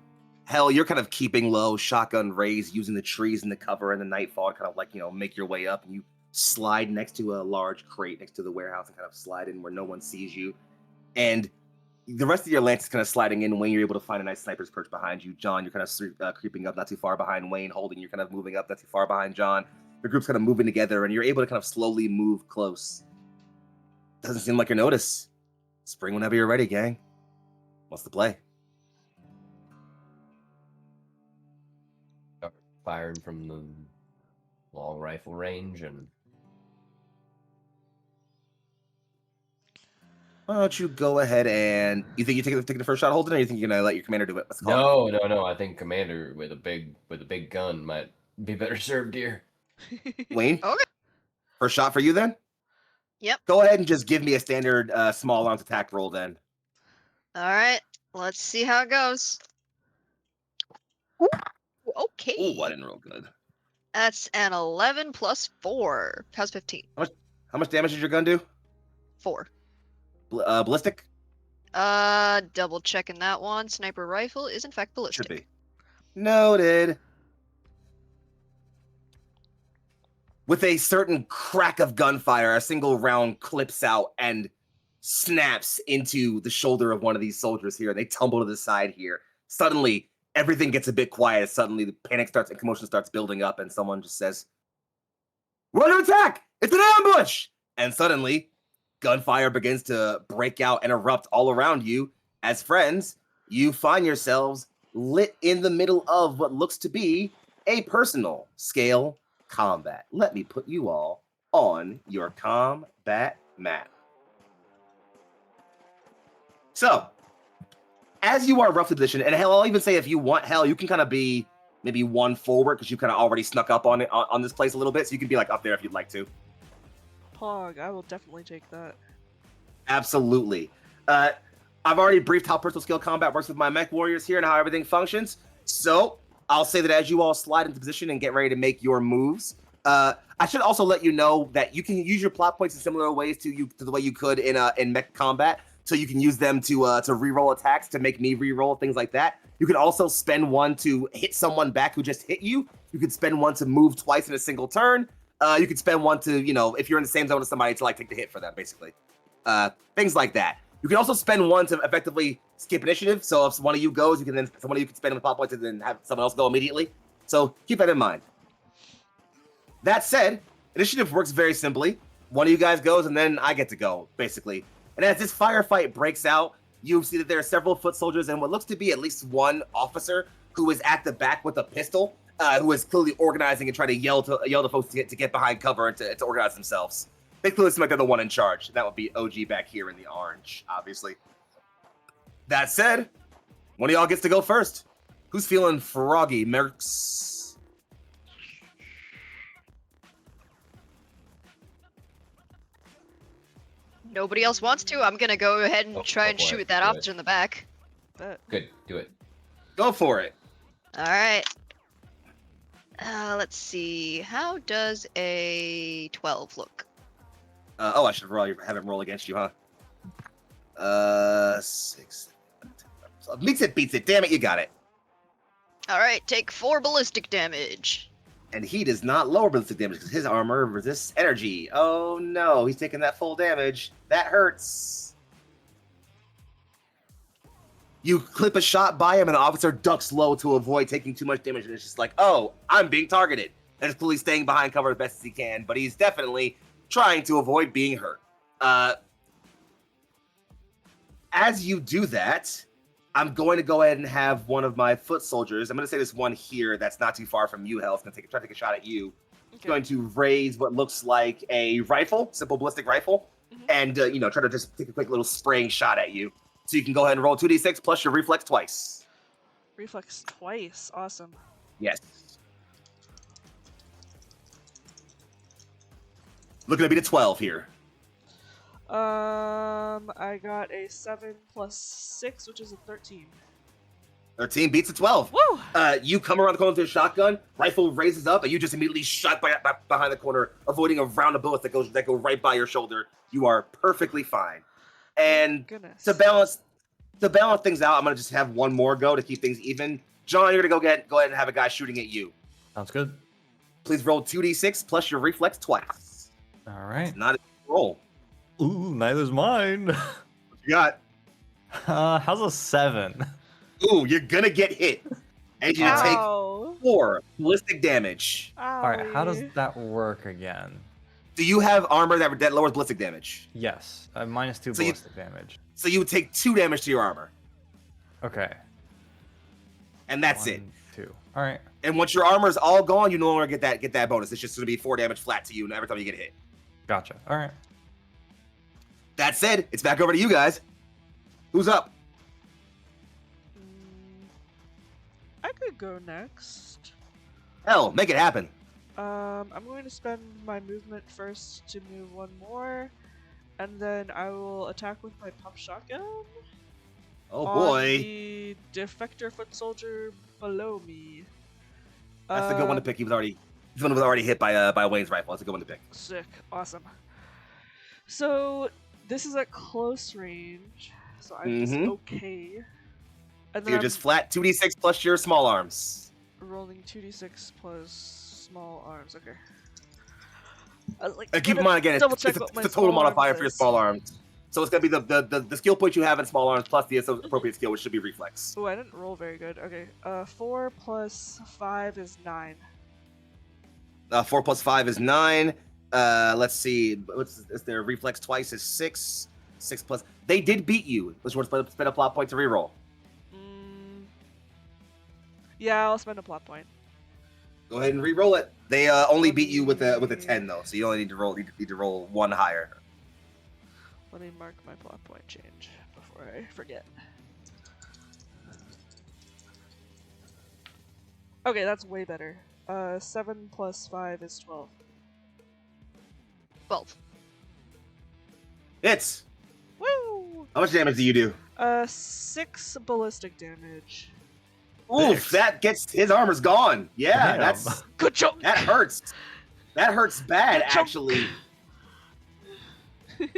Hell, you're kind of keeping low, shotgun raised, using the trees and the cover and the nightfall to kind of like make your way up, and you slide next to a large crate next to the warehouse and kind of slide in where no one sees you. And the rest of your lance is kind of sliding in. Wayne, you're able to find a nice sniper's perch behind you. John, you're kind of creeping up not too far behind Wayne. Holding, you're kind of moving up not too far behind John. The group's kind of moving together, and you're able to kind of slowly move close. Doesn't seem like you're noticed. Spring whenever you're ready, gang. What's the play? Firing from the long rifle range, and Why don't you go ahead and you think you're taking the first shot, Holden, or you think you're gonna let your commander do it? Let's call it. no. I think commander with a big gun might be better served here. Wayne, Okay. first shot for you then. Yep. Go ahead and just give me a standard small arms attack roll then. All right. Let's see how it goes. Okay. Oh, I didn't roll good. That's an 11 plus 4. How's 15? How much damage did your gun do? 4. Ballistic? Double checking that one. Sniper rifle is in fact ballistic. Should be. Noted. With a certain crack of gunfire, a single round clips out and snaps into the shoulder of one of these soldiers here. They tumble to the side here. Suddenly, everything gets a bit quiet. Suddenly, the panic starts and commotion starts building up, and someone just says, "We're under attack! It's an ambush!" And suddenly, gunfire begins to break out and erupt all around you. As friends, you find yourselves lit in the middle of what looks to be a personal scale combat. Let me put you all on your combat map. So, as you are roughly positioned, and hell, I'll even say if you want, hell, you can kind of be maybe one forward because you kind of already snuck up on it on this place a little bit, so you can be like up there if you'd like to. Pog, I will definitely take that. Absolutely. I've already briefed how personal skill combat works with my mech warriors here and how everything functions. So I'll say that as you all slide into position and get ready to make your moves, I should also let you know that you can use your plot points in similar ways to the way you could in mech combat. So you can use them to reroll attacks, to make me reroll, things like that. You can also spend one to hit someone back who just hit you. You could spend one to move twice in a single turn. You could spend one to, if you're in the same zone as somebody, to like take the hit for them, basically. Things like that. You can also spend one to effectively skip initiative. So if one of you goes, one of you can spend the plot points and then have someone else go immediately. So keep that in mind. That said, initiative works very simply. One of you guys goes and then I get to go, basically. And as this firefight breaks out, you see that there are several foot soldiers and what looks to be at least one officer who is at the back with a pistol, who is clearly organizing and trying to yell to folks to get behind cover and to organize themselves. They clearly seem like they're the one in charge. That would be OG back here in the orange, obviously. That said, one of y'all gets to go first. Who's feeling froggy, mercs? Nobody else wants to? I'm gonna go ahead and try and shoot that officer in the back. Good, do it. Go for it. Alright. Let's see. How does a 12 look? I should have him roll against you, huh? 6. Meets it, beats it. Damn it, you got it. Alright, take 4 ballistic damage. And he does not lower ballistic damage because his armor resists energy. Oh no, he's taking that full damage. That hurts. You clip a shot by him, and the officer ducks low to avoid taking too much damage. And it's just like, oh, I'm being targeted. And it's clearly staying behind cover as best as he can, but he's definitely trying to avoid being hurt. As you do that, I'm going to go ahead and have one of my foot soldiers. I'm going to say this one here that's not too far from you, Hell. It's going to try to take a shot at you. It's going to raise what looks like a rifle, simple ballistic rifle, and try to just take a quick little spraying shot at you. So you can go ahead and roll 2d6 plus your reflex twice. Reflex twice. Awesome. Yes. Looking to be the 12 here. I got a 7 plus 6, which is a 13. 13 beats a 12. Woo! You come around the corner with your shotgun, rifle raises up, and you just immediately shot behind the corner, avoiding a round of bullets that go right by your shoulder. You are perfectly fine. And Goodness. to balance things out, I'm gonna just have one more go to keep things even. John, you're gonna go ahead and have a guy shooting at you. Sounds good. Please roll 2d6 plus your reflex twice. All right. Not a roll. Ooh, neither's mine. What you got? How's a 7? Ooh, you're gonna get hit. And you take Ow. 4 ballistic damage. All right, how does Owie. that work again? Do you have armor that lowers ballistic damage? Yes, -2 So you- ballistic damage. So you would take 2 damage to your armor. Okay. And that's it. 1, 2. All right. And once your armor is all gone, you no longer get that bonus. It's just going to be 4 damage flat to you every time you get hit. Gotcha. All right. That said, it's back over to you guys. Who's up? I could go next. Hell, make it happen. I'm going to spend my movement first to move 1 more, and then I will attack with my pump shotgun. Oh on boy. The defector foot soldier below me. That's a good one to pick. He's one was already hit by Wayne's rifle. That's a good one to pick. Sick. Awesome. So, this is at close range, so I'm just okay. And So you're I'm just flat 2d6 plus your small arms. rolling 2d6 plus small arms. Okay. And keep in mind again, it's double-check a what my total small modifier arms for your is. small arms. So it's gonna be the skill point you have in small arms plus the appropriate skill, which should be reflex. Oh, I didn't roll very good. Okay. 4 plus 5 is 9. 4 plus 5 is 9. Let's see. Is their reflex twice is 6. 6 plus. They did beat you. Let's spend a plot point to reroll. Yeah, I'll spend a plot point. Go ahead and re-roll it. They only beat you with a 10 though, so you only need to roll 1 higher. Let me mark my plot point change before I forget. Okay, that's way better. 7 plus 5 is 12. 12. Hits. Woo! How much damage do you do? 6 ballistic damage. Oof, that gets his armor's gone. Yeah, Damn. that's Good job! that hurts. That hurts bad, Good job. actually.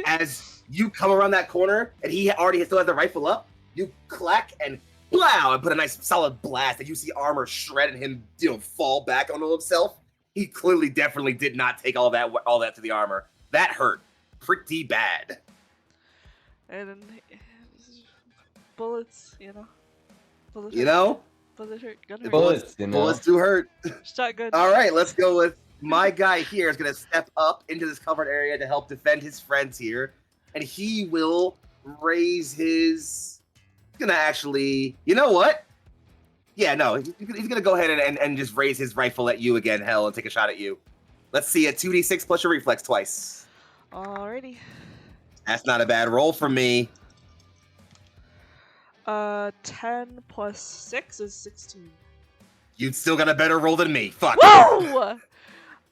As you come around that corner and he already still has the rifle up, you clack and blow and put a nice solid blast, and you see armor shred and him, fall back onto himself. He clearly, definitely did not take all that to the armor. That hurt pretty bad. And then bullets, Bullets You hurt. know, Bullets hurt. Gun hurt. Bullets, bullets do hurt. Shotgun. All right, let's go with my guy here is going to step up into this covered area to help defend his friends here. And he will raise his... He's going to actually... You know what? Yeah, no, he's going to go ahead and just raise his rifle at you again, Hell, and take a shot at you. Let's see, a 2d6 plus your reflex twice. Alrighty. That's not a bad roll for me. 10 plus 6 is 16. You'd still got a better roll than me. Fuck. Whoa!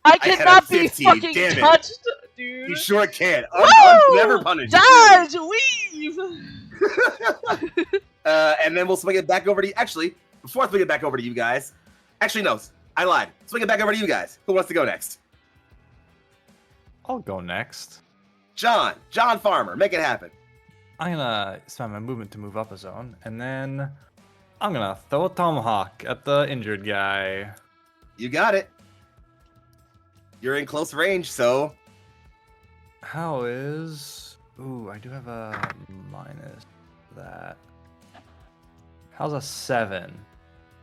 I had a cannot be 15, fucking damn it. touched, dude. You sure can. Woo! Never punish. Dodge! Leave! And then we'll swing it back over to you. Actually, before I swing it back over to you guys, actually, no, I lied. Swing it back over to you guys. Who wants to go next? I'll go next. John Farmer, make it happen. I'm gonna spend my movement to move up a zone, and then I'm gonna throw a tomahawk at the injured guy. You got it. You're in close range, so How is... Ooh, I do have a minus that. How's a 7?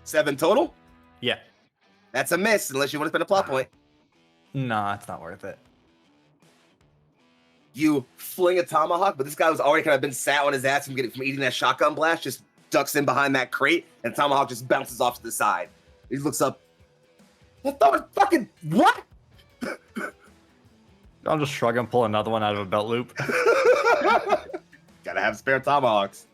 7 total? Yeah. That's a miss, unless you want to spend a plot point. Nah, it's not worth it. You fling a tomahawk, but this guy was already kind of been sat on his ass from eating that shotgun blast, just ducks in behind that crate, and tomahawk just bounces off to the side. He looks up. Fucking what? I'll just shrug and pull another one out of a belt loop. Gotta have spare tomahawks.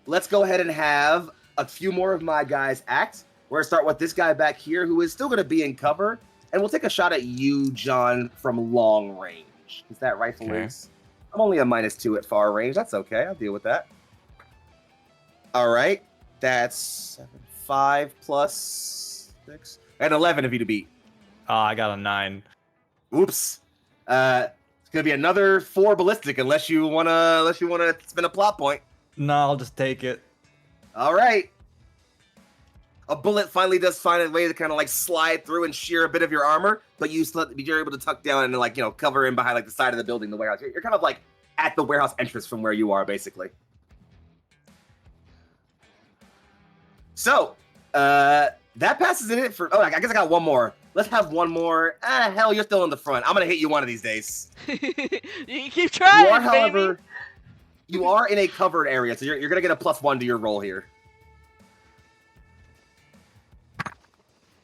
Let's go ahead and have a few more of my guys act. We're gonna start with this guy back here, who is still gonna be in cover, and we'll take a shot at you, John, from long range. Is that rifle Okay. is? I'm only a -2 at far range. That's okay. I'll deal with that. All right, that's 7, 5 plus 6, and 11 of you to beat. I got a 9. Oops. It's gonna be another 4 ballistic unless you wanna spend a plot point. No, I'll just take it. All right. A bullet finally does find a way to kind of like slide through and shear a bit of your armor, but you're able to tuck down and like cover in behind like the side of the building, the warehouse. You're kind of like at the warehouse entrance from where you are, basically. So, that passes it for. Oh, I guess I got one more. Let's have one more. Hell, you're still in the front. I'm gonna hit you one of these days. You can keep trying, You are, baby. however, you are in a covered area, so you're gonna get a +1 to your roll here.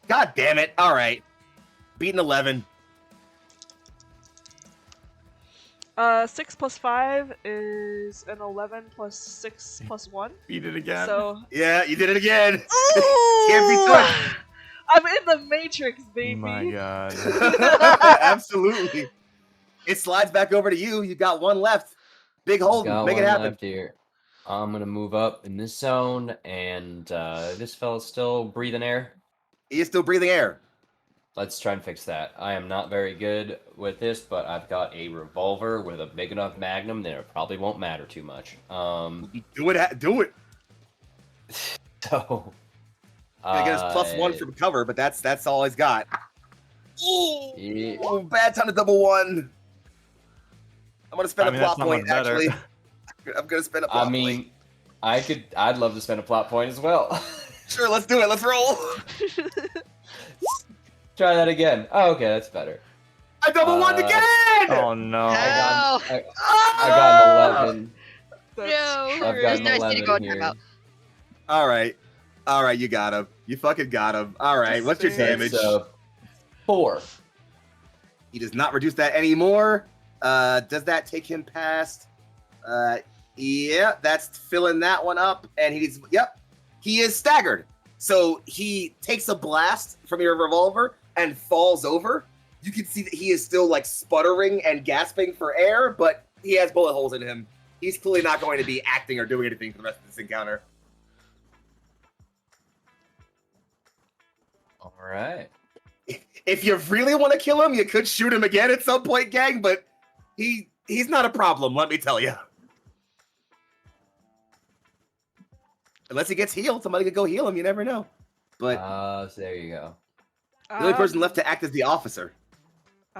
God damn it! All right, beating 11. 6 plus 5 is an 11 plus 6 plus 1. Beat it again. So Yeah, you did it again. Ooh! Can't be touched. I'm in the Matrix, Oh baby. my god. Absolutely. It slides back over to you. You got one left. Big hold. Got Make it one happen. left here. I'm gonna move up in this zone, and this fella's still breathing air. He is still breathing air. Let's try and fix that. I am not very good with this, but I've got a revolver with a big enough magnum that it probably won't matter too much. Do it. Do it. So. I get his +1 from cover, but that's all he's got. Ooh, Yeah. oh, bad time to double one. I'm gonna spend a that's plot not much point. better. Actually, I'm gonna spend a plot I mean, point. I'd love to spend a plot point as well. Sure, let's do it. Let's roll. Try that again. Oh, okay, that's better. I double one again. Oh no. No. I got an 11. That's No. true. I've got There's an no need to 11 go in here. timeout. All right, you got him. You fucking got him. All right, what's your damage? So, 4. He does not reduce that anymore. Does that take him past? Yeah, that's filling that one up, and he is staggered. So he takes a blast from your revolver and falls over. You can see that he is still like sputtering and gasping for air, but he has bullet holes in him. He's clearly not going to be acting or doing anything for the rest of this encounter. All right. If you really want to kill him, you could shoot him again at some point, gang, but he's not a problem, let me tell you. Unless he gets healed, somebody could go heal him, you never know. But So there you go. the only person left to act is the officer,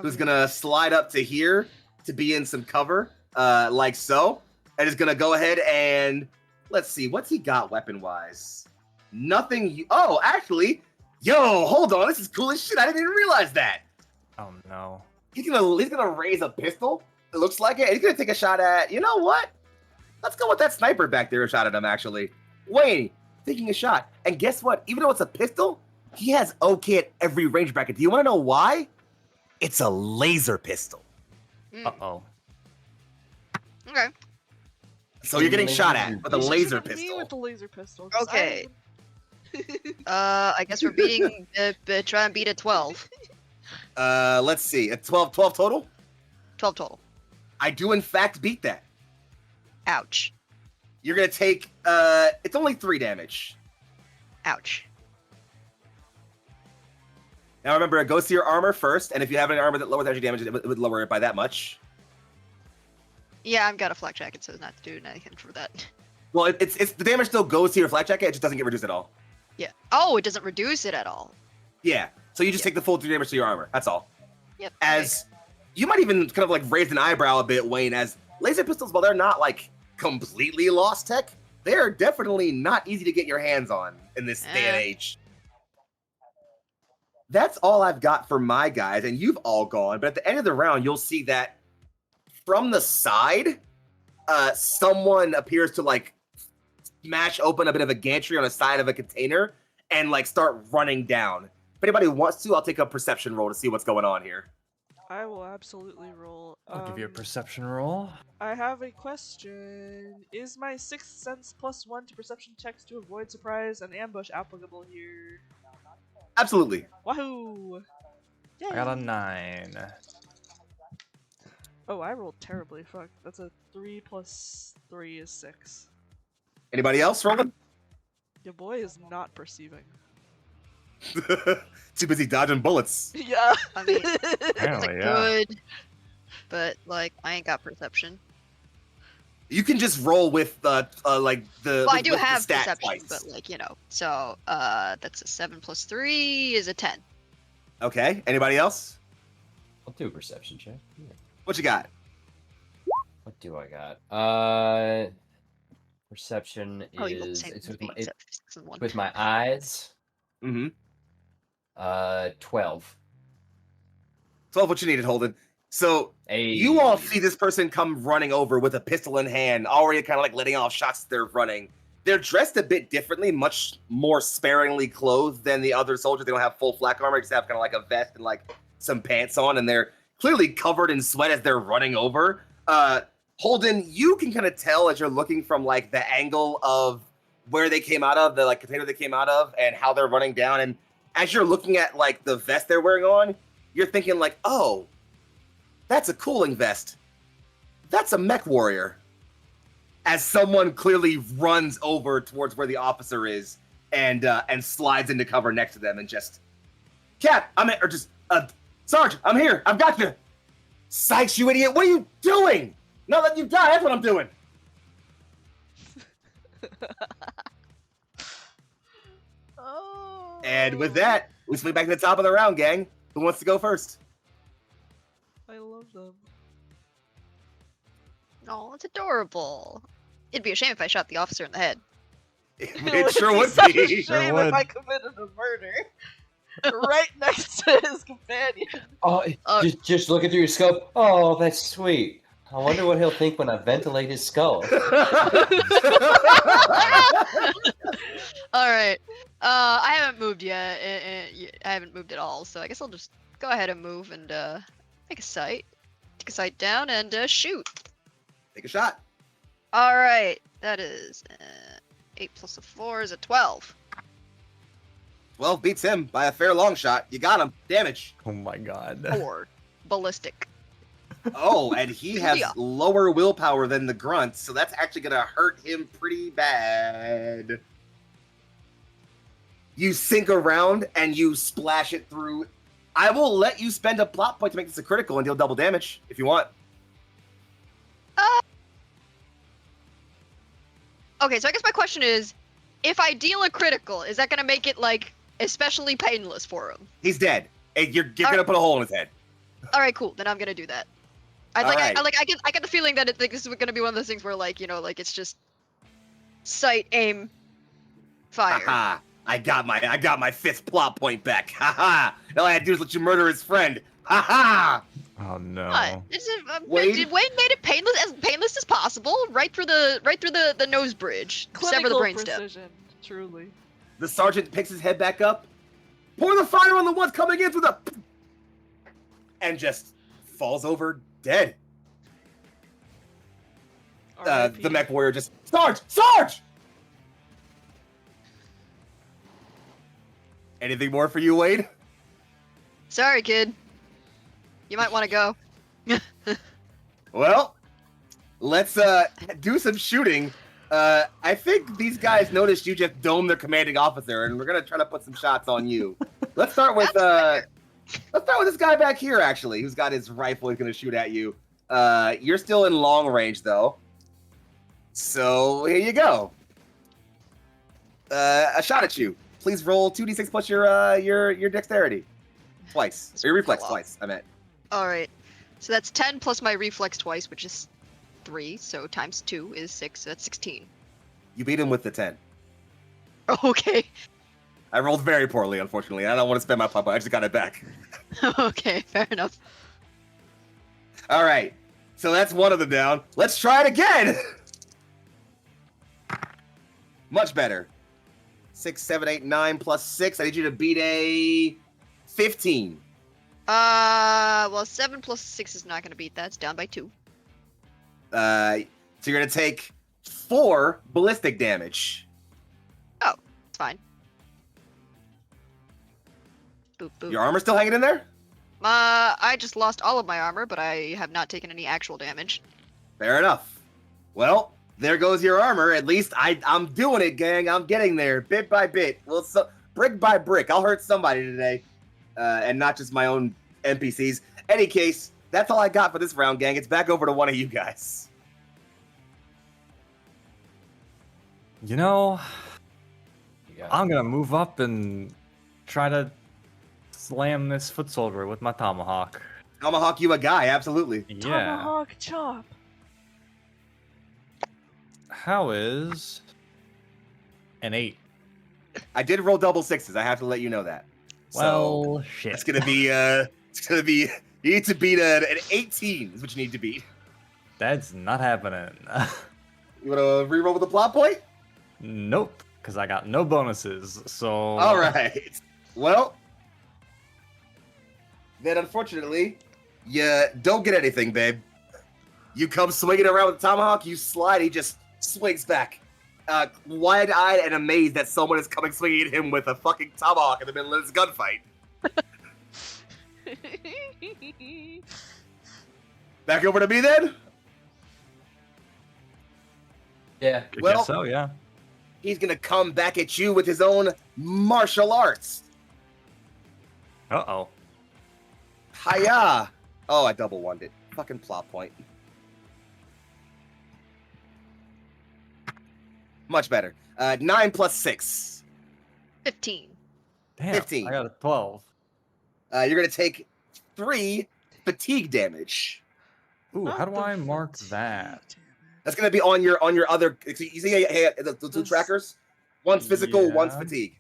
who's gonna slide up to here to be in some cover, like so, and is gonna go ahead and let's see, what's he got weapon-wise? Nothing. Oh, actually, yo, hold on, this is cool as shit. I didn't even realize that. Oh no. He's gonna raise a pistol. It looks like it. And he's gonna take a shot at. You know what? Let's go with that sniper back there. Shot at him actually. Wayne taking a shot, and guess what? Even though it's a pistol, he has OK at every range bracket. Do you want to know why? It's a laser pistol. Uh-oh. Okay. So you're getting shot at with a laser Me pistol. with the laser pistol. 'cause Okay. I guess we're beating. Try and beat a 12. Let's see. A 12 total. 12 total. I do in fact beat that. Ouch. You're gonna take. It's only 3 damage. Ouch. Now remember, it goes to your armor first, and if you have any armor that lowers energy damage, it would lower it by that much. Yeah, I've got a flak jacket, so not doing anything for that. Well, it's the damage still goes to your flak jacket. It just doesn't get reduced at all. Yeah. Oh, it doesn't reduce it at all. Yeah. So you just take the full 3 damage to your armor. That's all. Yep. As you might even kind of like raise an eyebrow a bit, Wayne, as laser pistols, while they're not like completely lost tech, they are definitely not easy to get your hands on in this day and age. That's all I've got for my guys, and you've all gone. But at the end of the round, you'll see that from the side, someone appears to like smash open a bit of a gantry on the side of a container and like start running down. If anybody wants to, I'll take a perception roll to see what's going on here. I will absolutely roll. I'll give you a perception roll. I have a question. Is my sixth sense +1 to perception checks to avoid surprise and ambush applicable here? Absolutely. Wahoo! Yay. I got a 9. Oh, I rolled terribly. Fuck. That's a 3 + 3 is 6. Anybody else rolling? Your boy is not perceiving. Too busy dodging bullets. Yeah. I mean, Apparently, it's yeah. good, but like I ain't got perception. You can just roll with like the. Well, I with do the have stat perception, twice. but like so that's a 7 + 3 is a 10. Okay. Anybody else? I'll do a perception check. Yeah. What you got? What do I got? Perception Oh, you rolled the is same it's as with me, my, except 6 and 1. with my eyes. Mm-hmm. 12. 12. What you needed, Holden. So you all see this person come running over with a pistol in hand, already kind of like letting off shots as they're running. They're dressed a bit differently, much more sparingly clothed than the other soldiers. They don't have full flak armor, just have kind of like a vest and like some pants on, and they're clearly covered in sweat as they're running over. Holden, you can kind of tell as you're looking from like the angle of where they came out of, the like container they came out of, and how they're running down. And as you're looking at like the vest they're wearing on, you're thinking like, oh, that's a cooling vest. That's a mech warrior. As someone clearly runs over towards where the officer is and slides into cover next to them and just, Cap, Sarge, I'm here. I've got you. Sykes, you idiot. What are you doing? Not letting you die. That's what I'm doing. Oh. And with that, we swing back to the top of the round, gang. Who wants to go first? I love them. Oh, it's adorable. It'd be a shame if I shot the officer in the head. It sure would such be. a shame would. if I committed a murder right next to his companion. Oh, just looking through your scope. Oh, that's sweet. I wonder what he'll think when I ventilate his skull. All right. I haven't moved yet. I haven't moved at all, so I guess I'll just go ahead and move and make a sight. Take a sight down and shoot. Take a shot. All right. That is 8 + a 4 is a 12. 12 beats him by a fair long shot. You got him. Damage. Oh my god. 4. Ballistic. Oh, and he has Yeah. lower willpower than the grunt, so that's actually going to hurt him pretty bad. You sink around and you splash it through. I will let you spend a plot point to make this a critical and deal double damage if you want. Okay, so I guess my question is, if I deal a critical, is that gonna make it like especially painless for him? He's dead. And you're going All to put a hole in his head. All right, cool. Then I'm gonna do that. I get the feeling that this is gonna be one of those things where like like it's just sight, aim, fire. Haha. I got my fifth plot point back. Haha. All I had to do is let you murder his friend. Haha. Oh no. What? Wade? Wade made it painless as possible, right through the nose bridge, sever the Clinical brainstem. precision, truly. The sergeant picks his head back up. Pour the fire on the ones coming in through the... And just falls over dead. R.I.P. The mech warrior just... Sarge! Anything more for you, Wade? Sorry, kid. You might want to go. Well, let's do some shooting. I think these guys noticed you just domed their commanding officer, and we're gonna try to put some shots on you. Let's start with this guy back here, actually, who's got his rifle. He's gonna shoot at you. You're still in long range, though. So here you go. A shot at you. Please roll 2d6 plus your dexterity. Twice. Or your reflex twice, I meant. All right. So that's 10 plus my reflex twice, which is 3, so times 2 is 6, so that's 16. You beat him with the 10. Okay. I rolled very poorly, unfortunately. I don't want to spend my papa. I just got it back. Okay, fair enough. All right. So that's one of them down. Let's try it again. Much better. 6, 7, 8, 9 plus 6. I need you to beat a 15. Well, 7 plus 6 is not going to beat that. It's down by 2. So you're going to take 4 ballistic damage. It's fine. Boop, boop. Your armor's still hanging in there? I just lost all of my armor, but I have not taken any actual damage. Fair enough. Well, there goes your armor. At least I'm doing it, gang. I'm getting there bit by bit. Well, brick by brick. I'll hurt somebody today, and not just my own NPCs. Any case, that's all I got for this round, gang. It's back over to one of you guys. You know, Yeah. I'm gonna move up and try to slam this foot soldier with my tomahawk. Tomahawk you a guy, absolutely. Yeah. Tomahawk chop. How is an 8? I did roll double 6s. I have to let you know that. Well, So shit. it's gonna be you need to beat an 18 is what you need to beat. That's not happening. You wanna reroll with a plot point? Nope, because I got no bonuses. So. All right. Well, then unfortunately, you don't get anything, babe. You come swinging around with the tomahawk, you slide, he just swings back, wide-eyed and amazed that someone is coming swinging at him with a fucking tomahawk in the middle of this gunfight. Back over to me then. Yeah. I Well- guess so, yeah. He's gonna come back at you with his own martial arts. Uh-oh. Hiya! Oh, I double won it. Fucking plot point. Much better. 9 plus 6. 15. Damn, 15. I got a 12. You're gonna take 3 fatigue damage. Ooh, Not how do the I mark fatigue that? That's gonna be on your other. You see the two This- trackers? One's physical, one's Yeah. fatigue.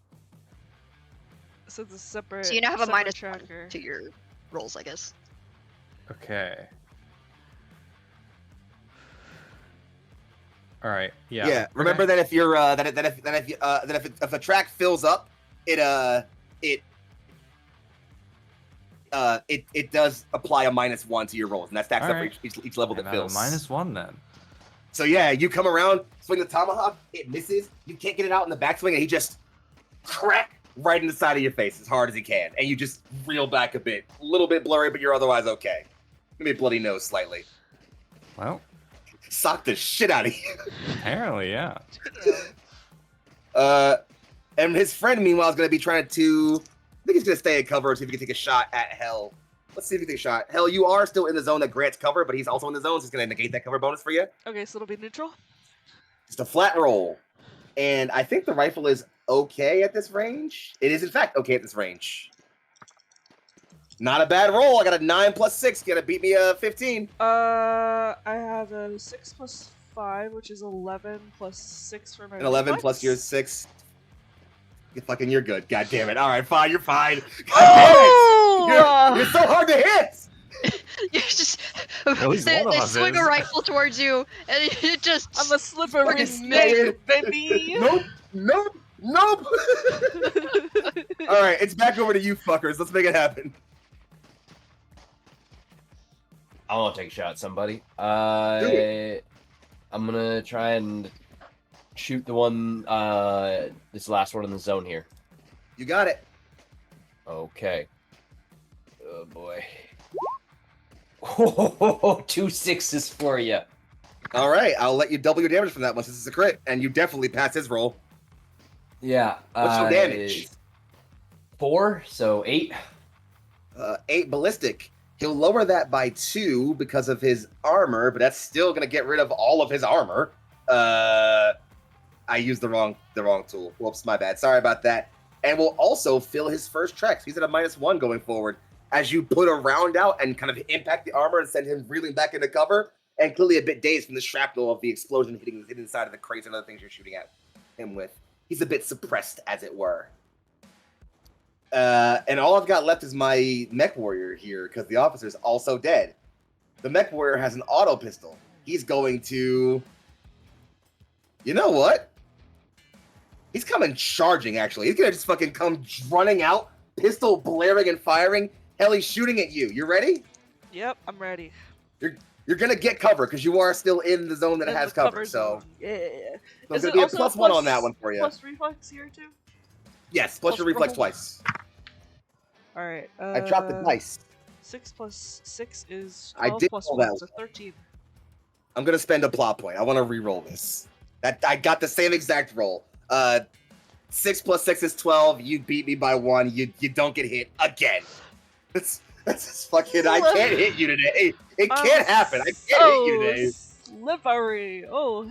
So it's a separate. So you now have a separate minus tracker. 1 to your rolls, I guess. Okay. All right. Yeah. Yeah. Remember that if you're if a track fills up, it does apply a -1 to your rolls, and that stacks up Alright. for each level that fills. -1 then. So yeah, you come around, swing the tomahawk, it misses. You can't get it out in the backswing, and he just crack right in the side of your face as hard as he can, and you just reel back a bit, a little bit blurry, but you're otherwise okay. Maybe a bloody nose slightly. Well, Sock the shit out of you. apparently, yeah. And his friend, meanwhile, is going to be trying to. I think he's going to stay in cover, see if he can take a shot at Hell. Let's see if he can take a shot. Hell, you are still in the zone that grants cover, but he's also in the zone, so he's going to negate that cover bonus for you. Okay, so it'll be neutral. Just a flat roll. And I think the rifle is okay at this range. It is, in fact, okay at this range. Not a bad roll. I got a 9 plus 6. You got to beat me a 15. I have a 6 plus 5, which is 11 plus 6 for my. And 11 plus your 6. You're good. God damn it. All right, fine. You're fine. God damn it. You're so hard to hit. You just least they, one of they us swing is. a rifle towards you, and it just. I'm a slippery Fucking snake, baby. Nope. All right, it's back over to you fuckers. Let's make it happen. I want to take a shot at somebody. it. I'm gonna try and shoot the one, this last one in the zone here. You got it. Okay. Oh boy. Oh, 2 6s for you. All right, I'll let you double your damage from that one since it's a crit, and you definitely pass his roll. Yeah. What's your damage? 4, so 8. 8 ballistic. He'll lower that by 2 because of his armor, but that's still gonna get rid of all of his armor. I used the wrong tool. Whoops, my bad. Sorry about that. And will also fill his first trek. So he's at a -1 going forward. As you put a round out and kind of impact the armor and send him reeling back into cover, and clearly a bit dazed from the shrapnel of the explosion hitting inside of the crates and other things you're shooting at him with. He's a bit suppressed, as it were. And all I've got left is my mech warrior here, because the officer's also dead. The mech warrior has an auto pistol. He's going to... You know what? He's coming charging, actually. He's going to just fucking come running out, pistol blaring and firing. Hell, he's shooting at you. You ready? Yep, I'm ready. You're going to get cover, because you are still in the zone that In has the cover, so... zone. Yeah. So Is it's it going to be a also +1 on that one for you. Plus reflex here too? Yes, plus your reflex roll. twice. Alright. I dropped the dice. 6 plus 6 is I 12 did plus roll 1, that so 13. I'm going to spend a plot point. I want to re-roll this. I got the same exact roll. 6 plus 6 is 12. You beat me by 1. You don't get hit again. That's just fucking... I can't hit you today. It can't happen. I can't hit you today. Slippery. Oh.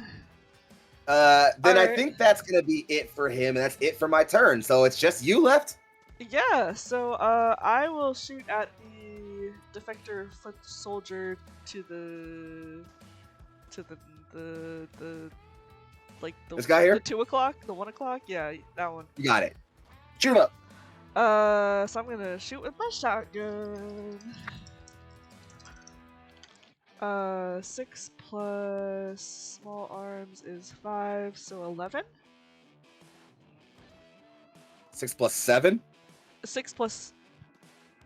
Then I Alright. think that's going to be it for him, and that's it for my turn. So it's just you left? Yeah, so I will shoot at the defector foot soldier to the like the This guy here? the 2 o'clock, the 1 o'clock, yeah, that one. You got it. Shoot him up. So I'm gonna shoot with my shotgun. 6 plus small arms is 5, so 11. 6 plus 7? 6 plus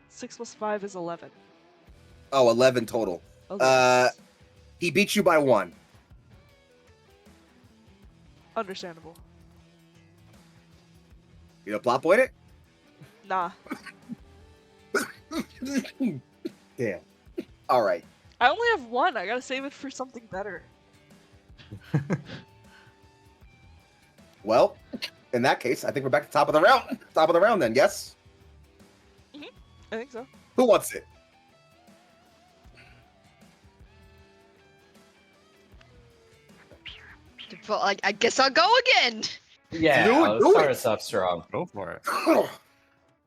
5 is 11. Oh, 11 total. 11. He beat you by 1. Understandable. You know, plot point it? Nah. Damn. All right. I only have 1. I gotta save it for something better. Well, in that case, I think we're back to top of the round. Top of the round, then. Yes. I think so. Who wants it? Well, I guess I'll go again. Yeah, Do it, let's do start it. us off strong. Go for it.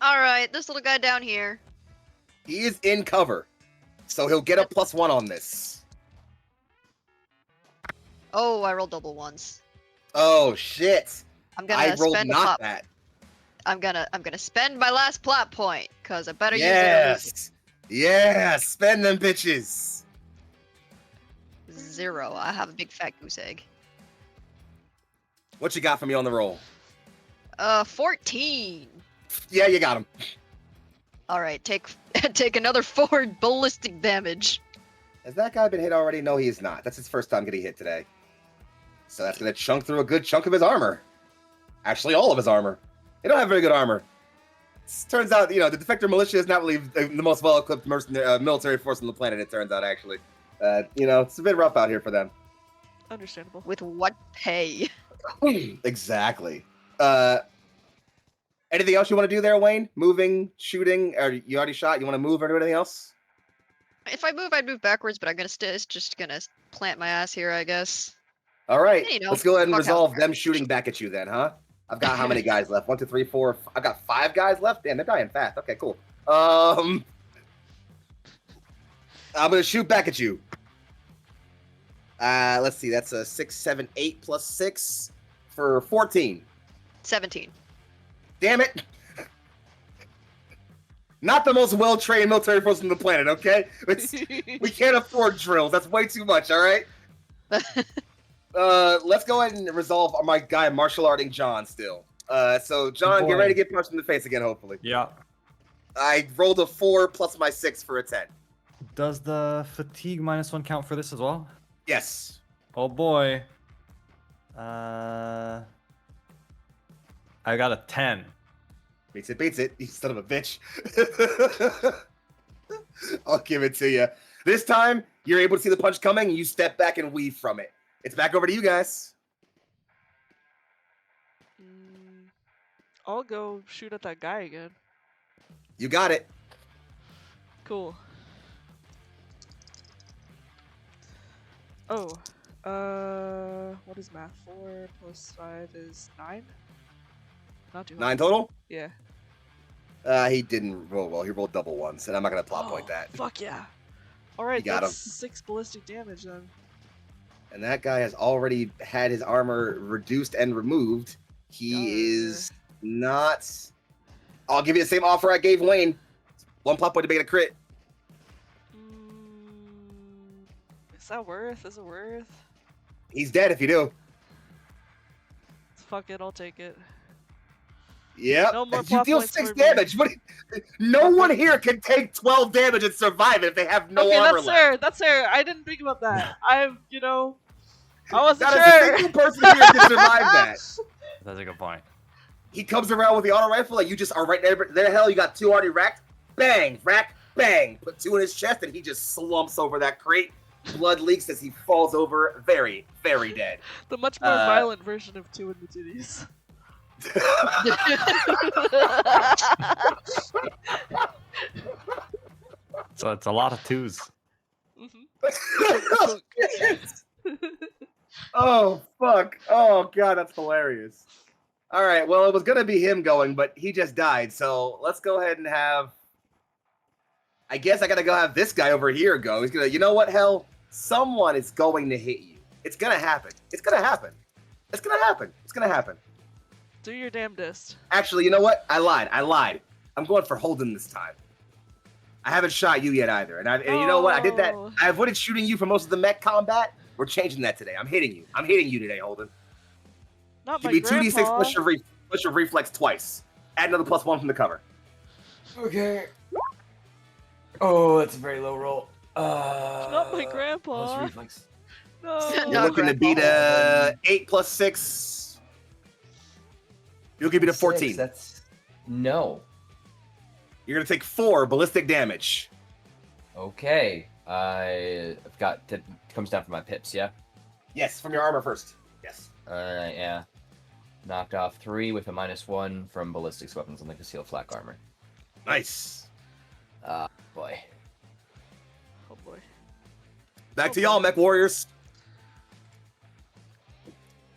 All right, this little guy down here. He is in cover, so he'll get a +1 on this. Oh, I rolled double ones. Oh shit! I'm gonna I rolled spend a not plot. that. I'm gonna spend my last plot point because I better use it. or lose Yes. Yeah. Spend them bitches. it. 0. I have a big fat goose egg. What you got for me on the roll? 14. Yeah, you got him. All right, take another 4 ballistic damage. Has that guy been hit already? No, he is not. That's his first time getting hit today. So that's gonna chunk through a good chunk of his armor. Actually, all of his armor. They don't have very good armor. Turns out, the defector militia is not really the most well-equipped military force on the planet. It turns out, actually, it's a bit rough out here for them. Understandable. With what pay? Exactly. Anything else you want to do there, Wayne? Moving, shooting, or you already shot? You want to move or do anything else? If I move, I'd move backwards, but I'm just gonna plant my ass here, I guess. All right, You know, let's go ahead and fuck resolve out. them shooting back at you then, huh? I've got how many guys left? 1, 2, 3, 4. I've got 5 guys left. Damn, they're dying fast. Okay, cool. I'm gonna shoot back at you. Let's see. That's a 6, 7, 8 plus 6 for 14. 17. Damn it! Not the most well-trained military force on the planet. Okay, we can't afford drills. That's way too much. All right. Let's go ahead and resolve my guy martial arting John still. So John, get Boy. ready to get punched in the face again, hopefully. Yeah. I rolled a 4 plus my 6 for a 10. Does the fatigue -1 count for this as well? Yes. Oh boy. I got a 10. Beats it, you son of a bitch. I'll give it to you. This time, you're able to see the punch coming, and you step back and weave from it. It's back over to you guys. I'll go shoot at that guy again. You got it. Cool. Oh, what is math? 4 plus 5 is 9? Not too hard. 9 total? Yeah. He didn't roll well. He rolled double ones, and I'm not going to plot point that. Fuck yeah. Alright, got that's 6 ballistic damage then. And that guy has already had his armor reduced and removed. He Yarr. is not. I'll give you the same offer I gave Wayne. 1 plot point to make it a crit. Is that worth? Is it worth? He's dead if you do. Fuck it, I'll take it. Yep. No more You plot deal points 6 for me. damage. No one here can take 12 damage and survive it if they have no Okay, armor that's left. fair. That's fair. I didn't think about that. I wasn't Not a sure. single person here can survive that. That's a good point. He comes around with the auto rifle, like you just are right there. There, hell, you got 2 already racked. Bang, rack, bang. Put 2 in his chest, and he just slumps over that crate. Blood leaks as he falls over, very, very dead. The much more violent version of 2 in the titties. So it's a lot of 2s. Oh, fuck. Oh, God, that's hilarious. All right, well, it was going to be him going, but he just died. So let's go ahead and have... I guess I got to go have this guy over here go. He's going to... You know what, hell? Someone is going to hit you. It's going to happen. It's going to happen. It's going to happen. It's going to happen. Do your damnedest. Actually, you know what? I lied. I'm going for Holden this time. I haven't shot you yet either. And you know what? I did that. Oh. I avoided shooting you for most of the mech combat. We're changing that today. I'm hitting you. I'm hitting you today, Holden. Not Give my me 2d6 grandpa. plus your reflex twice. Add another +1 from the cover. Okay. Oh, that's a very low roll. Not my grandpa. Plus reflex. No. You're Not looking to beat a 8 plus 6. You're looking to beat a 14. 6, that's no. You're gonna take 4 ballistic damage. Okay. I've got it comes down from my pips, yeah? Yes, from your armor first. Yes. Yeah. Knocked off 3 with a -1 from ballistics weapons on the concealed flak armor. Nice. Boy. Oh boy. Back to y'all, mech warriors.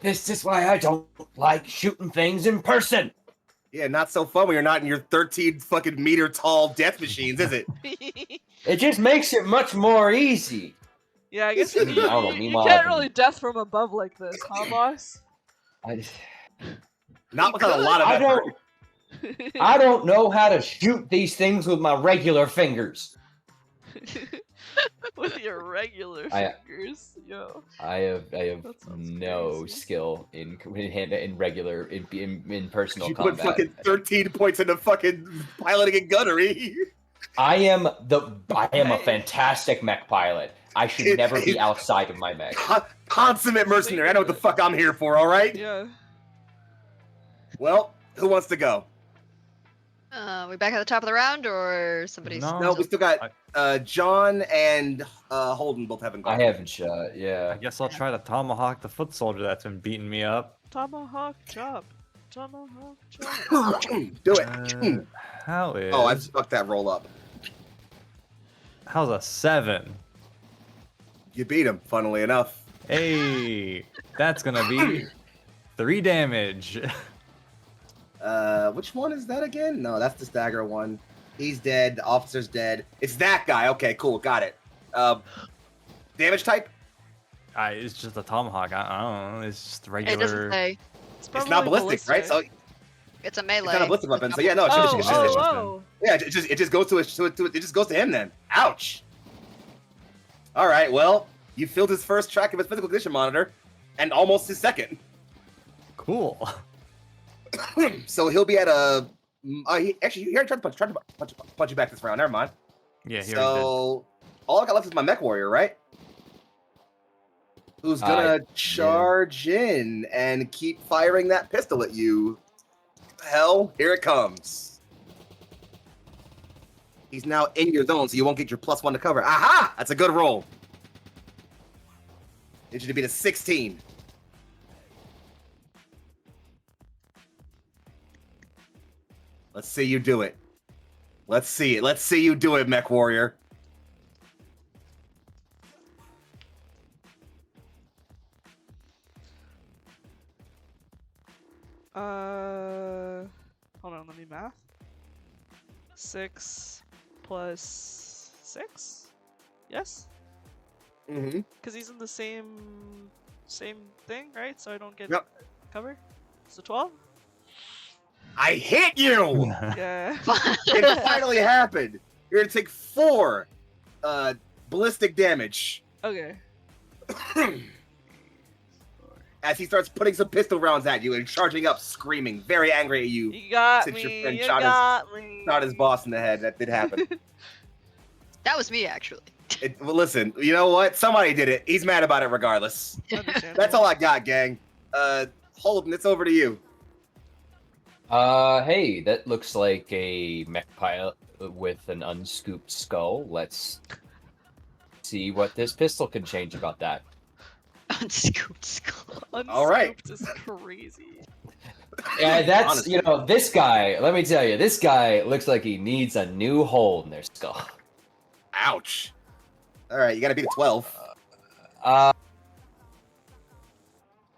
This is why I don't like shooting things in person. Yeah, not so fun when you're not in your 13 fucking meter tall death machines, is it? It just makes it much more easy. Yeah, I guess you, I don't know, you meanwhile, can't I've been- really death from above like this, huh, boss? Not without a lot of I effort. I don't know how to shoot these things with my regular fingers. With your regular I- fingers, yo. I have That sounds no crazy. skill in regular in personal You put combat. fucking 13 points into fucking piloting and gunnery. I am a fantastic mech pilot. I should never be outside of my mech. Consummate mercenary. I know what the fuck I'm here for, alright? Yeah. Well, who wants to go? We back at the top of the round, or somebody's? No. No, we still got John and Holden both haven't gone. I haven't shot, I yeah. guess I'll try to tomahawk the foot soldier that's been beating me up. Tomahawk chop. Tomahawk chop. Do it. How is? Oh, I fucked that roll up. How's a 7? You beat him, funnily enough. Hey, that's gonna be 3 damage. Which one is that again? No, that's the stagger one. He's dead. The officer's dead. It's that guy. Okay, cool. Got it. Damage type? It's just a tomahawk. I don't know. It's just It regular. doesn't say. It's probably not ballistic, right? So it's It's a melee. not a ballistic weapon. So yeah, no, Oh, yeah, it just goes to it just goes to him then. Ouch. All right, well, you filled his first track of his physical condition monitor, and almost his second. Cool. So he'll be at a. He already tried to punch you back this round. Never mind. Yeah, here So all I got left is my mech warrior, right? Who's gonna charge in and keep firing that pistol at you? Hell, here it comes. He's now in your zone, so you won't get your +1 to cover. Aha! That's a good roll. Need you to beat a 16. Let's see you do it. Let's see it. Let's see you do it, mech warrior. Hold on, let me math. 6 plus 6? Yes? Mm-hmm. Because he's in the same thing, right? So I don't get Yep. cover. So 12. I hit you! Yeah. It finally happened. You're gonna take 4 ballistic damage Okay. as he starts putting some pistol rounds at you and charging up, screaming, very angry at you. You got Since your me. friend You shot got his boss in the head. That did happen. That was me, actually. Well, listen, you know what? Somebody did it. He's mad about it regardless. That's all I got, gang. Holden, it's over to you. Hey, that looks like a mech pilot with an unscooped skull. Let's see what this pistol can change about that. Unscooped skull. All right. Unscooped is crazy. Yeah, that's, Honestly. you know, this guy, let me tell you, this guy looks like he needs a new hole in their skull. Ouch. All right, you gotta beat a 12.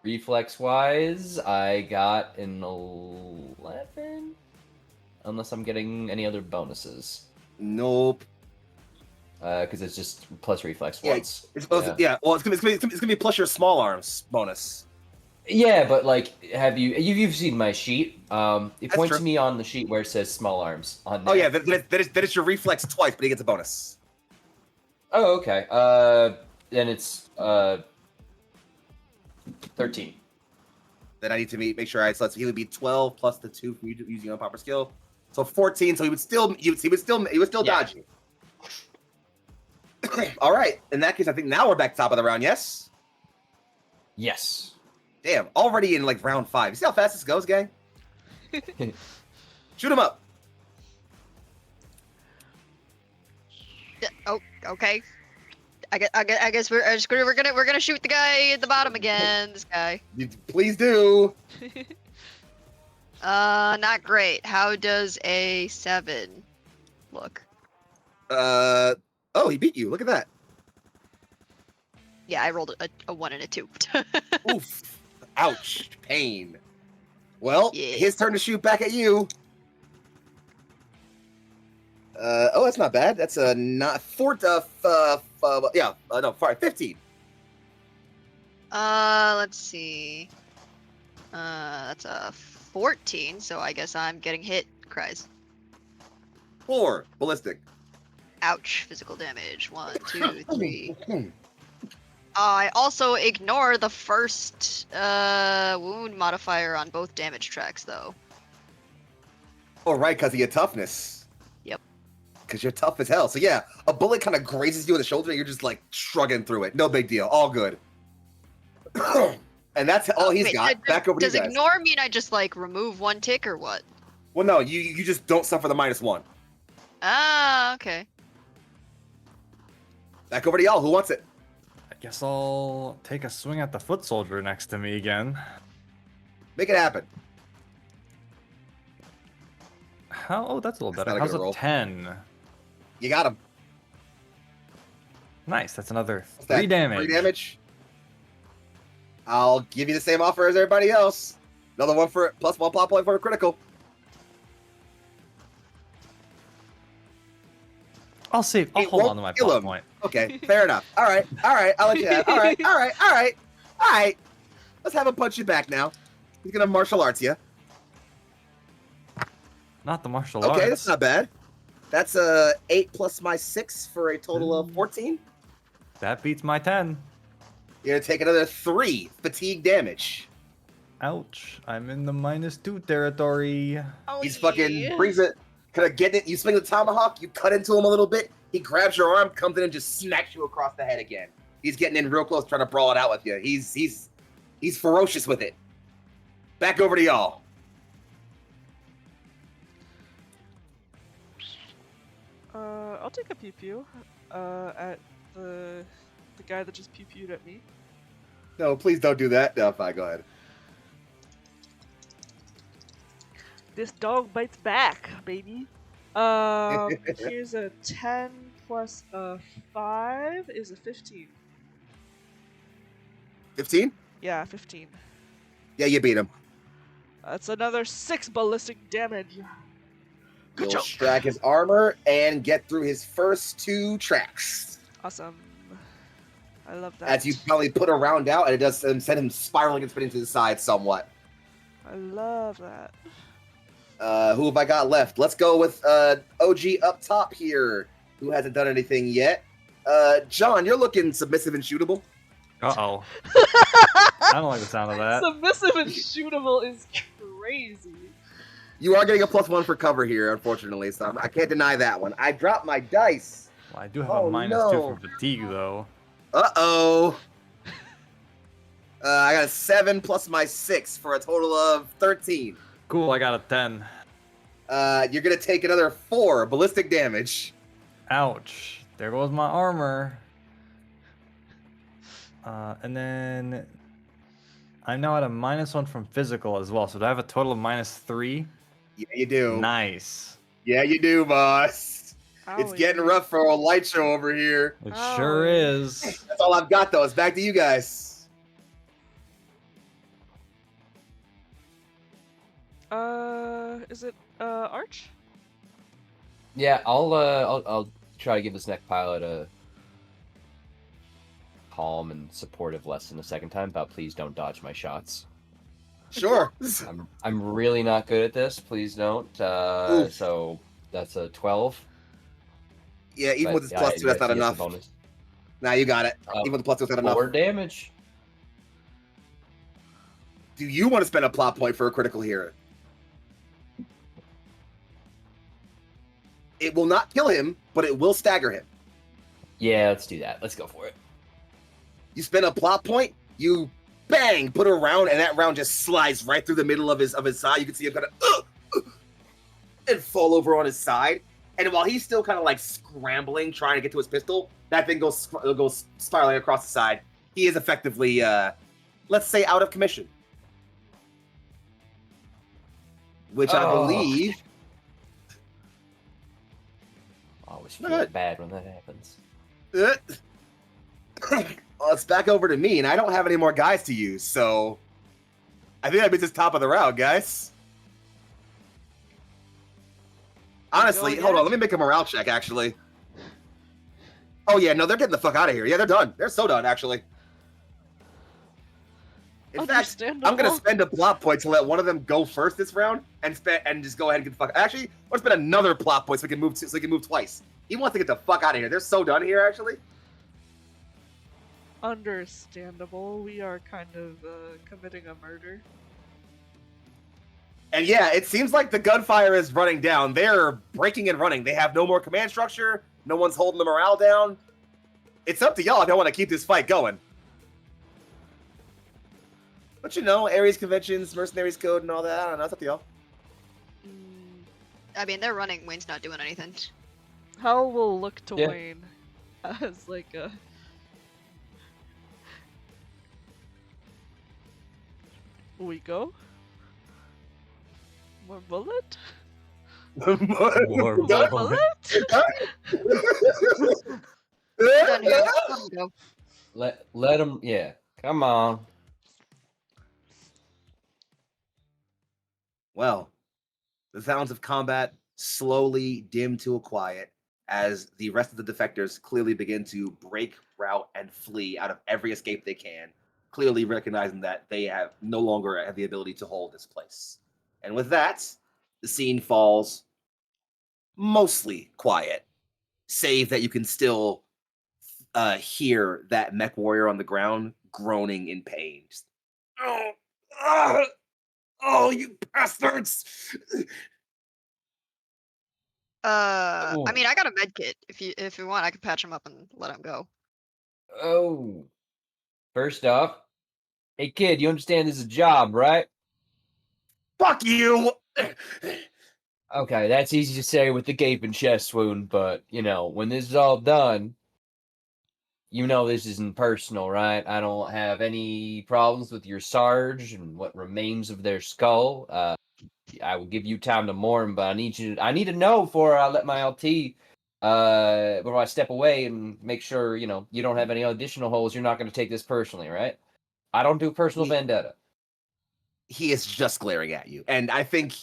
Reflex-wise, I got an 11? Unless I'm getting any other bonuses. Nope. Because it's just plus reflex Yeah, once. It's supposed to, yeah. Well, it's gonna be plus your small arms bonus. Yeah, but like, you've seen my sheet? It That's points true. me on the sheet where it says small arms on there. Oh yeah, that is your reflex twice, but he gets a bonus. Oh, okay. Then it's 13. Then I need to make sure so he would be 12 plus the 2 from you using unpopular skill, so 14. So he would still Yeah. dodge you. All right. In that case, I think now we're back top of the round. Yes. Yes. Damn. Already in like round 5. You see how fast this goes, gang? Shoot him up. Oh, okay. I guess we're gonna shoot the guy at the bottom again. This guy. Please do. Not great. How does a 7 look? Oh, he beat you. Look at that. Yeah, I rolled a 1 and a 2. Oof. Ouch. Pain. Well, Yeah. his turn to shoot back at you. Oh, that's not bad. That's a not 15. Let's see. That's a 14. So I guess I'm getting hit. Cries. 4 ballistic. Ouch. Physical damage. 1, 2, 3. I also ignore the first wound modifier on both damage tracks, though. Oh, right, because of your toughness. Yep. Because you're tough as hell. So yeah, a bullet kind of grazes you in the shoulder, and you're just like shrugging through it. No big deal. All good. And that's all he's Wait, got. Back over to you Does guys. ignore mean I just like remove 1 tick or what? Well, no, you just don't suffer the -1. Ah, okay. Back over to y'all. Who wants it? I guess I'll take a swing at the foot soldier next to me again. Make it happen. How? Oh, that's a little That's better. not a How's good a roll. 10? You got him. Nice. That's another What's that? 3 damage. 3 damage. I'll give you the same offer as everybody else. Another one for plus 1 plot point for a critical. I'll save. I'll It hold won't on to my kill plot him. point. Okay, fair enough. All right, I'll let you have. All right. Let's have him punch you back now. He's gonna martial arts you. Not the martial Okay, arts. that's not bad. That's 8 plus my 6 for a total of 14. That beats my 10. You're gonna take another 3 fatigue damage. Ouch. I'm in the -2 territory. Oh, He's fucking brings it, kind of getting it. You swing the tomahawk, you cut into him a little bit. He grabs your arm, comes in, and just smacks you across the head again. He's getting in real close, trying to brawl it out with you. He's ferocious with it. Back over to y'all. I'll take a pew pew at the guy that just pew pewed at me. No, please don't do that. No, fine, go ahead. This dog bites back, baby. Here's a 10 plus a 5 is a 15. 15? Yeah, 15. Yeah, you beat him. That's another 6 ballistic damage. You'll strike his armor and get through his first 2 tracks. Awesome. I love that. As you finally put a round out, and it does send him spiraling and spinning to the side somewhat. I love that. Who have I got left? Let's go with OG up top here, who hasn't done anything yet. John, you're looking submissive and shootable. Uh-oh. I don't like the sound of that. Submissive and shootable is crazy. You are getting a +1 for cover here, unfortunately, so I can't deny that one. I dropped my dice. Well, I do have Oh, a -2 no. for fatigue, though. Uh-oh. I got a 7 plus my 6 for a total of 13. Cool, I got a 10. You're going to take another 4 ballistic damage. Ouch. There goes my armor. And then I'm now at a -1 from physical as well. So do I have a total of -3? Yeah, you do. Nice. Yeah, you do, boss. It's Owie. getting rough for a light show over here. It Oh. sure is. That's all I've got, though. It's back to you guys. Is it Arch? Yeah, I'll try to give this neck pilot a calm and supportive lesson a second time about please don't dodge my shots. Sure. I'm really not good at this. Please don't. Oof. So that's a 12. Yeah, even But, with this +2, that's not he gets a enough. bonus. Nah, you got it. Oh. Even with the +2, that's not enough. 4 damage. Do you want to spend a plot point for a critical here? It will not kill him, but it will stagger him. Yeah, let's do that. Let's go for it. You spend a plot point, you bang, put a round, and that round just slides right through the middle of his side. You can see him kind of and fall over on his side. And while he's still kind of like scrambling, trying to get to his pistol, that thing goes spiraling across the side. He is effectively, let's say, out of commission. Which I Oh. believe. I always feel Good. bad when that happens. Well, it's back over to me, and I don't have any more guys to use, so I think that means it's top of the round, guys. Honestly, Go hold on, yet? let me make a morale check, actually. Oh, yeah, no, they're getting the fuck out of here. Yeah, they're done. They're so done, actually. In fact, I'm going to spend a plot point to let one of them go first this round and just go ahead and get the fuck. Actually, I'm going to spend another plot point so he can move twice. He wants to get the fuck out of here. They're so done here, actually. Understandable. We are kind of committing a murder. And yeah, it seems like the gunfire is running down. They're breaking and running. They have no more command structure. No one's holding the morale down. It's up to y'all if y'all want to keep this fight going. But you know, Ares conventions, mercenaries code, and all that. I don't know. It's up to y'all. I mean, they're running. Wayne's not doing anything. Hell will look to Yeah. Wayne as like a. We go. More bullet. More More bullet. bullet. Done here. Let 'em go. Let him. Yeah, come on. Well, the sounds of combat slowly dim to a quiet as the rest of the defectors clearly begin to break route and flee out of every escape they can, clearly recognizing that they have no longer have the ability to hold this place. And with that, the scene falls mostly quiet, save that you can still hear that mech warrior on the ground groaning in pain. Just, oh, you bastards! I Ooh. mean, I got a med kit. If you want, I can patch him up and let him go. Oh. First off, hey kid, you understand this is a job, right? Fuck you! Okay, that's easy to say with the gaping chest wound, but you know, when this is all done, you know this isn't personal, right? I don't have any problems with your sarge and what remains of their skull. I will give you time to mourn, but I need to know before I let my LT before I step away and make sure, you know, you don't have any additional holes. You're not going to take this personally, right? I don't do personal vendetta. He is just glaring at you. And I think,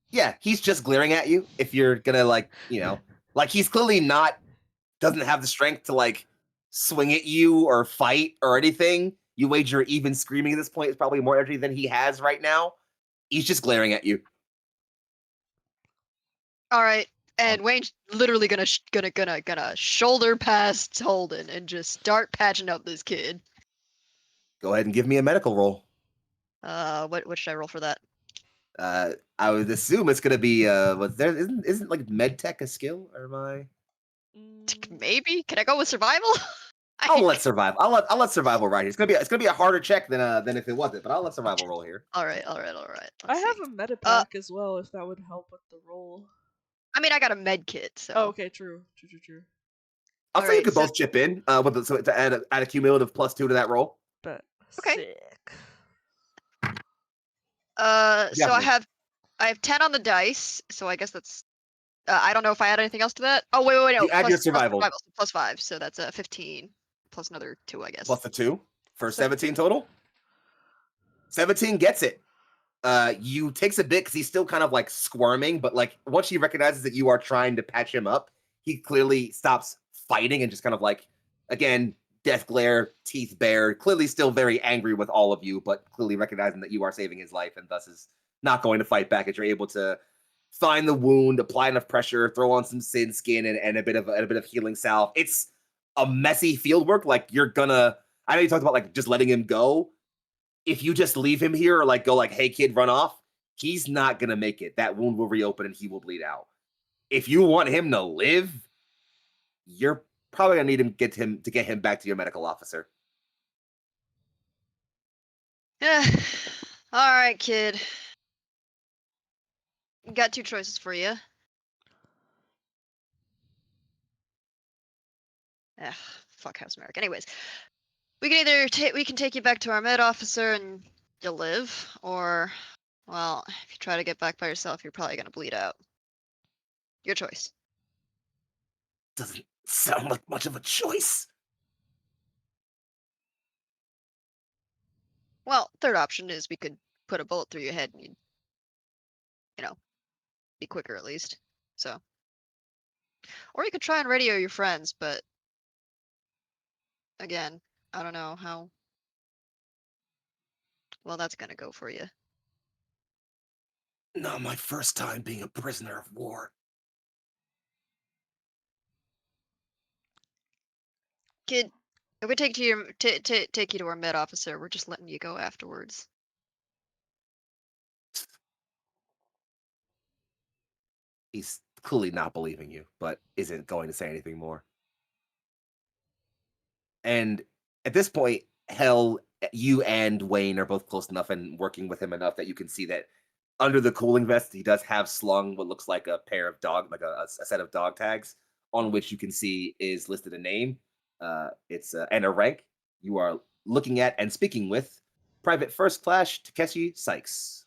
yeah, he's just glaring at you if you're gonna, like, you know, like, he's clearly not doesn't have the strength to like swing at you or fight or anything. You wager even screaming at this point is probably more energy than he has right now. He's just glaring at you. All right, and Wayne's literally gonna shoulder past Holden and just start patching up this kid. Go ahead and give me a medical roll. What should I roll for that? I would assume it's gonna be what's there isn't like med tech a skill, or am I? Maybe? Can I go with survival? I'll let survival. I'll let survival right here. It's gonna be a harder check than if it wasn't, but I'll let survival roll here. All right. I have a meta pack as well, if that would help with the roll. I mean, I got a med kit, so. Oh, okay, true. I'll say you could both chip in so to add a cumulative +2 to that roll. But Okay. sick. So I have 10 on the dice, so I guess that's. I don't know if I add anything else to that. Oh wait, no. You add your survival. Plus 5, so that's 15 plus another 2, I guess. Plus the 2 for 17 total. 17 gets it. You takes a bit because he's still kind of like squirming, but like once he recognizes that you are trying to patch him up, he clearly stops fighting and just kind of like, again, death glare, teeth bare, clearly still very angry with all of you, but clearly recognizing that you are saving his life and thus is not going to fight back as you're able to find the wound, apply enough pressure, throw on some sin skin and a bit of healing salve. It's a messy field work. Like you're gonna, I know you talked about like just letting him go. If you just leave him here or like go like, hey kid, run off, he's not gonna make it. That wound will reopen and he will bleed out. If you want him to live, you're probably gonna need to get him back to your medical officer. Yeah. All right, kid. Got 2 choices for you. Fuck House Merrick. Anyways, we can either we can take you back to our med officer and you'll live, or, well, if you try to get back by yourself, you're probably gonna bleed out. Your choice. Doesn't sound like much of a choice. Well, third option is we could put a bullet through your head and you'd, be quicker at least. So, or you could try and radio your friends, but again, I don't know how well that's gonna go for you. Not my first time being a prisoner of war. Kid, if we take you to our med officer, we're just letting you go afterwards. He's clearly not believing you, but isn't going to say anything more. And at this point, Hell, you and Wayne are both close enough and working with him enough that you can see that under the cooling vest, he does have slung what looks like a pair of a set of dog tags on which you can see is listed a name. It's and a rank. You are looking at and speaking with Private First Class Takeshi Sykes.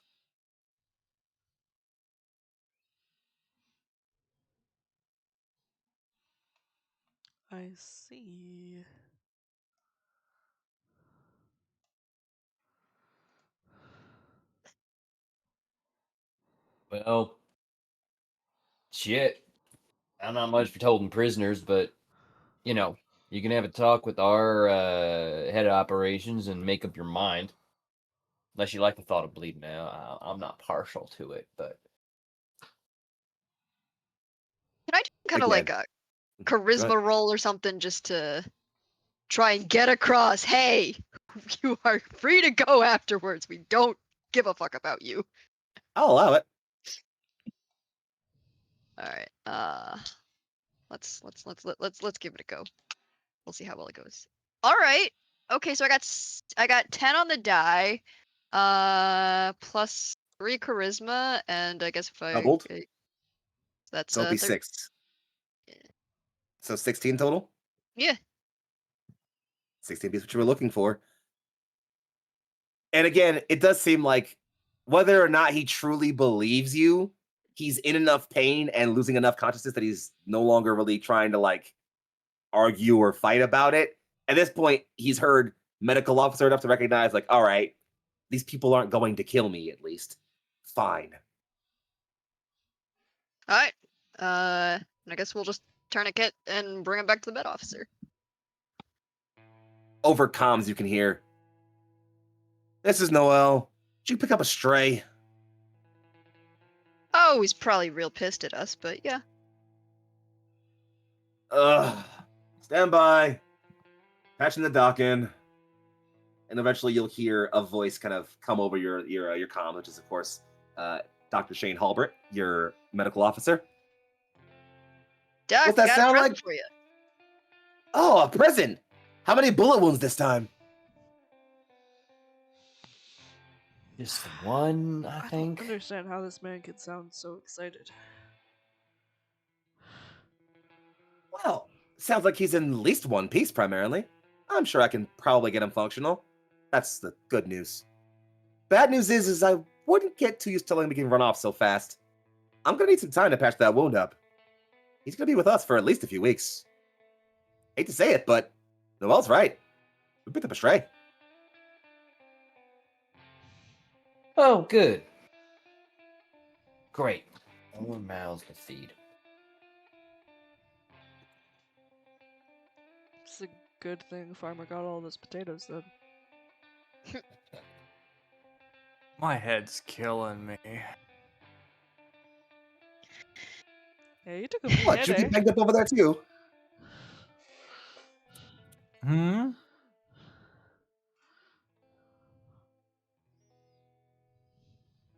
I see. Well, shit. I'm not much for holding prisoners, but you can have a talk with our head of operations and make up your mind. Unless you like the thought of bleeding out, I'm not partial to it, but Can I do kind of like a charisma roll or something just to try and get across, hey, you are free to go afterwards. We don't give a fuck about you. I'll allow it. All right. Let's give it a go. We'll see how well it goes. All right. Okay, so I got 10 on the die. Plus 3 charisma, and I guess if I doubled, that's so it'll be 6. Yeah. So 16 total. Yeah. 16 is what you were looking for. And again, it does seem like whether or not he truly believes you, he's in enough pain and losing enough consciousness that he's no longer really trying to like argue or fight about it. At this point, he's heard medical officer enough to recognize like, all right, these people aren't going to kill me at least. Fine. All right. I guess we'll just tourniquet and bring him back to the med officer. Over comms, you can hear, "This is Noel. Did you pick up a stray?" Oh, he's probably real pissed at us, but yeah. Ugh. Stand by. Patching the dock in. And eventually you'll hear a voice kind of come over your comm, which is, of course, Dr. Shane Halbert, your medical officer. Doc, What's that got a sound present like? for you. Oh, a prison. How many bullet wounds this time? Just one, I I don't think. understand how this man can sound so excited. Well, sounds like he's in at least one piece, primarily. I'm sure I can probably get him functional. That's the good news. Bad news is I wouldn't get too used to letting him run off so fast. I'm gonna need some time to patch that wound up. He's gonna be with us for at least a few weeks. Hate to say it, but Noel's right. We picked up a stray. Oh, good. Great. More mouths to feed. It's a good thing Farmer got all those potatoes then. My head's killing me. Yeah, you took a What? You hit, eh? get banged up over there too? Hmm?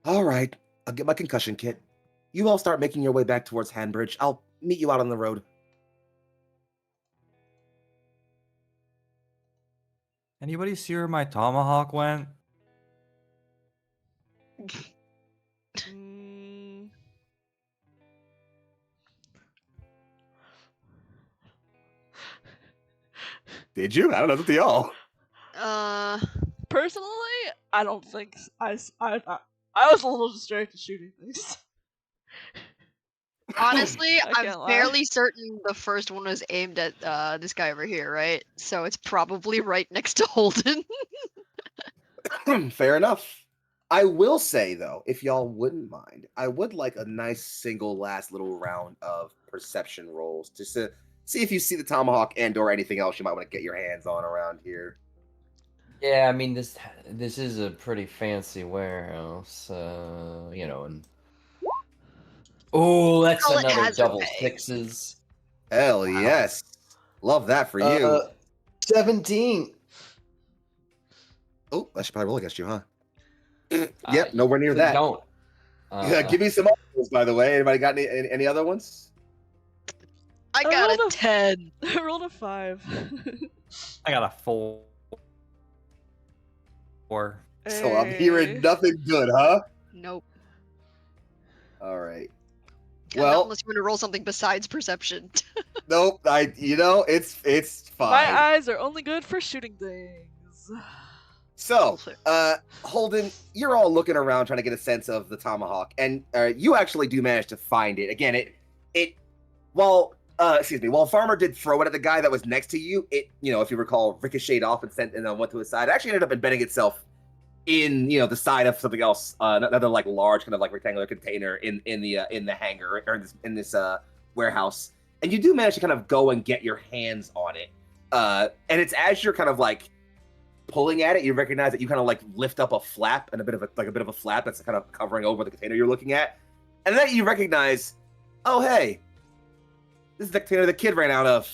All right, I'll get my concussion kit. You all start making your way back towards Hanbridge. I'll meet you out on the road. Anybody see where my tomahawk went? Mm, Did you? I don't know. It's up to y'all. personally, I don't think I was a little distracted shooting things. Honestly, I I'm can't lie. fairly certain the first one was aimed at this guy over here, right? So it's probably right next to Holden. Fair enough. I will say, though, if y'all wouldn't mind, I would like a nice single last little round of perception rolls just to see if you see the tomahawk and/or anything else you might want to get your hands on around here. Yeah, I mean this is a pretty fancy warehouse, you know, and oh, that's Call it another hazard double pay. sixes. Hell Wow. yes. Love that for you. 17. Oh, I should probably roll against you, huh? Uh, Yep, nowhere near Please that. Don't. Give me some others, by the way. Anybody got any other ones? I got rolled a a- 10. I rolled a 5. I got a 4. So I'm hearing nothing good, huh? Nope. All right. Well, Well, unless you want to roll something besides perception. nope. It's fine. My eyes are only good for shooting things. So, Holden, you're all looking around trying to get a sense of the tomahawk, and you actually do manage to find it. Again, while Farmer did throw it at the guy that was next to you, it, if you recall, ricocheted off and then went to his side. It actually ended up embedding itself in, the side of something else, another like large kind of like rectangular container in the hangar or in this warehouse. And you do manage to kind of go and get your hands on it. And it's as you're kind of like pulling at it, you recognize that you kind of like lift up a flap and a bit of a flap that's kind of covering over the container you're looking at, and then you recognize, oh hey, this is the container the kid ran out of.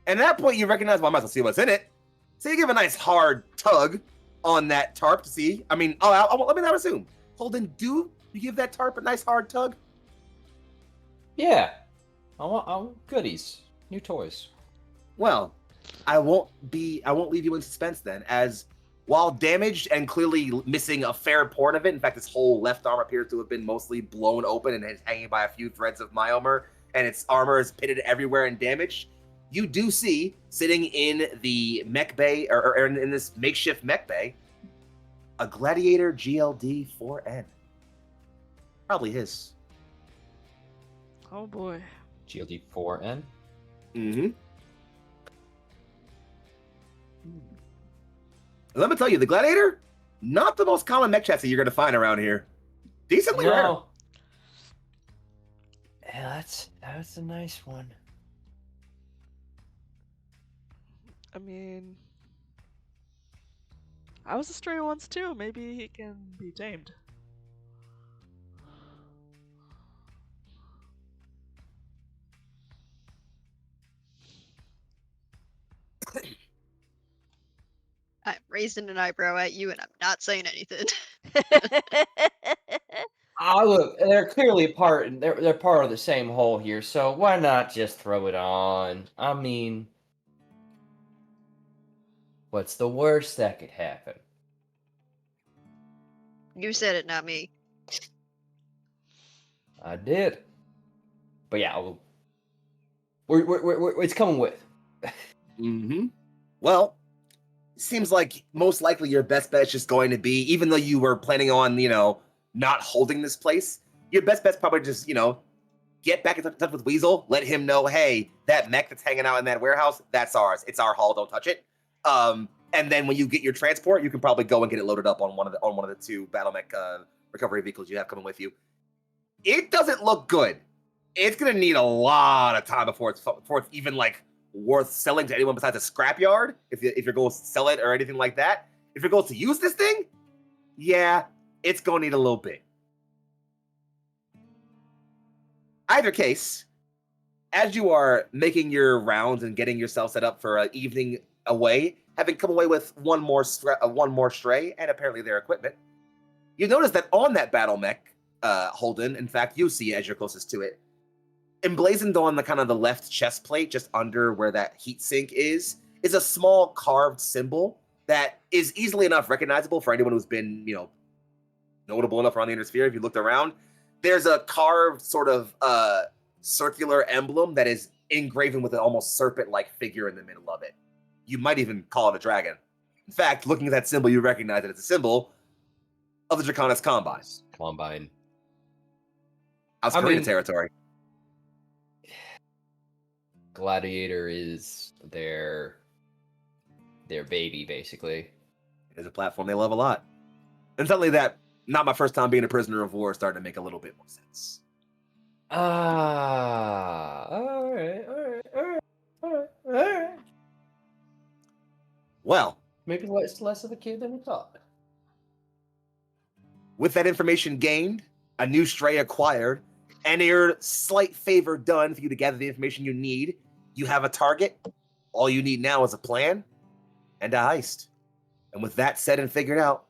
And at that point, you recognize, well, I might as well see what's in it. So you give a nice hard tug on that tarp to see. I mean, let me not assume. Holden, do you give that tarp a nice hard tug? Yeah. I want goodies. New toys. Well, I won't leave you in suspense then, as while damaged and clearly missing a fair part of it, in fact, his whole left arm appears to have been mostly blown open and is hanging by a few threads of myelmer, and its armor is pitted everywhere and damaged, you do see, sitting in the mech bay, or in this makeshift mech bay, a Gladiator GLD 4N. Probably his. Oh boy. GLD 4N. Mm-hmm. Let me tell you, the Gladiator, not the most common mech chassis you're going to find around here. Decently rare. Yeah, that's a nice one. I mean, I was a stray once too. Maybe he can be tamed. I'm raising an eyebrow at you, and I'm not saying anything. Ah, look, they're clearly part. They're part of the same whole here. So why not just throw it on? I mean, what's the worst that could happen? You said it, not me. I did. But yeah, it's coming with. Mm-hmm. Well, seems like most likely your best bet is just going to be, even though you were planning on, not holding this place, your best bet's probably just, get back in touch with Weasel, let him know, hey, that mech that's hanging out in that warehouse, that's ours. It's our haul, don't touch it. And then when you get your transport, you can probably go and get it loaded up on one of the two Battlemech recovery vehicles you have coming with you. It doesn't look good. It's gonna need a lot of time before it's even like worth selling to anyone besides a scrapyard. If you're going to sell it or anything like that, if you're going to use this thing, yeah, it's gonna need a little bit. Either case, as you are making your rounds and getting yourself set up for an evening away, having come away with one more stray and apparently their equipment, you notice that on that Battlemech, Holden, in fact, you see it as you're closest to it, emblazoned on the kind of the left chest plate, just under where that heat sink is a small carved symbol that is easily enough recognizable for anyone who's been, notable enough around the Inner Sphere. If you looked around, there's a carved sort of circular emblem that is engraven with an almost serpent-like figure in the middle of it. You might even call it a dragon. In fact, looking at that symbol, you recognize that it's a symbol of the Draconis Combine. Combine. Karina territory. Gladiator is their baby, basically. It's a platform they love a lot. And suddenly that, not my first time being a prisoner of war, starting to make a little bit more sense. All right. Well, Maybe it's less of a kid than we thought. with that information gained, a new stray acquired, and a slight favor done for you to gather the information you need, you have a target. All you need now is a plan and a heist. And with that said and figured out,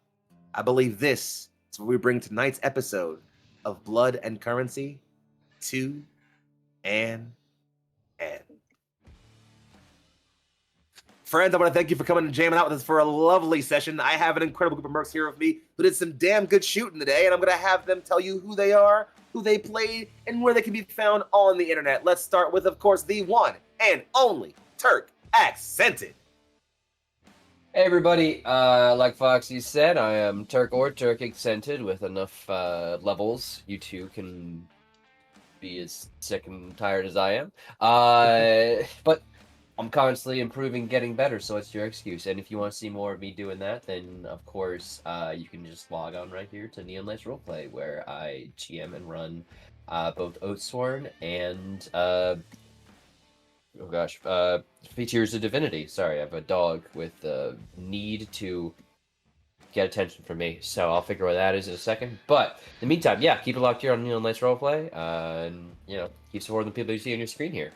I believe this is where we bring tonight's episode of Blood and Currency to an end. Friends, I want to thank you for coming and jamming out with us for a lovely session. I have an incredible group of mercs here with me who did some damn good shooting today, and I'm going to have them tell you who they are, who they played, and where they can be found on the internet. Let's start with, of course, the one and only Turk Accented. Hey everybody, like Foxy said, I am Turk or Turk Accented with enough levels. You too can be as sick and tired as I am. But I'm constantly improving, getting better, so it's your excuse. And if you want to see more of me doing that, then of course you can just log on right here to Neon Lights Roleplay, where I GM and run both Oathsworn and Features of Divinity. Sorry, I have a dog with the need to get attention from me, so I'll figure what that is in a second. But in the meantime, yeah, keep it locked here on Neon Lights Roleplay, and keep supporting the people you see on your screen here.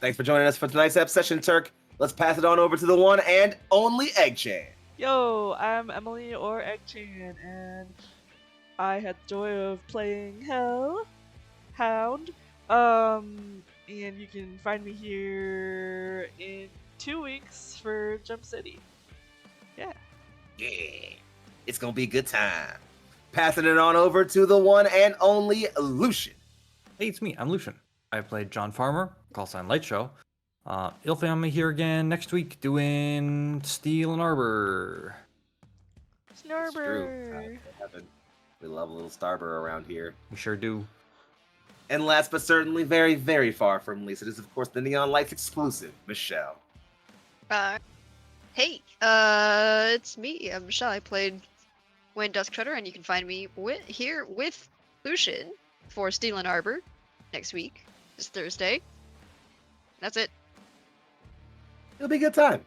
Thanks for joining us for tonight's session, Turk. Let's pass it on over to the one and only Egg-chan. Yo, I'm Emily or Egg-chan, and I had the joy of playing Hound. And you can find me here in 2 weeks for Jump City. Yeah. Yeah, it's gonna be a good time. Passing it on over to the one and only Lucian. Hey, it's me. I'm Lucian. I played John Farmer, Call Sign Light Show. You'll find me here again next week doing Steel and Arbor. It's true. We love a little Starber around here. We sure do. And last but certainly very, very far from least, it is of course the Neon Lights exclusive, Michelle. Hey, it's me. I'm Michelle. I played Wayne Dusktreader, and you can find me here with Lucian for Steel and Arbor next week. It's Thursday. That's it. It'll be a good time.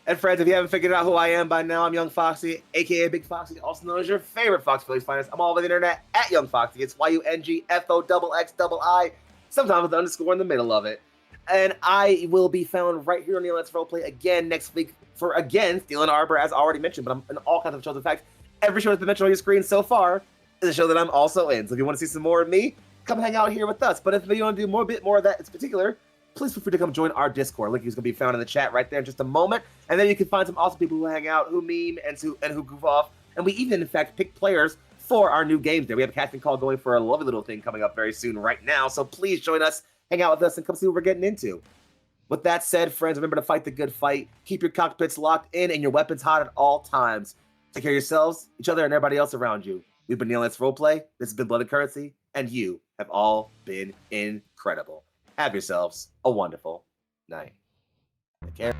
And friends, if you haven't figured out who I am by now, I'm Young Foxy, aka Big Foxy, also known as your favorite Fox Phillies finest. I'm all over the internet at Young Foxy. It's YUNGFOXXII, sometimes with the underscore in the middle of it. And I will be found right here on the Let's Roleplay again next week for, again, Steel and Arbor, as already mentioned, but I'm in all kinds of shows. In fact, every show that's been mentioned on your screen so far is a show that I'm also in. So if you want to see some more of me, come hang out here with us. But if you want to do a bit more of that in particular, please feel free to come join our Discord. Link is going to be found in the chat right there in just a moment. And then you can find some awesome people who hang out, who meme, and who goof off. And we even, in fact, pick players for our new games there. We have a casting call going for a lovely little thing coming up very soon right now. So please join us, hang out with us, and come see what we're getting into. With that said, friends, remember to fight the good fight. Keep your cockpits locked in and your weapons hot at all times. Take care of yourselves, each other, and everybody else around you. We've been Neil Let's Roleplay. This has been Blood and Currency, and you have all been incredible. Have yourselves a wonderful night. Take care.